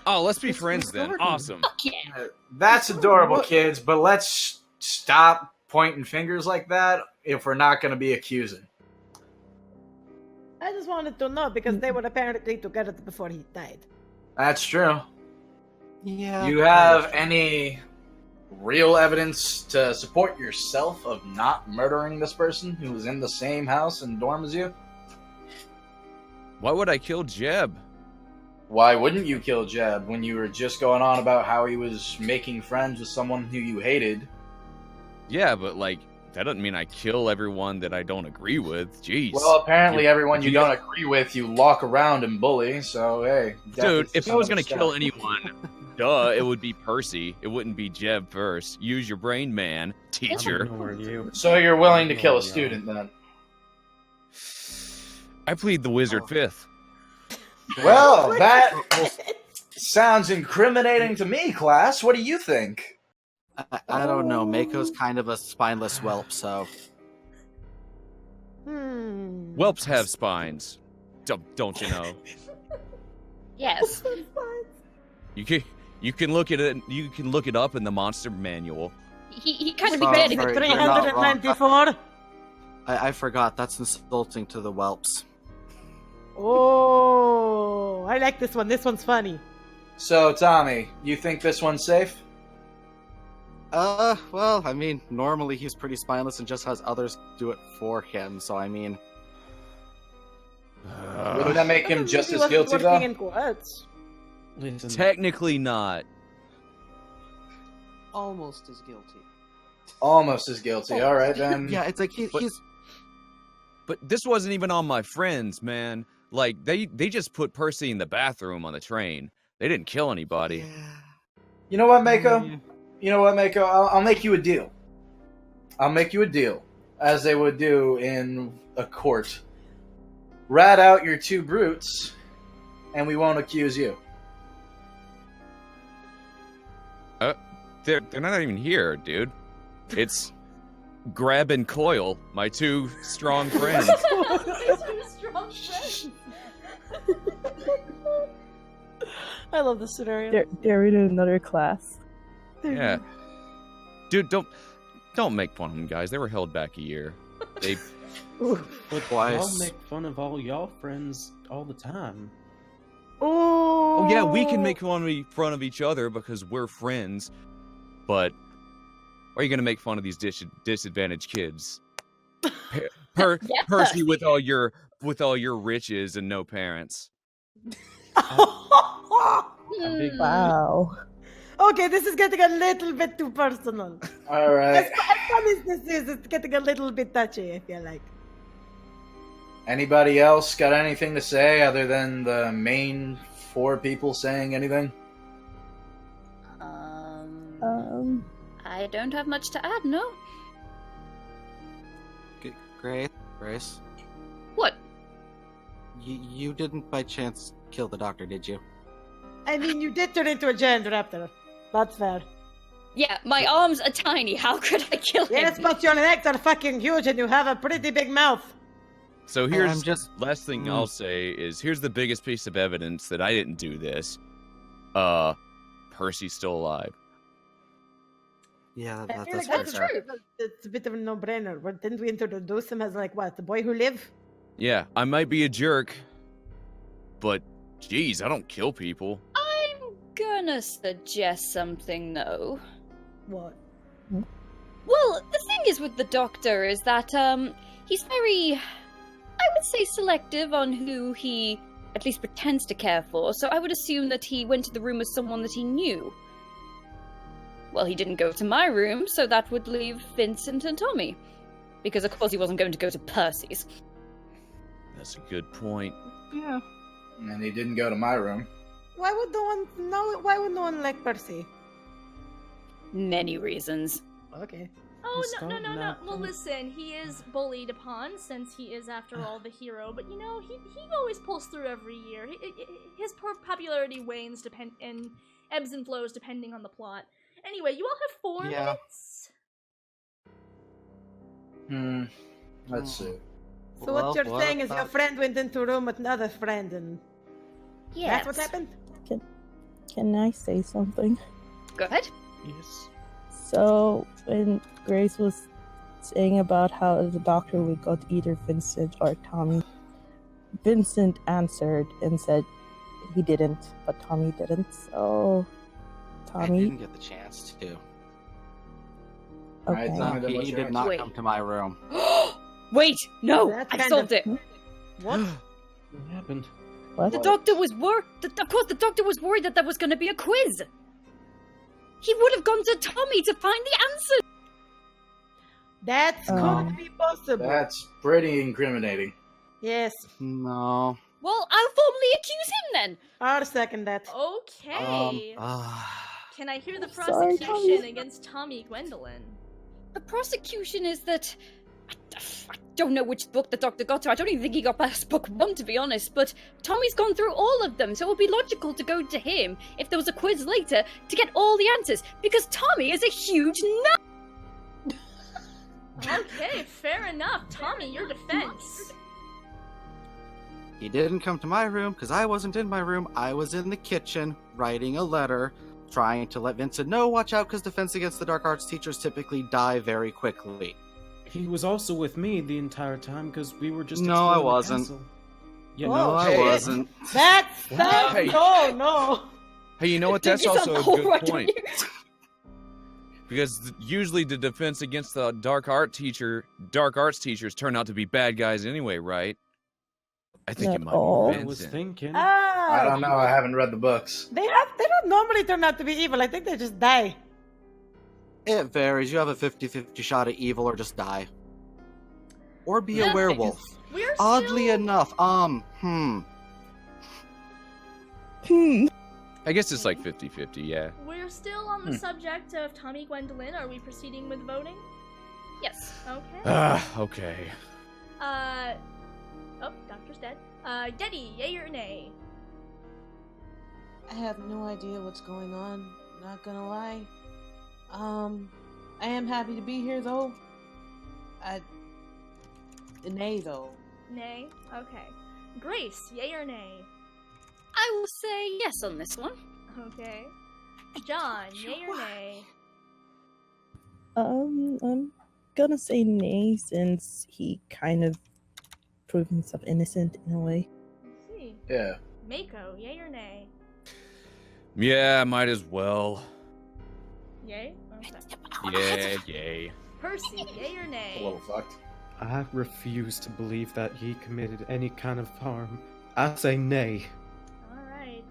Oh, let's be friends then. Awesome. Fuck yeah. That's adorable, kids, but let's stop pointing fingers like that if we're not going to be accusing. I just wanted to know because they were apparently together before he died. That's true. Yeah. You have any real evidence to support yourself of not murdering this person who was in the same house and dorm as you? Why would I kill Jeb? Why wouldn't you kill Jeb when you were just going on about how he was making friends with someone who you hated? Yeah, but like, that doesn't mean I kill everyone that I don't agree with. Jeez. Well, apparently everyone you you- don't agree with, you lock around and bully, so hey. Dude, if I was gonna step. kill anyone, duh, it would be Percy. It wouldn't be Jeb first. Use your brain, man, teacher. So you're willing to kill a student then? I plead the wizard fifth. Well, that sounds incriminating to me, class. What do you think? I don't know. Mako's kind of a spineless whelp, so. Whelps have spines. Don't you know? Yes. You can look at it. You can look it up in the monster manual. He kind of Sorry, did. you're not wrong. 394. I forgot. That's insulting to the whelps. Oh, I like this one. This one's funny. So, Tommy, you think this one's safe? Well, I mean, normally he's pretty spineless and just has others do it for him, so I mean... Wouldn't that make him just He as wasn't guilty, working though? in quotes. Technically not. Almost as guilty. Almost as guilty. All right, then. Yeah, it's like he's... But this wasn't even on my friends, man. Like, they just put Percy in the bathroom on the train. They didn't kill anybody. You know what, Mako? You know what, Mako? I'll make you a deal. I'll make you a deal, as they would do in a court. Rat out your two brutes, and we won't accuse you. They're not even here, dude. It's Grab and Coil, my two strong friends. Two strong friends. I love this scenario. They're in another class. Yeah. Dude, don't make fun of them, guys. They were held back a year. They But y'all make fun of all y'all friends all the time. Oh yeah, we can make fun of each other because we're friends. But why are you gonna make fun of these disadvantaged kids? Percy with all your riches and no parents. Wow. Okay, this is getting a little bit too personal. All right. As fun as this is, it's getting a little bit touchy, I feel like. Anybody else got anything to say other than the main four people saying anything? I don't have much to add, no. Grace? What? You didn't by chance kill the doctor, did you? I mean, you did turn into a giant raptor. That's fair. Yeah, my arms are tiny. How could I kill him? Yes, but your legs are fucking huge and you have a pretty big mouth. So here's last thing I'll say is here's the biggest piece of evidence that I didn't do this. Percy's still alive. Yeah, I feel that's like fair. It's a bit of a no-brainer. But didn't we introduce him as like what, the boy who lived? Yeah, I might be a jerk, but geez, I don't kill people. I'm gonna suggest something, though. What? Well, the thing is with the doctor is that, he's very, I would say, selective on who he at least pretends to care for, so I would assume that he went to the room with someone that he knew. Well, he didn't go to my room, so that would leave Vincent and Tommy. Because of course he wasn't going to go to Percy's. That's a good point. Yeah. And he didn't go to my room. Why would why would no one like Percy? Many reasons. Okay. Oh, no. Well, listen, he is bullied upon since he is, after all, the hero. But, you know, he always pulls through every year. His popularity wanes and ebbs and flows depending on the plot. Anyway, you all have 4 minutes. Let's see. So what you're saying is your friend went into a room with another friend and... Yes. That's what happened? Can I say something? Go ahead. Yes. So, when Grace was saying about how the doctor would go to either Vincent or Tommy, Vincent answered and said he didn't, but Tommy didn't. So, I Tommy. didn't get the chance to. Okay. He did not come to my room. Wait, no, That's I kind solved of- it. What? What happened? What? The doctor was worried. Of course, the doctor was worried that there was going to be a quiz. He would have gone to Tommy to find the answer. That could be possible. That's pretty incriminating. Yes. No. Well, I'll formally accuse him then. I'll second that. Okay. Can I hear the sorry, prosecution Tommy. against Tommy Gwendolyn? The prosecution is that I don't know which book the doctor got to. I don't even think he got past book 1, to be honest. But Tommy's gone through all of them, so it would be logical to go to him if there was a quiz later to get all the answers. Because Tommy is a huge nut. Okay, fair enough. Tommy, your defense. He didn't come to my room because I wasn't in my room. I was in the kitchen writing a letter, trying to let Vincent know, watch out, because Defense Against the Dark Arts teachers typically die very quickly. He was also with me the entire time because we were just. No, I exploring the wasn't. castle. Yeah, No, I wasn't. That's Hey. no. Hey, you know what? That's Think he's also on a hold good right point. Because usually the Defense Against the Dark Arts teachers turn out to be bad guys anyway, right? I think it might be I was Vincent. thinking. I don't know. I haven't read the books. They don't normally turn out to be evil. I think they just die. It varies. You have a 50-50 shot at evil or just die. Or be a That werewolf. We're Oddly still... enough, I guess it's like 50-50, yeah. We're still on the subject of Tommy Gwendolyn. Are we proceeding with voting? Yes. Okay. Okay. Oh, Doctor's dead. Getty, yay or nay? I have no idea what's going on, not gonna lie. I am happy to be here though. Nay though. Nay? Okay. Grace, yay or nay? I will say yes on this one. Okay. John, yay or nay? I'm gonna say nay since he kind of proved himself innocent in a way. Let's see. Yeah. Mako, yay or nay? Yeah, might as well. Yay? Okay. Yeah, yay. Percy, yay or nay? A little fucked. I refuse to believe that he committed any kind of harm. I say nay. Alright.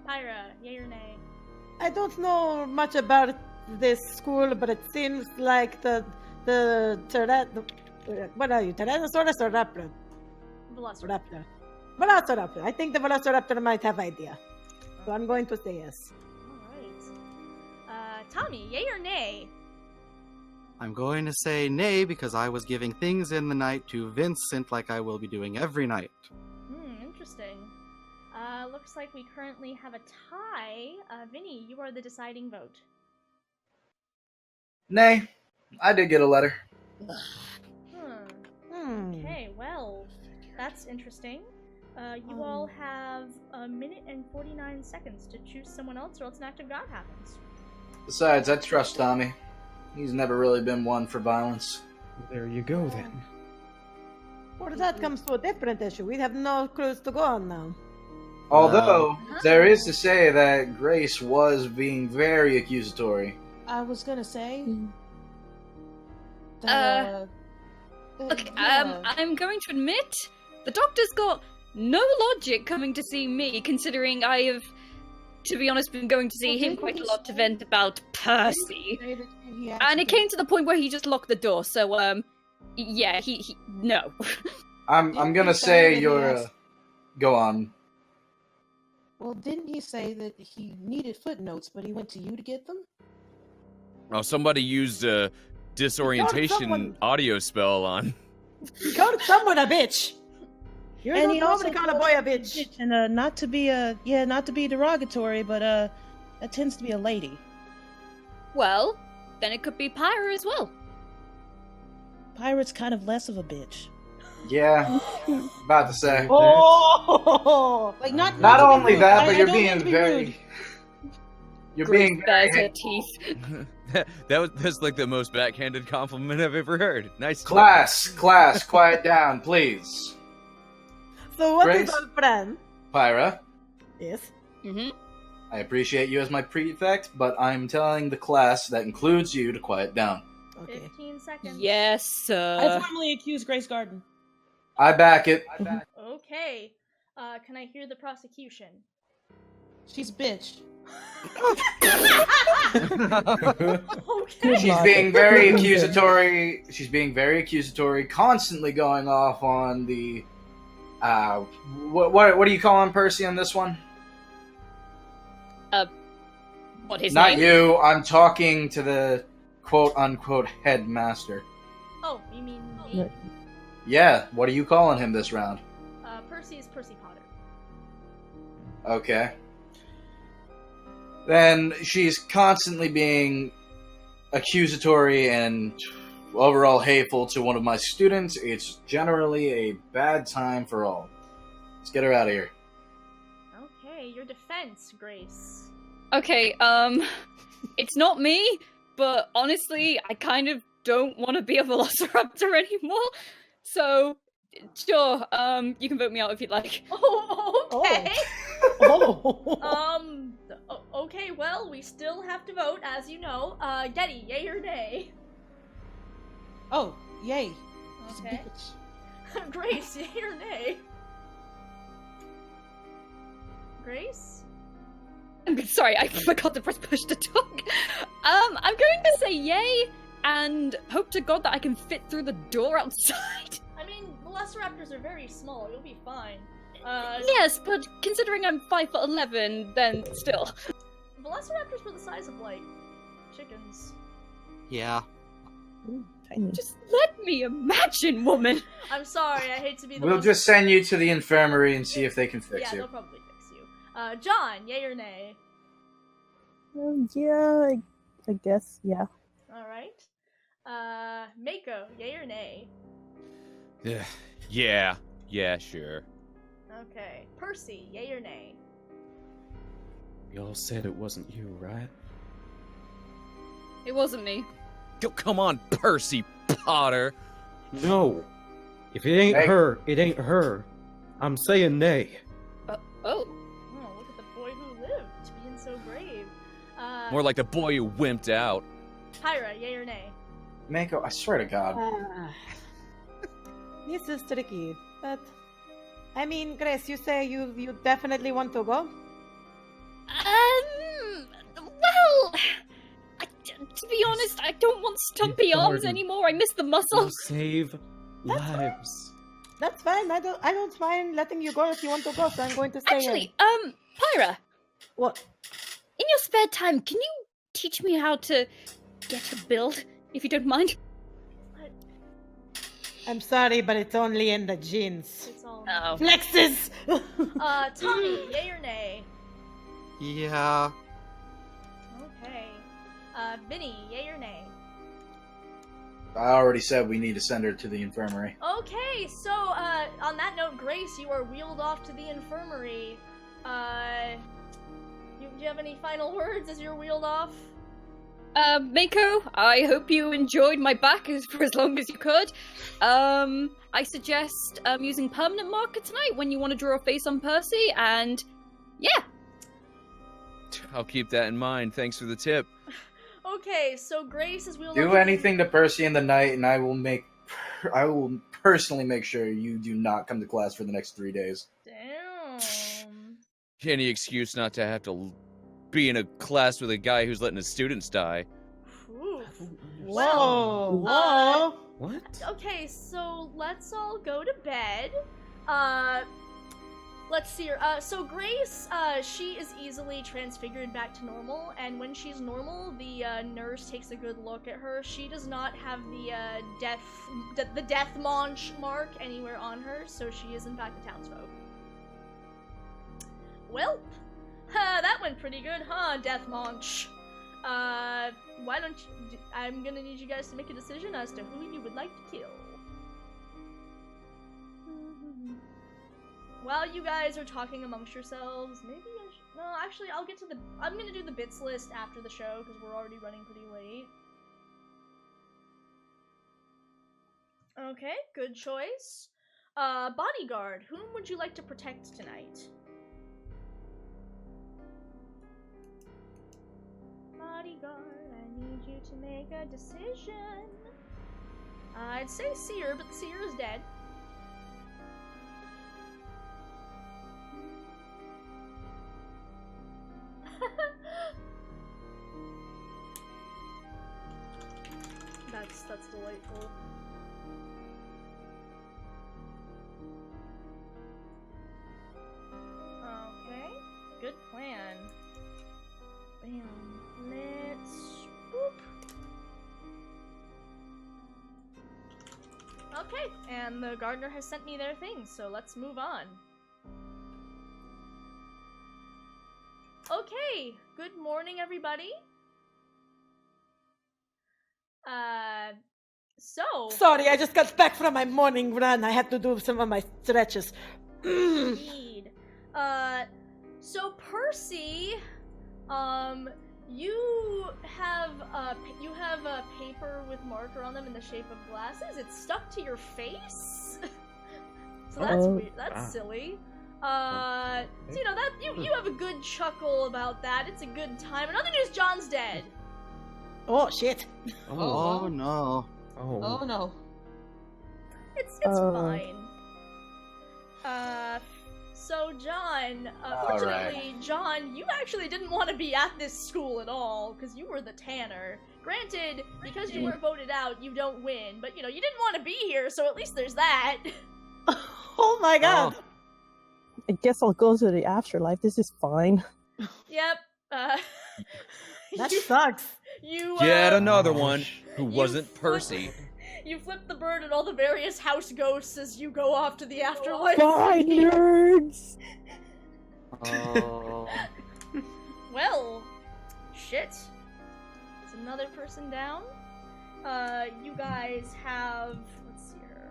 Pyra, yay or nay? I don't know much about this school, but it seems like what are you, Tyrannosaurus or Raptor? Velociraptor. Velociraptor. I think the Velociraptor might have idea. So I'm going to say yes. Alright. Tommy, yay or nay? I'm going to say nay because I was giving things in the night to Vincent like I will be doing every night. Interesting. Looks like we currently have a tie. Vinny, you are the deciding vote. Nay, I did get a letter. Okay, well, that's interesting. You all have a minute and 49 seconds to choose someone else or else an act of God happens. Besides, I trust Tommy. He's never really been one for violence. There you go then. Or that comes to a different issue. We have no clues to go on now. Although, there is to say that Grace was being very accusatory. I was gonna say. Okay, I'm going to admit, the doctor's got no logic coming to see me, considering I have, to be honest, been going to see him quite a lot to vent about Percy. And it came to the point where he just locked the door, so, yeah, he no. I'm gonna say you're, go on. Well, didn't he say that he needed footnotes, but he went to you to get them? Oh, somebody used a disorientation audio spell on. You called someone a bitch. You And don't he normally also call a boy a bitch. And not to be derogatory, but that tends to be a lady. Well, then it could be Pyra as well. Pyra's kind of less of a bitch. Yeah, about to say. Oh, like not only that, but I you're don't mean being to be very. rude. You're Grace being bares very. her teeth. That's like the most backhanded compliment I've ever heard. Nice. Class, quiet down, please. So what is Grace? our plan? Pyra, Yes. Mm-hmm. I appreciate you as my prefect, but I'm telling the class that includes you to quiet down. 15 seconds. Yes, I sir. formally accuse Grace Garden. I back it. Okay. Can I hear the prosecution? She's a bitch. Okay. She's being very accusatory. She's being very accusatory, constantly going off on the. What do you call him, Percy, on this one? What his Not name? you. I'm talking to the quote unquote headmaster. Oh, you mean me? Yeah. What are you calling him this round? Percy is Percy Potter. Okay. Then she's constantly being accusatory and overall hateful to one of my students. It's generally a bad time for all. Let's get her out of here. Okay, your defense, Grace. Okay, it's not me, but honestly, I kind of don't want to be a velociraptor anymore. So, sure, you can vote me out if you'd like. Oh, okay. Okay, well, we still have to vote, as you know. Getty, yay or nay? Oh, yay. Okay. Grace, yay or nay? Grace? I'm sorry, I forgot to press push to talk. I'm going to say yay, and hope to God that I can fit through the door outside. I mean, velociraptors are very small. You'll be fine. Yes, but considering I'm 5'11", then still. Velociraptors were the size of, like, chickens. Yeah. Just let me imagine, woman. I'm sorry, I hate to be the We'll most... just send you to the infirmary and see if they can fix Yeah, you. they'll probably fix you. John, yay or nay? Yeah, I guess, yeah. Alright. Mako, yay or nay? Yeah, sure. Okay. Percy, yay or nay? Y'all said it wasn't you, right? It wasn't me. Yo, come on, Percy Potter. No. If it ain't Hey. her, it ain't her. I'm saying nay. Oh, look at the boy who lived, being so brave. More like the boy who wimped out. Pyra, yay or nay? Mako, I swear to God. This is tricky, but I mean, Grace, you say you definitely want to go? Well, to be honest, I don't want stumpy arms Garden. anymore. I miss the You'll muscles. save lives. That's fine. I don't mind letting you go if you want to go. So I'm going to stay. Actually, Pyra. What? In your spare time, can you teach me how to get a build, if you don't mind? I'm sorry, but it's only in the jeans. It's all Flexes. Tommy, yay or nay? Yeah. Okay. Vinny, yay or nay? I already said we need to send her to the infirmary. Okay, so, on that note, Grace, you are wheeled off to the infirmary. Do you have any final words as you're wheeled off? Mako, I hope you enjoyed my back for as long as you could. I suggest using permanent marker tonight when you want to draw a face on Percy, and yeah. I'll keep that in mind. Thanks for the tip. Okay, so Grace is wheeled off. Do anything to Percy in the night, and I will personally make sure you do not come to class for the next 3 days. Damn. Any excuse not to have to be in a class with a guy who's letting his students die. Whoa. What? Okay, so let's all go to bed. Let's see her. So Grace, she is easily transfigured back to normal, and when she's normal, the nurse takes a good look at her. She does not have the death mark anywhere on her, so she is in fact a townsfolk. Well, that went pretty good, huh, Death Munch? Why don't you... I'm gonna need you guys to make a decision as to who you would like to kill. While you guys are talking amongst yourselves, maybe I should... No, actually, I'll get to the... I'm gonna do the bits list after the show, because we're already running pretty late. Okay, good choice. Bodyguard, whom would you like to protect tonight? Bodyguard, I need you to make a decision. I'd say Seer, but the Seer is dead. That's delightful. Okay, good plan. Bam. Let's boop. Okay, and the gardener has sent me their things, so let's move on. Okay, good morning, everybody. So... Sorry, I just got back from my morning run. I had to do some of my stretches. Indeed. So Percy, you have a paper with marker on them in the shape of glasses. It's stuck to your face. So that's weird. That's silly. So you know that you have a good chuckle about that. It's a good time. Another news: John's dead. Oh shit. Oh no. Oh no. It's fine. So John, fortunately, right. John, you actually didn't want to be at this school at all, because you were the tanner. Granted, because you weren't voted out, you don't win, but you know, you didn't want to be here, so at least there's that. Oh my god. I guess I'll go to the afterlife. This is fine. Yep, That sucks. Yet another one who wasn't Percy. You flip the bird at all the various house ghosts as you go off to the afterlife. Bye, nerds! Oh. Well, shit. There's another person down. You guys have, let's see here.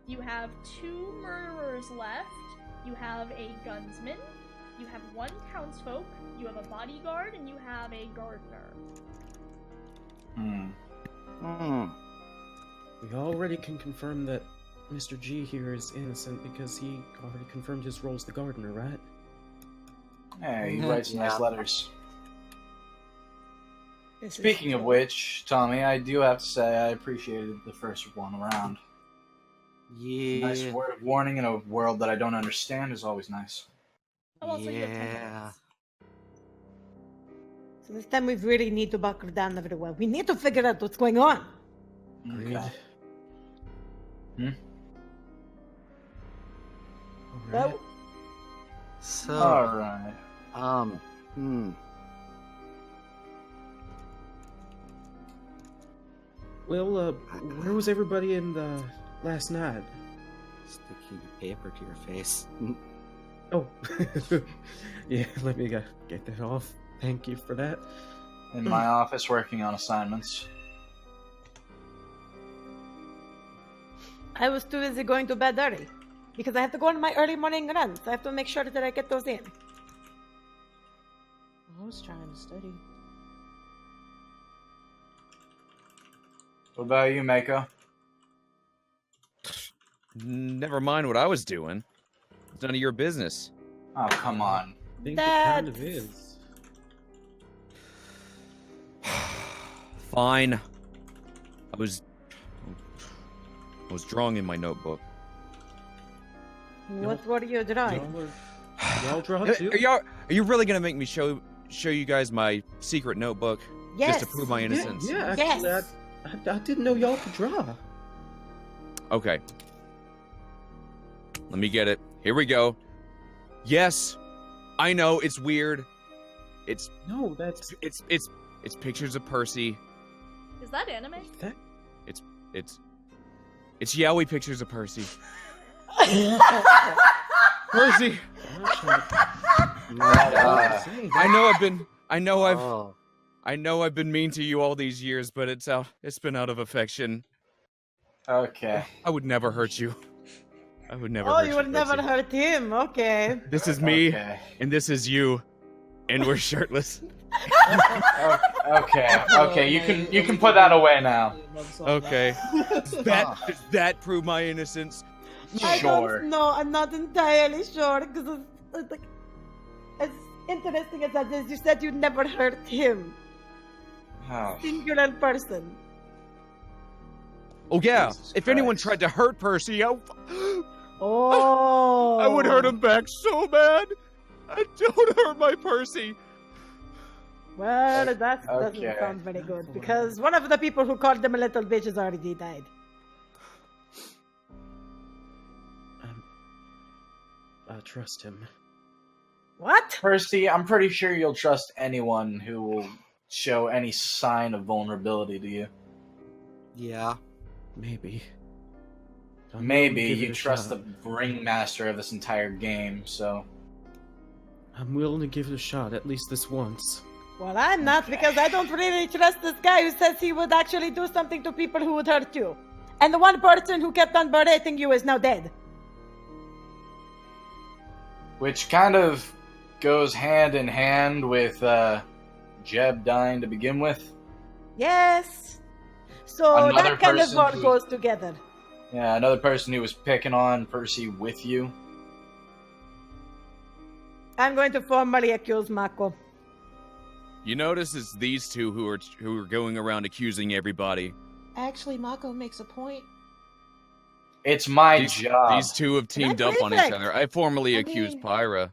You have 2 murderers left. You have a gunsman. You have 1 townsfolk. You have a bodyguard, and you have a gardener. We already can confirm that Mr. G here is innocent because he already confirmed his role as the gardener, right? Yeah, he writes nice letters. This Speaking of which, Tommy, I do have to say I appreciated the first one around. Yeah. Nice word of warning in a world that I don't understand is always nice. Yeah. So this time we really need to buckle down everyone. We need to figure out what's going on. Agreed. Okay. Well, So. Alright. Well, where was everybody in the last night? Sticking paper to your face. Oh, yeah. Let me get that off. Thank you for that. In my office, working on assignments. I was too busy going to bed early because I have to go on my early morning runs. I have to make sure that I get those in. I was trying to study. What about you, Mako? Never mind what I was doing. It's none of your business. Oh, come on. I think it kind of is. Fine. I was drawing in my notebook. What were you drawing? Y'all draw too? Are you really gonna make me show you guys my secret notebook? Yes. Just to prove my innocence? Yeah, actually, Yes. I didn't know y'all could draw. Okay. Let me get it. Here we go. Yes, I know it's weird. It's pictures of Percy. Is that anime? It's yaoi pictures of Percy. Percy. I know I've been mean to you all these years, but it's been out of affection. Okay. I would never hurt you. I would never Oh, hurt you would never Percy. hurt him. Okay. This is me, Okay. and this is you, and we're shirtless. Okay, you can put that away now. Okay. Does that prove my innocence? I Sure. don't know. I'm not entirely sure because it's like as interesting as that is, you said you never hurt him. Oh. Singular person. Oh yeah, if anyone tried to hurt Percy, I Oh. would hurt him back so bad. I don't hurt my Percy. Well, that doesn't Okay. sound very good because one of the people who called them a little bitch has already died. I trust him. What? Percy, I'm pretty sure you'll trust anyone who will show any sign of vulnerability to you. Yeah. Maybe. Maybe give it you a trust shot. the ringmaster of this entire game, so. I'm willing to give it a shot at least this once. Well, I'm not because I don't really trust this guy who says he would actually do something to people who would hurt you. And the one person who kept on berating you is now dead. Which kind of goes hand in hand with Jeb dying to begin with. Yes. So Another that kind of person all who- goes together. Yeah, another person who was picking on Percy with you. I'm going to formally accuse Mako. You notice it's these two who are going around accusing everybody. Actually, Mako makes a point. It's my These, job. These two have teamed Can I up on each prefect? other. I formally I accused mean- Pyra.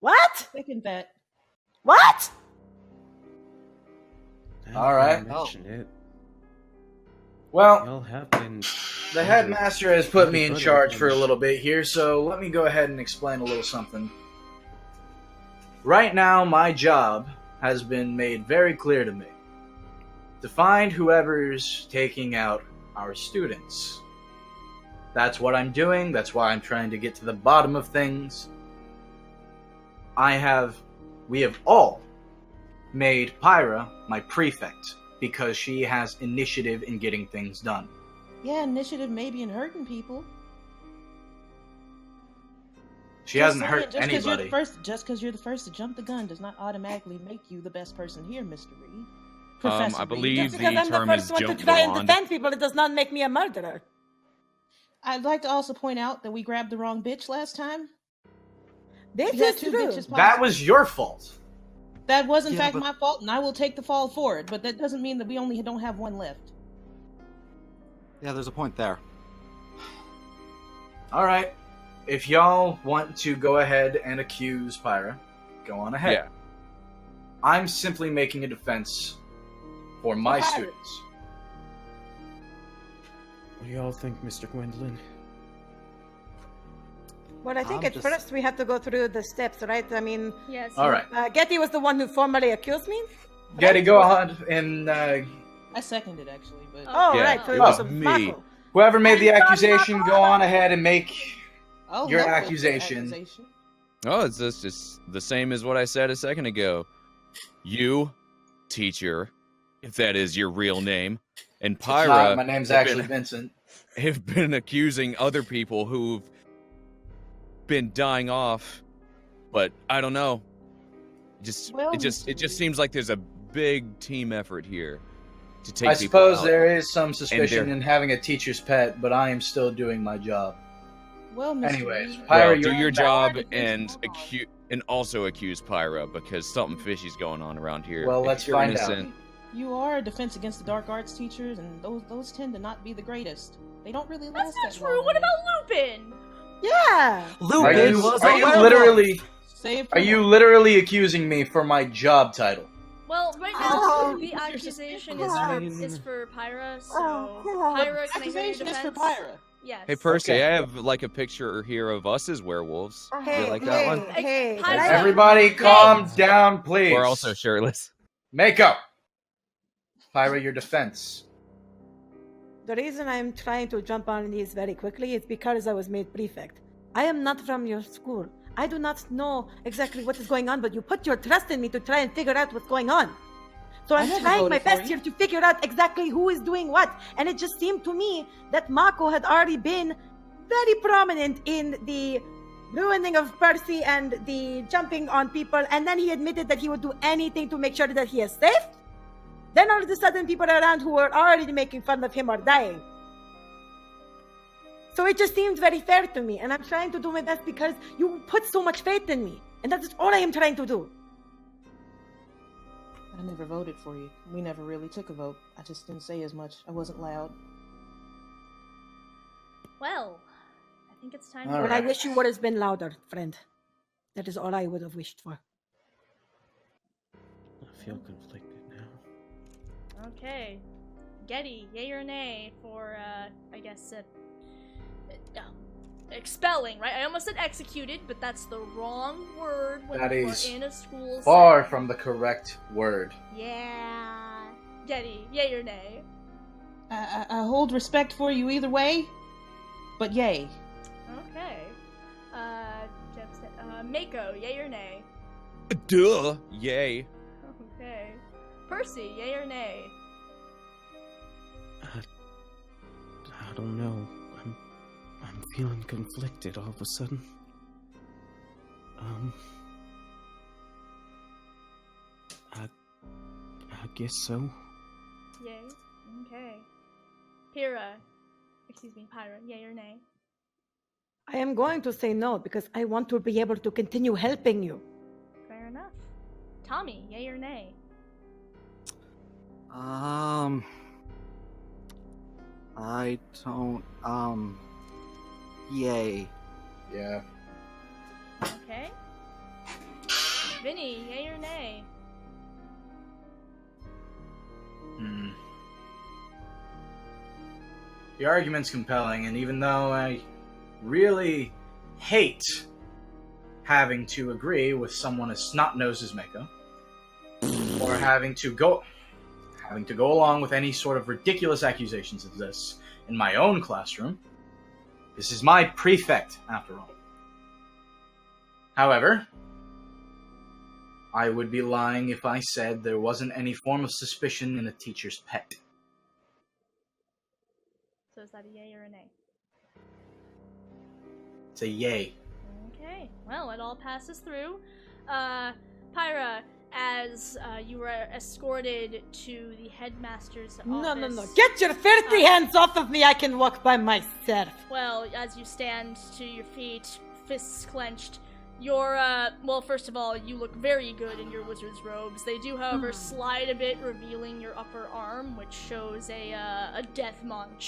What? Second that. What? All right. Mention it. Well, Y'all have been. the headmaster has put me in Buddy, charge for a buddy. little bit here, so let me go ahead and explain a little something. Right now, my job has been made very clear to me. To find whoever's taking out our students. That's what I'm doing, that's why I'm trying to get to the bottom of things. We have all made Pyra my prefect, because she has initiative in getting things done. Yeah, initiative maybe in hurting people. She Just hasn't saying, hurt just 'cause you're the anybody. just because you're the first to jump the gun does not automatically make you the best person here, Mr. Reed. I Professor Reed. believe Just because the I'm the term first is one to jump try and blonde. defend people, it does not make me a murderer. I'd like to also point out that we grabbed the wrong bitch last time. This We had is two true. bitches That possible. was your fault. That was in Yeah, fact but- my fault, and I will take the fall for it. But that doesn't mean that we only don't have one left. Yeah, there's a point there. Alright. If y'all want to go ahead and accuse Pyra, go on ahead. Yeah. I'm simply making a defense for my Pyra. students. What do y'all think, Mr. Gwendolyn? Well, I think I'm at just- first we have to go through the steps, right? I mean, Yes. Alright. Getty was the one who formally accused me. Gotta go on and I seconded actually, but Oh, Yeah, right. So it it was was me. Mako. whoever made the I'm accusation, go on ahead and make I'll your help with the accusation. Oh, it's just the same as what I said a second ago. You, teacher, if that is your real name, and It's Pyra not, my name's have actually been, Vincent. have been accusing other people who've been dying off, but I don't know. Well, It just seems like there's a big team effort here to take I people suppose out. there is some suspicion they're- in having a teacher's pet, but I am still doing my job. Well, Mr. Anyways, Reed, Pyra, Well, you're do your back. job against and also accuse Pyra because something fishy's going on around here. Well, If let's you're find out. innocent- you are a defense against the dark arts teachers, and those tend to not be the greatest. They don't really last That's that not true. long. What about Lupin? Yeah. Are you, are you literally accusing me for my job title? Well, right now the accusation is for Pyra, so Pyra, can I hear your Accusation is for defense? Pyra. Yes. Hey Percy, Okay. I have like a picture here of us as werewolves. Hey, you like that one? Hey, Pyra- right? Everybody calm down, please. We're also shirtless. Mako! Pyra, your defense. The reason I'm trying to jump on these very quickly is because I was made prefect. I am not from your school. I do not know exactly what is going on, but you put your trust in me to try and figure out what's going on. So I I'm never trying my voted for best you. here to figure out exactly who is doing what. And it just seemed to me that Mako had already been very prominent in the ruining of Percy and the jumping on people. And then he admitted that he would do anything to make sure that he is safe. Then all of a sudden, people around who were already making fun of him are dying. So it just seems very fair to me, and I'm trying to do my best because you put so much faith in me, and that is all I am trying to do. I never voted for you. We never really took a vote. I just didn't say as much. I wasn't loud. Well, I think it's time. But I wish you would have been louder, friend. That is all I would have wished for. I feel conflicted now. Okay. Getty, yay or nay for, I guess, expelling, right? I almost said executed, but that's the wrong word when That we're is in a school far setting. from the correct word. Yeah. Getty, yay or nay? I hold respect for you either way, but yay. Okay. Jeff said, Mako, yay or nay? Duh. Yay. Okay. Percy, yay or nay? I don't know. I'm feeling conflicted all of a sudden. I guess so. Yay. Okay. Pyra, yay or nay? I am going to say no because I want to be able to continue helping you. Fair enough. Tommy, yay or nay? I don't, yay. Yeah. Okay. Vinny, yay or nay? The argument's compelling, and even though I really hate having to agree with someone as snot-nosed as Mako, or having to go along with any sort of ridiculous accusations of this in my own classroom, this is my prefect, after all. However, I would be lying if I said there wasn't any form of suspicion in a teacher's pet. So is that a yay or a nay? It's a yay. Okay. Well, it all passes through. Pyra, as you were escorted to the headmaster's office. No. Get your filthy hands off of me. I can walk by myself. Well, as you stand to your feet, fists clenched, you're, well, first of all, you look very good in your wizard's robes. They do, however, slide a bit, revealing your upper arm, which shows a death mark.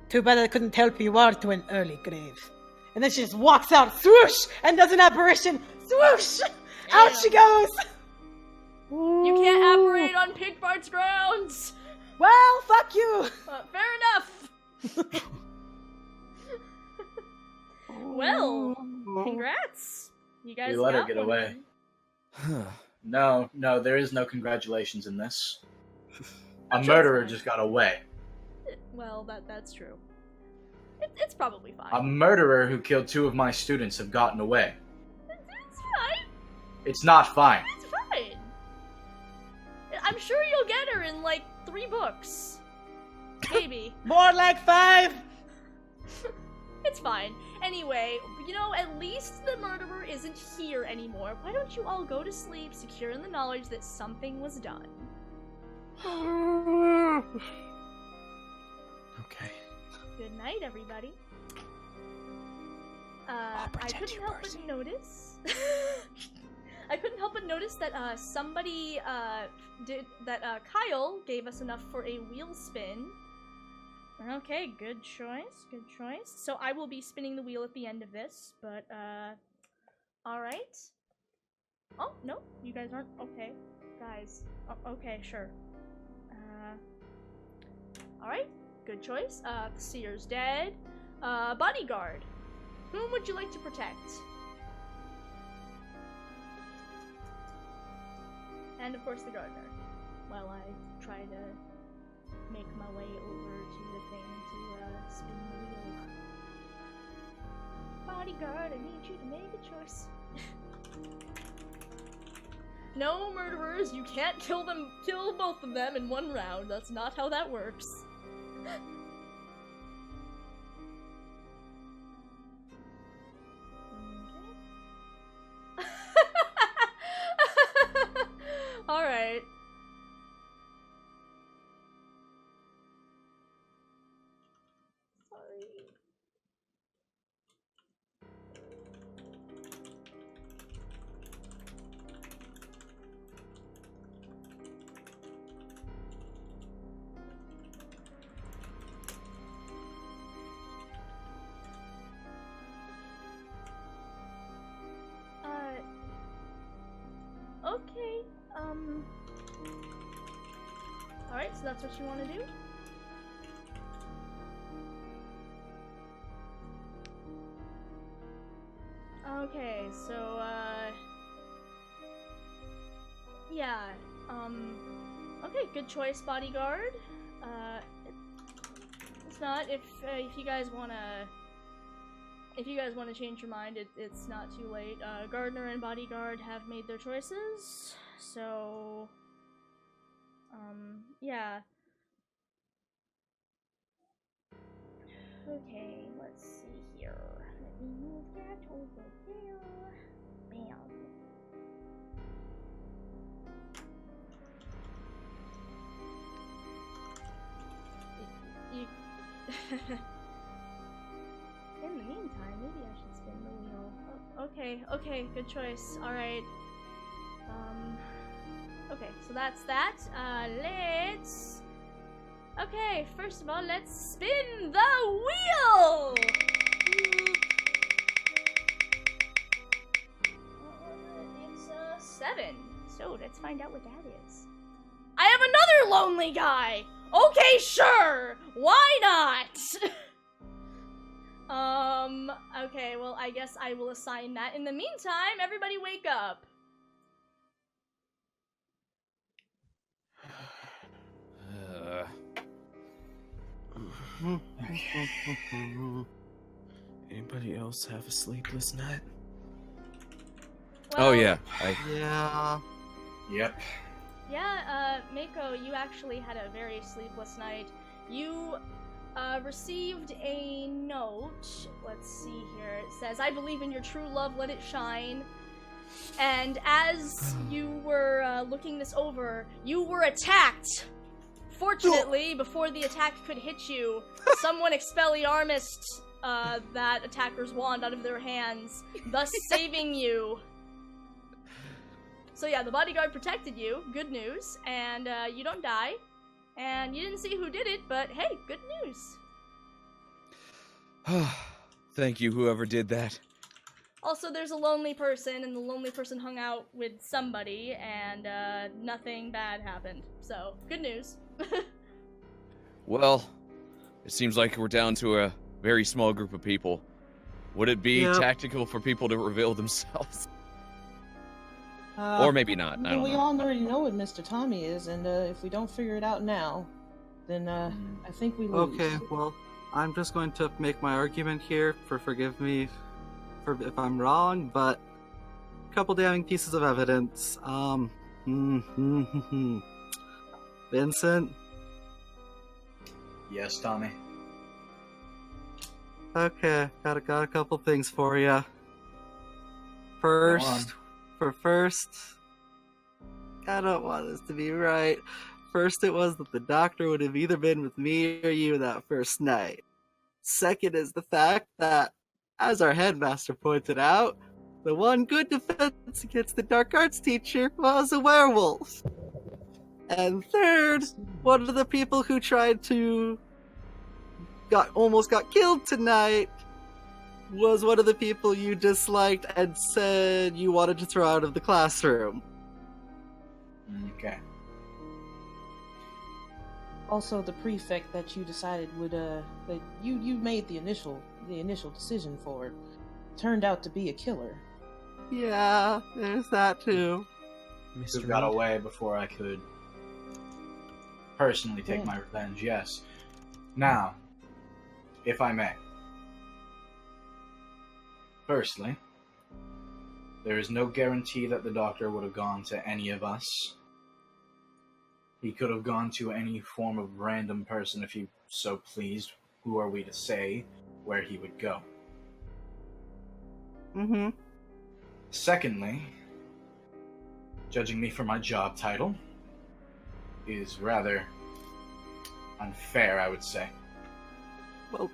Too bad I couldn't help you out to an early grave. And then she just walks out, swoosh, and does an apparition, swoosh! Out she goes! You can't apparate on Pigbart's grounds! Well, fuck you! Fair enough! Well, congrats! You guys We let her got get one. away. No, there is no congratulations in this. A murderer just got away. Well, that's true. It's probably fine. A murderer who killed 2 of my students have gotten away. It's fine. It's not fine. It's fine. I'm sure you'll get her in like 3 books. Maybe. More like 5! It's fine. Anyway, at least the murderer isn't here anymore. Why don't you all go to sleep, secure in the knowledge that something was done? Okay. Good night, everybody. I couldn't help but notice. I couldn't help but notice that somebody Kyle gave us enough for a wheel spin. Okay, good choice, good choice. So I will be spinning the wheel at the end of this, but alright. Oh, no, you guys aren't. Okay, guys. Oh, okay, sure. Alright, good choice. The seer's dead. Bodyguard. Whom would you like to protect? And of course the gardener. While I try to make my way over to the thing to spin the wheel. Bodyguard, I need you to make a choice. No murderers, you can't kill both of them in one round. That's not how that works. Alright. Alright, so that's what you want to do? Okay, so, yeah, okay, good choice, bodyguard. It's not, if you guys wanna change your mind, it's not too late. Gardener and bodyguard have made their choices, so, yeah. Okay, let's see here. Let me move that over there. Bam. You in the meantime, maybe I should spin the wheel. Oh, okay, good choice. Alright. Okay, so that's that. Let's... Okay, first of all, let's spin the wheel! It's 7. So, let's find out what that is. I have another lonely guy! Okay, sure! Why not? Okay, well, I guess I will assign that. In the meantime, everybody wake up. Anybody else have a sleepless night? Oh yeah. Yeah. Yep. Yeah, Mako, you actually had a very sleepless night. You received a note. Let's see here. It says, "I believe in your true love, let it shine." And as you were looking this over, you were attacked. Fortunately, before the attack could hit you, someone Expelliarmused that attacker's wand out of their hands, thus saving you. So yeah, the bodyguard protected you, good news, and you don't die. And you didn't see who did it, but hey, good news. Thank you, whoever did that. Also, there's a lonely person, and the lonely person hung out with somebody, and nothing bad happened. So, good news. Well, it seems like we're down to a very small group of people. Would it be tactical for people to reveal themselves? Or maybe not, I don't we know. all already know what Mr. Tommy is, and if we don't figure it out now, then I think we lose. Okay, well, I'm just going to make my argument here. Forgive me if I'm wrong, but a couple damning pieces of evidence. Vincent? Yes, Tommy. Okay, got a couple things for you. First, I don't want this to be right. First, it was that the doctor would have either been with me or you that first night. Second is the fact that, as our headmaster pointed out, the one good defense against the dark arts teacher was a werewolf. And third, one of the people who tried to almost got killed tonight was one of the people you disliked and said you wanted to throw out of the classroom. Okay. Also, the prefect that you decided would that you made the initial decision for turned out to be a killer. Yeah, there's that too. Who got away before I could personally take my revenge, yes. Now, if I may. Firstly, there is no guarantee that the doctor would have gone to any of us. He could have gone to any form of random person if he so pleased. Who are we to say where he would go? Mm-hmm. Secondly, judging me for my job title is rather unfair, I would say. Well,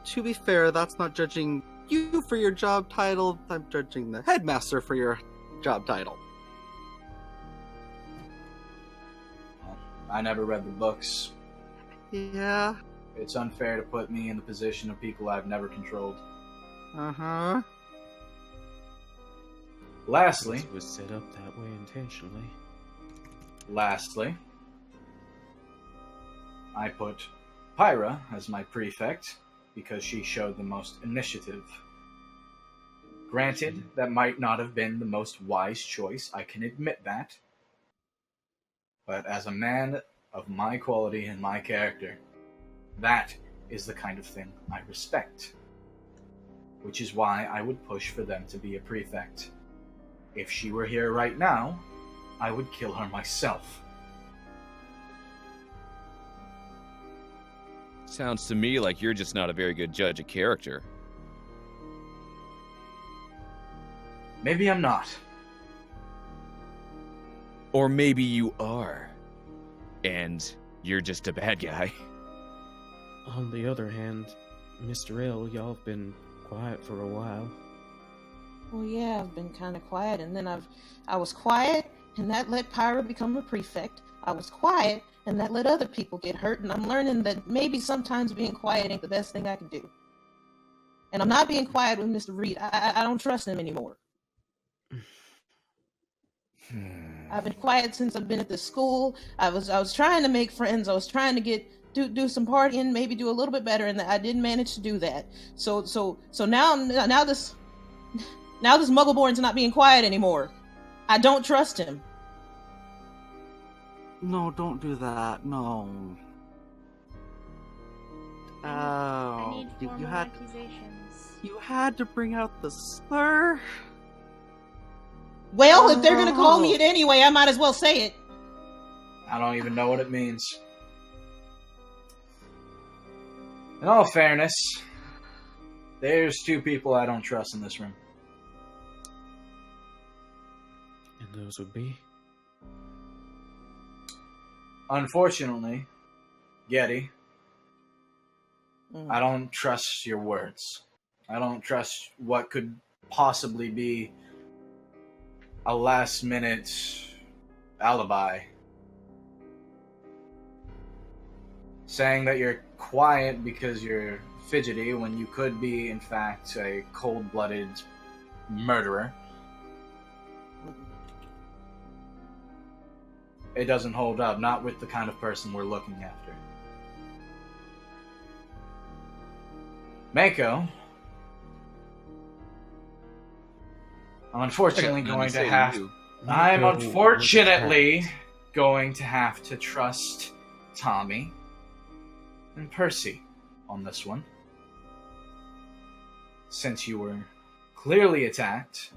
to be fair, that's not judging you for your job title. I'm judging the headmaster for your job title. Well, I never read the books. Yeah. It's unfair to put me in the position of people I've never controlled. Uh-huh. Lastly, This was set up that way intentionally. lastly, I put Pyra as my prefect because she showed the most initiative. Granted, that might not have been the most wise choice, I can admit that. But as a man of my quality and my character, that is the kind of thing I respect. Which is why I would push for them to be a prefect. If she were here right now, I would kill her myself. Sounds to me like you're just not a very good judge of character. Maybe I'm not. Or maybe you are. And you're just a bad guy. On the other hand, Mr. L, y'all have been quiet for a while. Well, yeah, I've been kind of quiet, and then I was quiet, and that let Pyra become a prefect. I was quiet, and that let other people get hurt, and I'm learning that maybe sometimes being quiet ain't the best thing I can do. And I'm not being quiet with Mr. Reed. I don't trust him anymore. I've been quiet since I've been at this school. I was trying to make friends. I was trying to do some partying, maybe do a little bit better, and I didn't manage to do that. So now this Muggleborn's not being quiet anymore. I don't trust him. No, don't do that. No. I need you formal had accusations. you had to bring out the slur. Well, if they're gonna call me it anyway, I might as well say it. I don't even know what it means. In all fairness, there's two people I don't trust in this room. And those would be? Unfortunately, Getty, I don't trust your words. I don't trust what could possibly be a last-minute alibi. Saying that you're quiet because you're fidgety when you could be, in fact, a cold-blooded murderer. It doesn't hold up, not with the kind of person we're looking after. Mako, I'm unfortunately going to have to trust Tommy and Percy on this one. Since you were clearly attacked.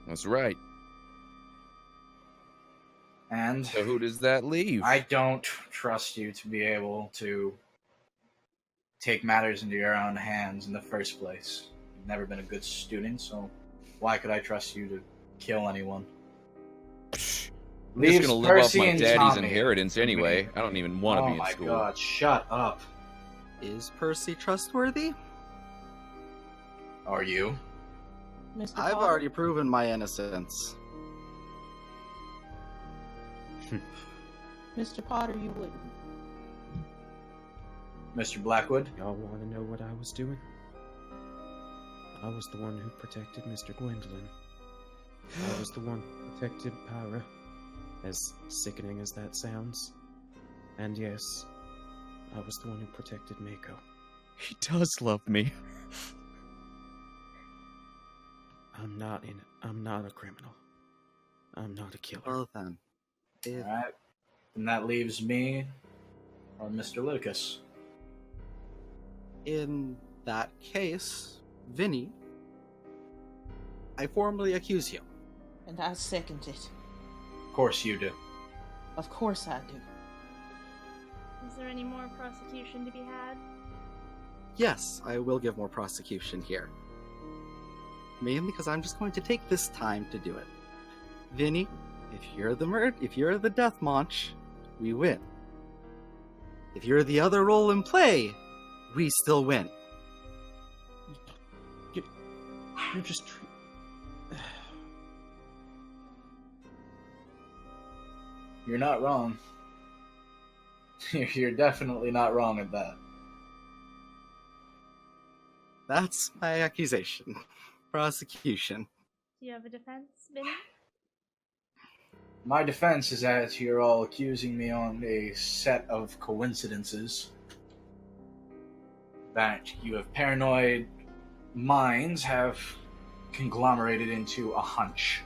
That's right. And so who does that leave? I don't trust you to be able to take matters into your own hands in the first place. You've never been a good student, so why could I trust you to kill anyone? I'm just gonna live off my and daddy's Tommy. inheritance anyway. I don't even want to be in school. Oh my god, shut up. Is Percy trustworthy? Are you? Mr. I've Potter? already proven my innocence. Mr. Potter, you wouldn't. Mr. Blackwood? Y'all want to know what I was doing? I was the one who protected Mr. Gwendolyn. I was the one who protected Pyra, as sickening as that sounds. And yes, I was the one who protected Mako. He does love me. I'm not a criminal. I'm not a killer. Well then. Alright. And that leaves me or Mr. Lucas. In that case, Vinny, I formally accuse you. And I second it. Of course you do. Of course I do. Is there any more prosecution to be had? Yes, I will give more prosecution here. Mainly because I'm just going to take this time to do it. Vinny, if you're the Death Munch, we win. If you're the other role in play, we still win. You're just... You're not wrong. You're definitely not wrong at that. That's my accusation. Prosecution. Do you have a defense, Vinny? My defense is that you're all accusing me on a set of coincidences. That you have paranoid minds have conglomerated into a hunch.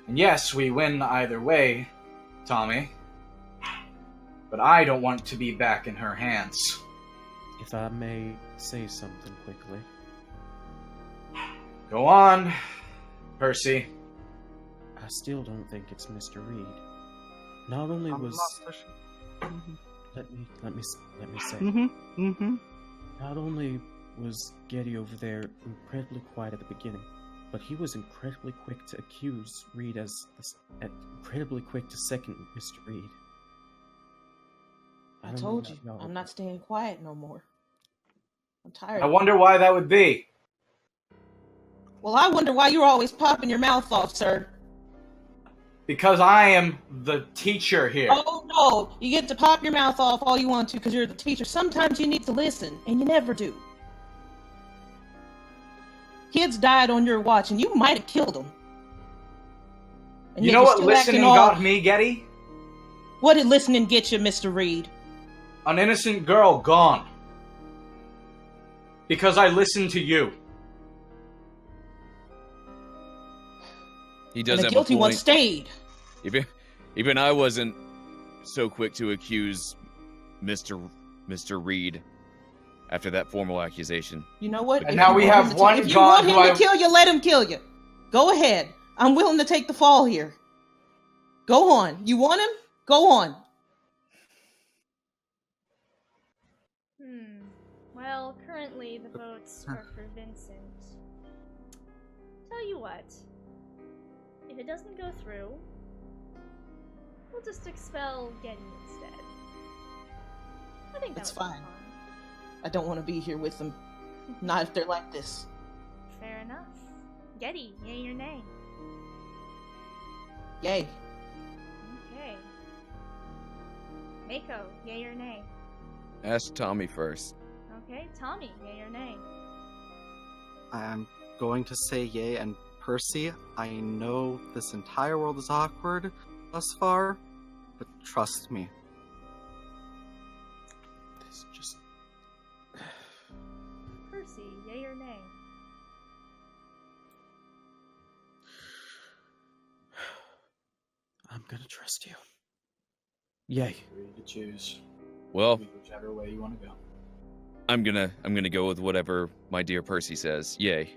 And yes, we win either way, Tommy. But I don't want to be back in her hands. If I may say something quickly. Go on, Percy. I still don't think it's Mr. Reed. Not only was let me say. Not only was Getty over there incredibly quiet at the beginning, but he was incredibly quick to accuse Reed incredibly quick to second Mr. Reed. I told you, I'm not staying quiet no more. I'm tired. I wonder why that would be. Well, I wonder why you're always popping your mouth off, sir. Because I am the teacher here. Oh, no. You get to pop your mouth off all you want to because you're the teacher. Sometimes you need to listen, and you never do. Kids died on your watch, and you might have killed them. And You yet know you're what still listening acting got me, Getty? What did listening get you, Mr. Reed? An innocent girl gone. Because I listened to you. He does And the have guilty a one point. stayed. Even I wasn't so quick to accuse Mr. Reed after that formal accusation. You know what? And now we have one If you God want who him to kill you, let him kill you. Go ahead. I'm willing to take the fall here. Go on. You want him? Go on. Well, currently the votes are for Vincent. Tell you what. If it doesn't go through, we'll just expel Getty instead. I think That's that would be fine. I don't want to be here with them. Not if they're like this. Fair enough. Getty, yay or nay? Yay. Okay. Mako, yay or nay? Ask Tommy first. Okay, Tommy, yay or nay? I'm going to say yay, and Percy, I know this entire world is awkward thus far, but trust me. This just... Percy, yay or nay? I'm gonna trust you. Yay. Free to choose. Well, Whichever way you want to go. I'm gonna go with whatever my dear Percy says. Yay.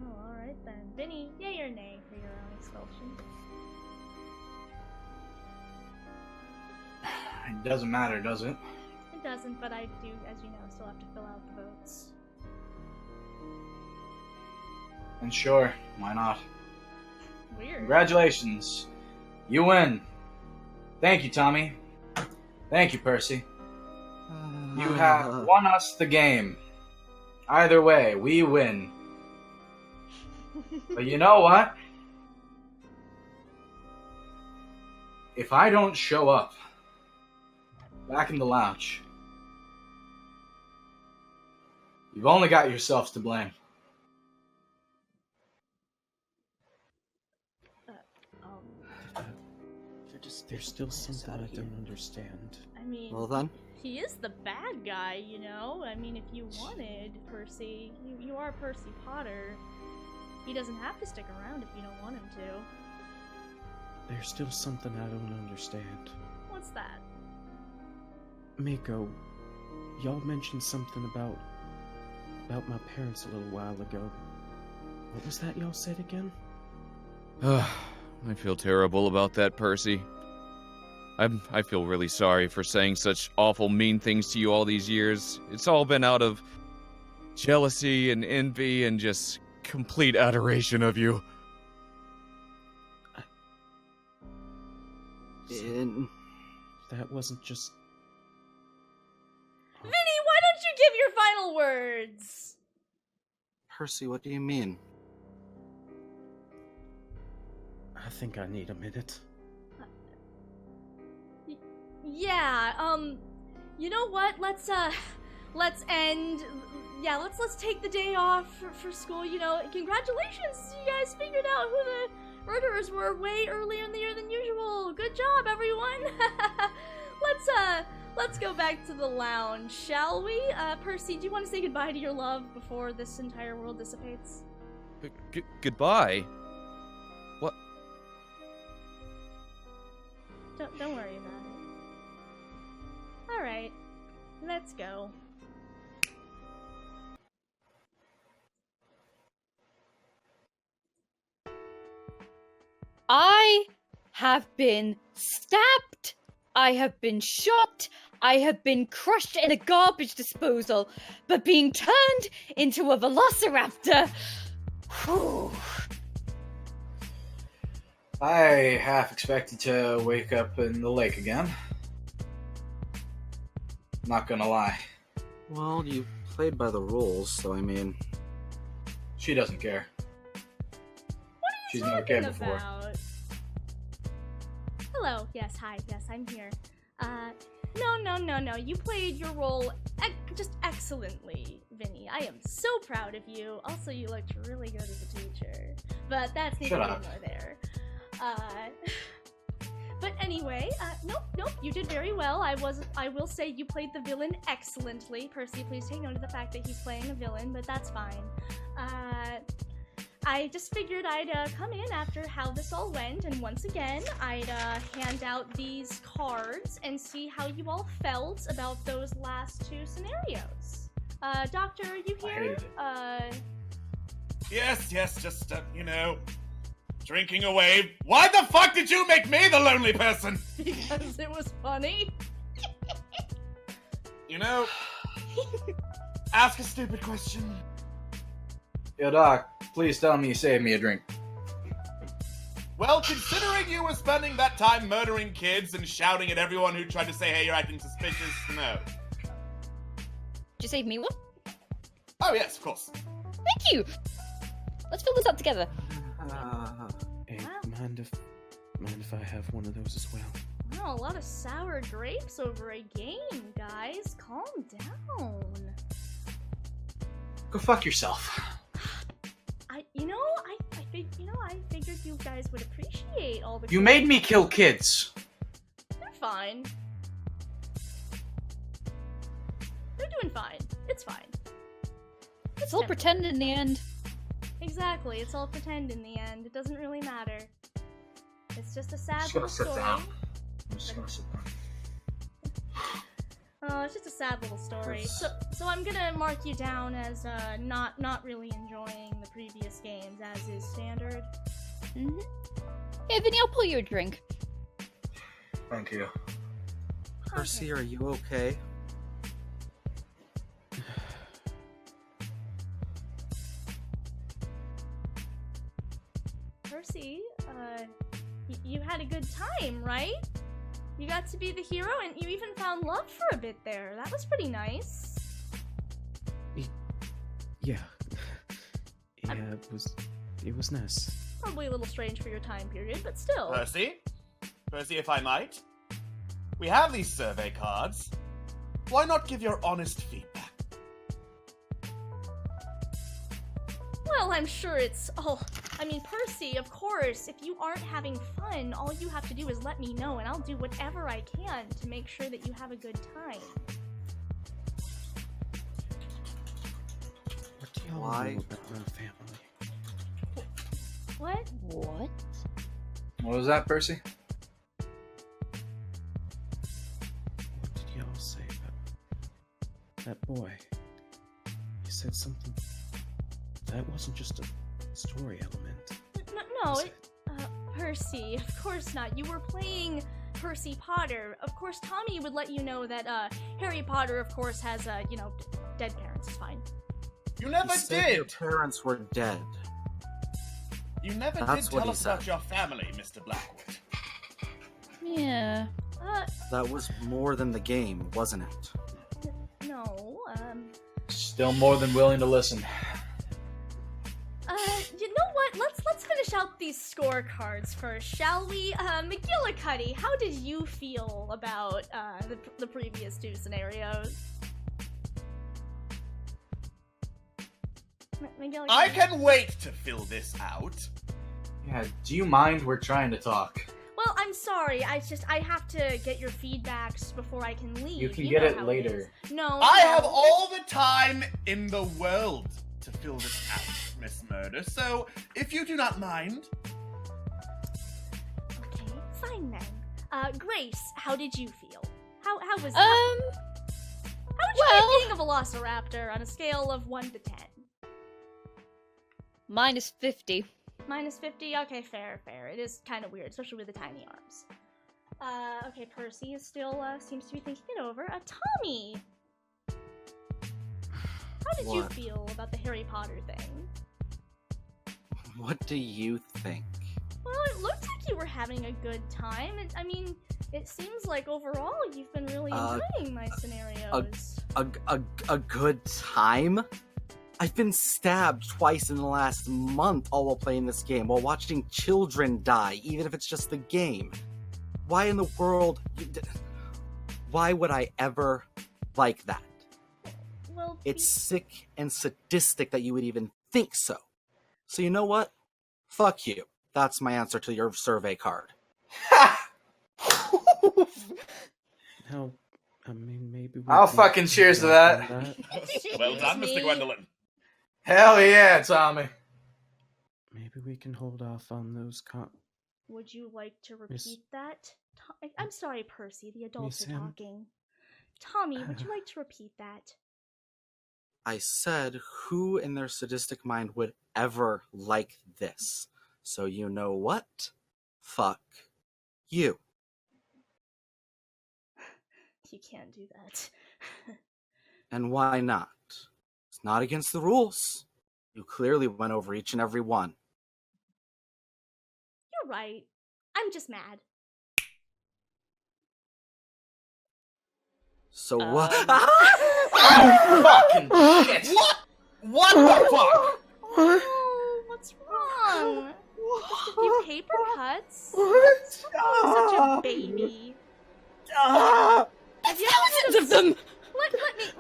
Oh, alright then. Vinny, yay or nay for your own expulsion? It doesn't matter, does it? It doesn't, but I do, as you know, still have to fill out the votes. And sure, why not? Weird. Congratulations. You win. Thank you, Tommy. Thank you, Percy. You have won us the game. Either way, we win. But you know what? If I don't show up back in the lounge, you've only got yourselves to blame. There's still something I don't understand. I mean, Well then. he is the bad guy, you know? I mean, if you wanted Percy, you are Percy Potter. He doesn't have to stick around if you don't want him to. There's still something I don't understand. What's that? Mako, y'all mentioned something about my parents a little while ago. What was that y'all said again? I feel terrible about that, Percy. I feel really sorry for saying such awful, mean things to you all these years. It's all been out of jealousy and envy and just complete adoration of you. That wasn't just... Vinny, why don't you give your final words? Percy, what do you mean? I think I need a minute. Yeah, you know what? Let's end. Yeah, let's take the day off for school. You know, congratulations, you guys figured out who the murderers were way earlier in the year than usual. Good job, everyone. Let's go back to the lounge, shall we? Percy, do you want to say goodbye to your love before this entire world dissipates? Goodbye? What? Don't worry about it. Alright, let's go. I have been stabbed. I have been shot. I have been crushed in a garbage disposal, but being turned into a velociraptor. Whew. I half expected to wake up in the lake again. Not gonna lie. Well, you played by the rules, so I mean... She doesn't care. She's never cared before. About? Hello, yes, hi, yes, I'm here. No, you played your role just excellently, Vinny. I am so proud of you. Also, you looked really good as a teacher. But that's neither here nor there. But anyway, nope, you did very well. I will say you played the villain excellently. Percy, please take note of the fact that he's playing a villain, but that's fine. I just figured I'd come in after how this all went, and once again, I'd hand out these cards and see how you all felt about those last two scenarios. Doctor, are you here? Yes, just, drinking away. Why the fuck did you make me the lonely person? Because it was funny. Ask a stupid question. Yo, Doc, please tell me you saved me a drink. Well, considering you were spending that time murdering kids and shouting at everyone who tried to say, hey, you're acting suspicious, no. Did you save me what? Oh, yes, of course. Thank you! Let's fill this up together. Hey, mind if I have one of those as well? Wow, a lot of sour grapes over a game, guys. Calm down. Go fuck yourself. I figured you guys would appreciate all the. You made me kill kids. They're fine. They're doing fine. It's fine. It's all pretend in the end. Exactly, it's all pretend in the end. It doesn't really matter. It's just a sad I'm little just gonna story. sit down. I'm just gonna sit down. Oh, it's just a sad little story. So I'm gonna mark you down as not really enjoying the previous games, as is standard. Mm-hmm. Hey, Vinny, I'll pull you a drink. Thank you. Percy, are you okay? Percy, you had a good time, right? You got to be the hero, and you even found love for a bit there. That was pretty nice. Yeah. Yeah, it was nice. Probably a little strange for your time period, but still. Percy, if I might. We have these survey cards. Why not give your honest feedback? Well, I'm sure it's all... I mean, Percy, of course, if you aren't having fun, all you have to do is let me know, and I'll do whatever I can to make sure that you have a good time. What do y'all Why? know about my family? What? What? What was that, Percy? What did y'all say about that boy? He said something. That wasn't just a story element. No, Percy, of course not. You were playing Percy Potter. Of course, Tommy would let you know that, Harry Potter, of course, has, dead parents. It's fine. You never said your did! parents were dead. You never That's did what tell he us about said. your family, Mr. Blackwood. Yeah. That was more than the game, wasn't it? No, Still more than willing to listen. you know what? Let's finish out these scorecards first, shall we? McGillicuddy, how did you feel about, the previous two scenarios? McGillicuddy? I can wait to fill this out. Yeah, do you mind? We're trying to talk. Well, I'm sorry. I have to get your feedbacks before I can leave. You can know get it how later. is. No. I no. have all the time in the world to fill this out, Miss Murder. So, if you do not mind. Okay, fine then. Grace, how did you feel? How was Well, how would you rate being a Velociraptor on a scale of 1 to 10? minus 50. Minus 50? Okay, fair. It is kind of weird, especially with the tiny arms. Okay, Percy is still, seems to be thinking it over. Tommy! How did you What? feel about the Harry Potter thing? What do you think? Well, it looked like you were having a good time. I mean, it seems like overall you've been really enjoying my scenarios. A good time? I've been stabbed twice in the last month all while playing this game, while watching children die, even if it's just the game. Why in the world... Why would I ever like that? Well, it's sick and sadistic that you would even think so. So you know what? Fuck you. That's my answer to your survey card. No, I mean, maybe we I'll can fucking cheers to hold that. off on that. Well done, Mr. Gwendolyn. Hell yeah, Tommy. Maybe we can hold off on those Would you like to Miss- repeat that? I'm sorry, Percy, the adults Miss are M? talking. Tommy, would you like to repeat that? I said, who in their sadistic mind would ever like this? So you know what? Fuck you. You can't do that. And why not? It's not against the rules. You clearly went over each and every one. You're right. I'm just mad. So what? Fucking shit! What the fuck? Oh, what's wrong? Just a few paper cuts. What's wrong? Such a baby. Have you ever Thousands of them!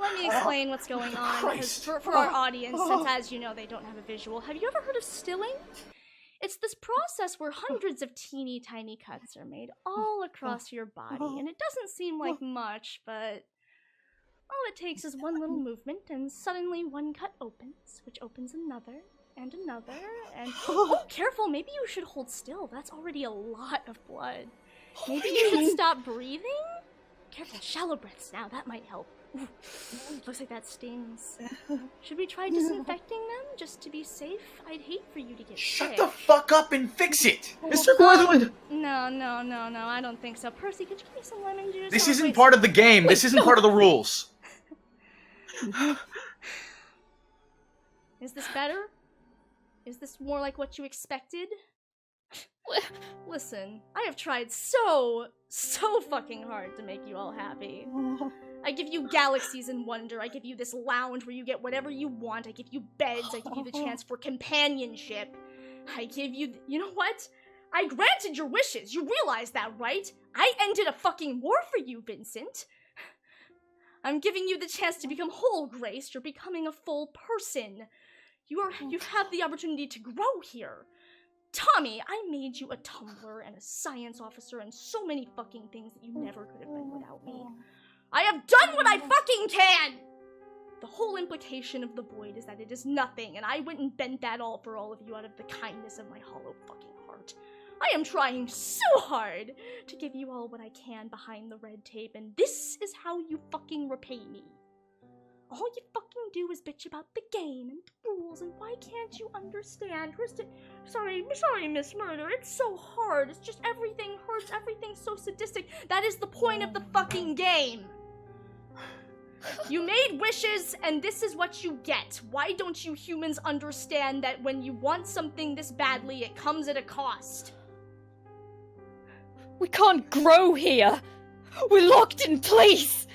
Let me explain what's going on, because for our audience, since as you know they don't have a visual. Have you ever heard of stilling? It's this process where hundreds of teeny tiny cuts are made all across your body, and it doesn't seem like much, but all it takes is one little movement, and suddenly one cut opens, which opens another, and another, and oh, careful, maybe you should hold still. That's already a lot of blood. Maybe you should stop breathing? Careful, shallow breaths now, that might help. Ooh, looks like that stings. Should we try disinfecting them, just to be safe? I'd hate for you to get Shut sick. the fuck up and fix it! Mr. Gwendolyn! No, I don't think so. Percy, could you give me some lemon juice? This Oh, isn't wait, part of the game. This isn't part of the rules. Is this better? Is this more like what you expected? Listen, I have tried so fucking hard to make you all happy. I give you galaxies in wonder. I give you this lounge where you get whatever you want. I give you beds. I give you the chance for companionship. I give you... You know what? I granted your wishes. You realize that, right? I ended a fucking war for you, Vincent. I'm giving you the chance to become whole, Grace. You're becoming a full person. You have the opportunity to grow here. Tommy, I made you a tumbler and a science officer and so many fucking things that you never could have been without me. I have done what I fucking can! The whole implication of the void is that it is nothing, and I went and bent that all for all of you out of the kindness of my hollow fucking heart. I am trying so hard to give you all what I can behind the red tape, and this is how you fucking repay me. All you fucking do is bitch about the game and the rules, and why can't you understand? Kristen, sorry, Miss Murder, it's so hard. It's just everything hurts, everything's so sadistic. That is the point of the fucking game. You made wishes, and this is what you get. Why don't you humans understand that when you want something this badly, it comes at a cost? We can't grow here! We're locked in place!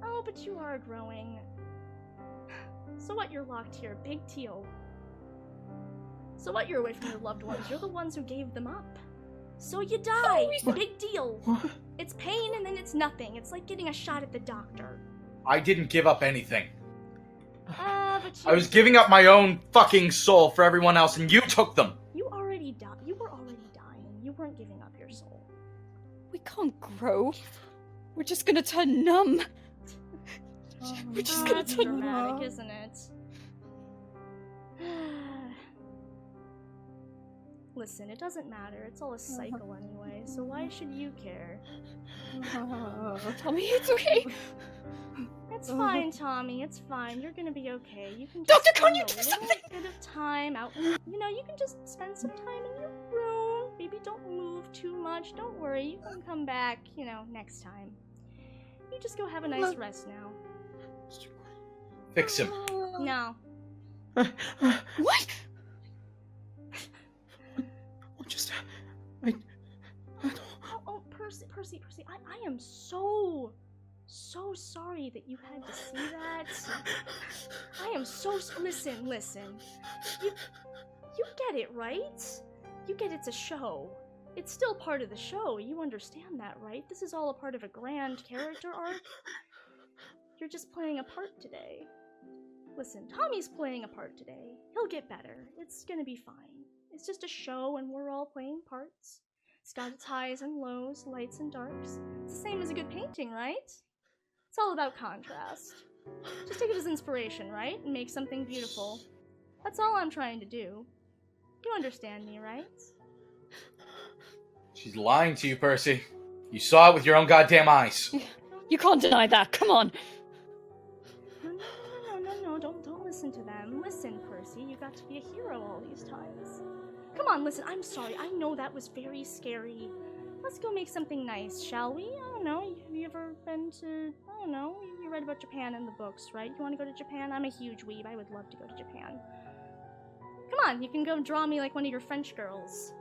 Oh, but you are growing. So what, you're locked here, big deal. So what, you're away from your loved ones, you're the ones who gave them up. So you die, big deal. It's pain and then it's nothing, it's like getting a shot at the doctor. I didn't give up anything. But I was giving up my own fucking soul for everyone else, and you took them. You already You were already dying. You weren't giving up your soul. We can't grow. We're just gonna turn numb. We're just gonna That's turn dramatic, isn't it? Listen, it doesn't matter. It's all a cycle anyway, so why should you care? Tommy, it's okay. It's fine, Tommy. It's fine. You're gonna be okay. You can just Doctor, spend can you a do little something? bit of time out. You know, you can just spend some time in your room. Maybe don't move too much. Don't worry. You can come back, you know, next time. You just go have a nice rest now. Fix him. No. What? Oh, Percy, I am so sorry that you had to see that. I am so listen. You get it, right? You get it's a show. It's still part of the show. You understand that, right? This is all a part of a grand character arc. You're just playing a part today. Listen, Tommy's playing a part today. He'll get better. It's gonna be fine. It's just a show and we're all playing parts. It's got its highs and lows, lights and darks. It's the same as a good painting, right? It's all about contrast. Just take it as inspiration, right? And make something beautiful. That's all I'm trying to do. You understand me, right? She's lying to you, Percy. You saw it with your own goddamn eyes. You can't deny that. Come on. No, don't listen to them. Listen, Percy, you got to be a hero all these times. Come on, listen, I'm sorry. I know that was very scary. Let's go make something nice, shall we? I don't know. Have you ever been to... I don't know. You read about Japan in the books, right? You want to go to Japan? I'm a huge weeb. I would love to go to Japan. Come on, you can go draw me like one of your French girls.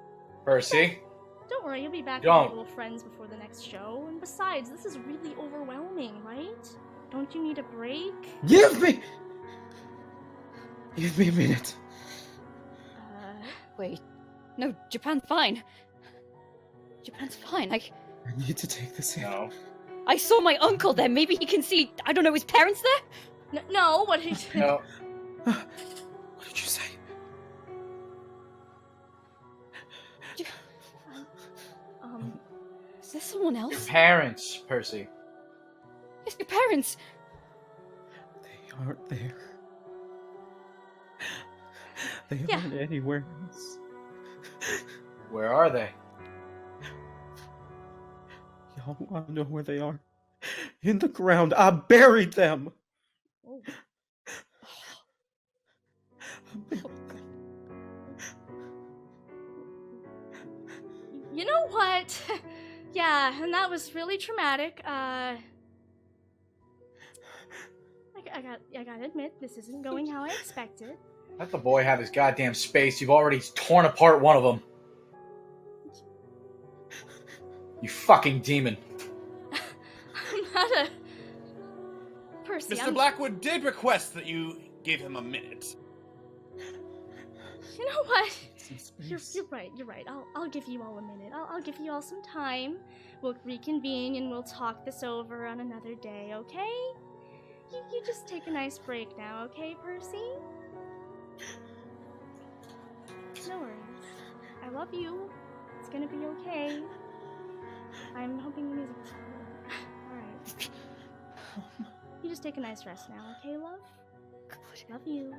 Percy? Don't worry, you'll be back with Don't. your little friends before the next show. And besides, this is really overwhelming, right? Don't you need a break? Give me a minute. Wait. No, Japan's fine. Japan's fine. I need to take this in. No. I saw my uncle there. Maybe he can see, I don't know, his parents there? No, what did you... No. What did you say? Is there someone else? Your parents, Percy. It's your parents. They aren't there. They aren't anywhere else. Where are they? Y'all want to know where they are? In the ground. I buried them. Oh. You know what? Yeah, and that was really traumatic. I gotta admit, this isn't going how I expected. Let the boy have his goddamn space. You've already torn apart one of them. You fucking demon. I'm not a... Percy, Mr. Blackwood did request that you give him a minute. You know what? You're right. I'll give you all a minute. I'll give you all some time. We'll reconvene and we'll talk this over on another day, okay? You just take a nice break now, okay, Percy? No worries. I love you. It's gonna be okay. I'm hoping the music's alright. You just take a nice rest now, okay, love? Love you.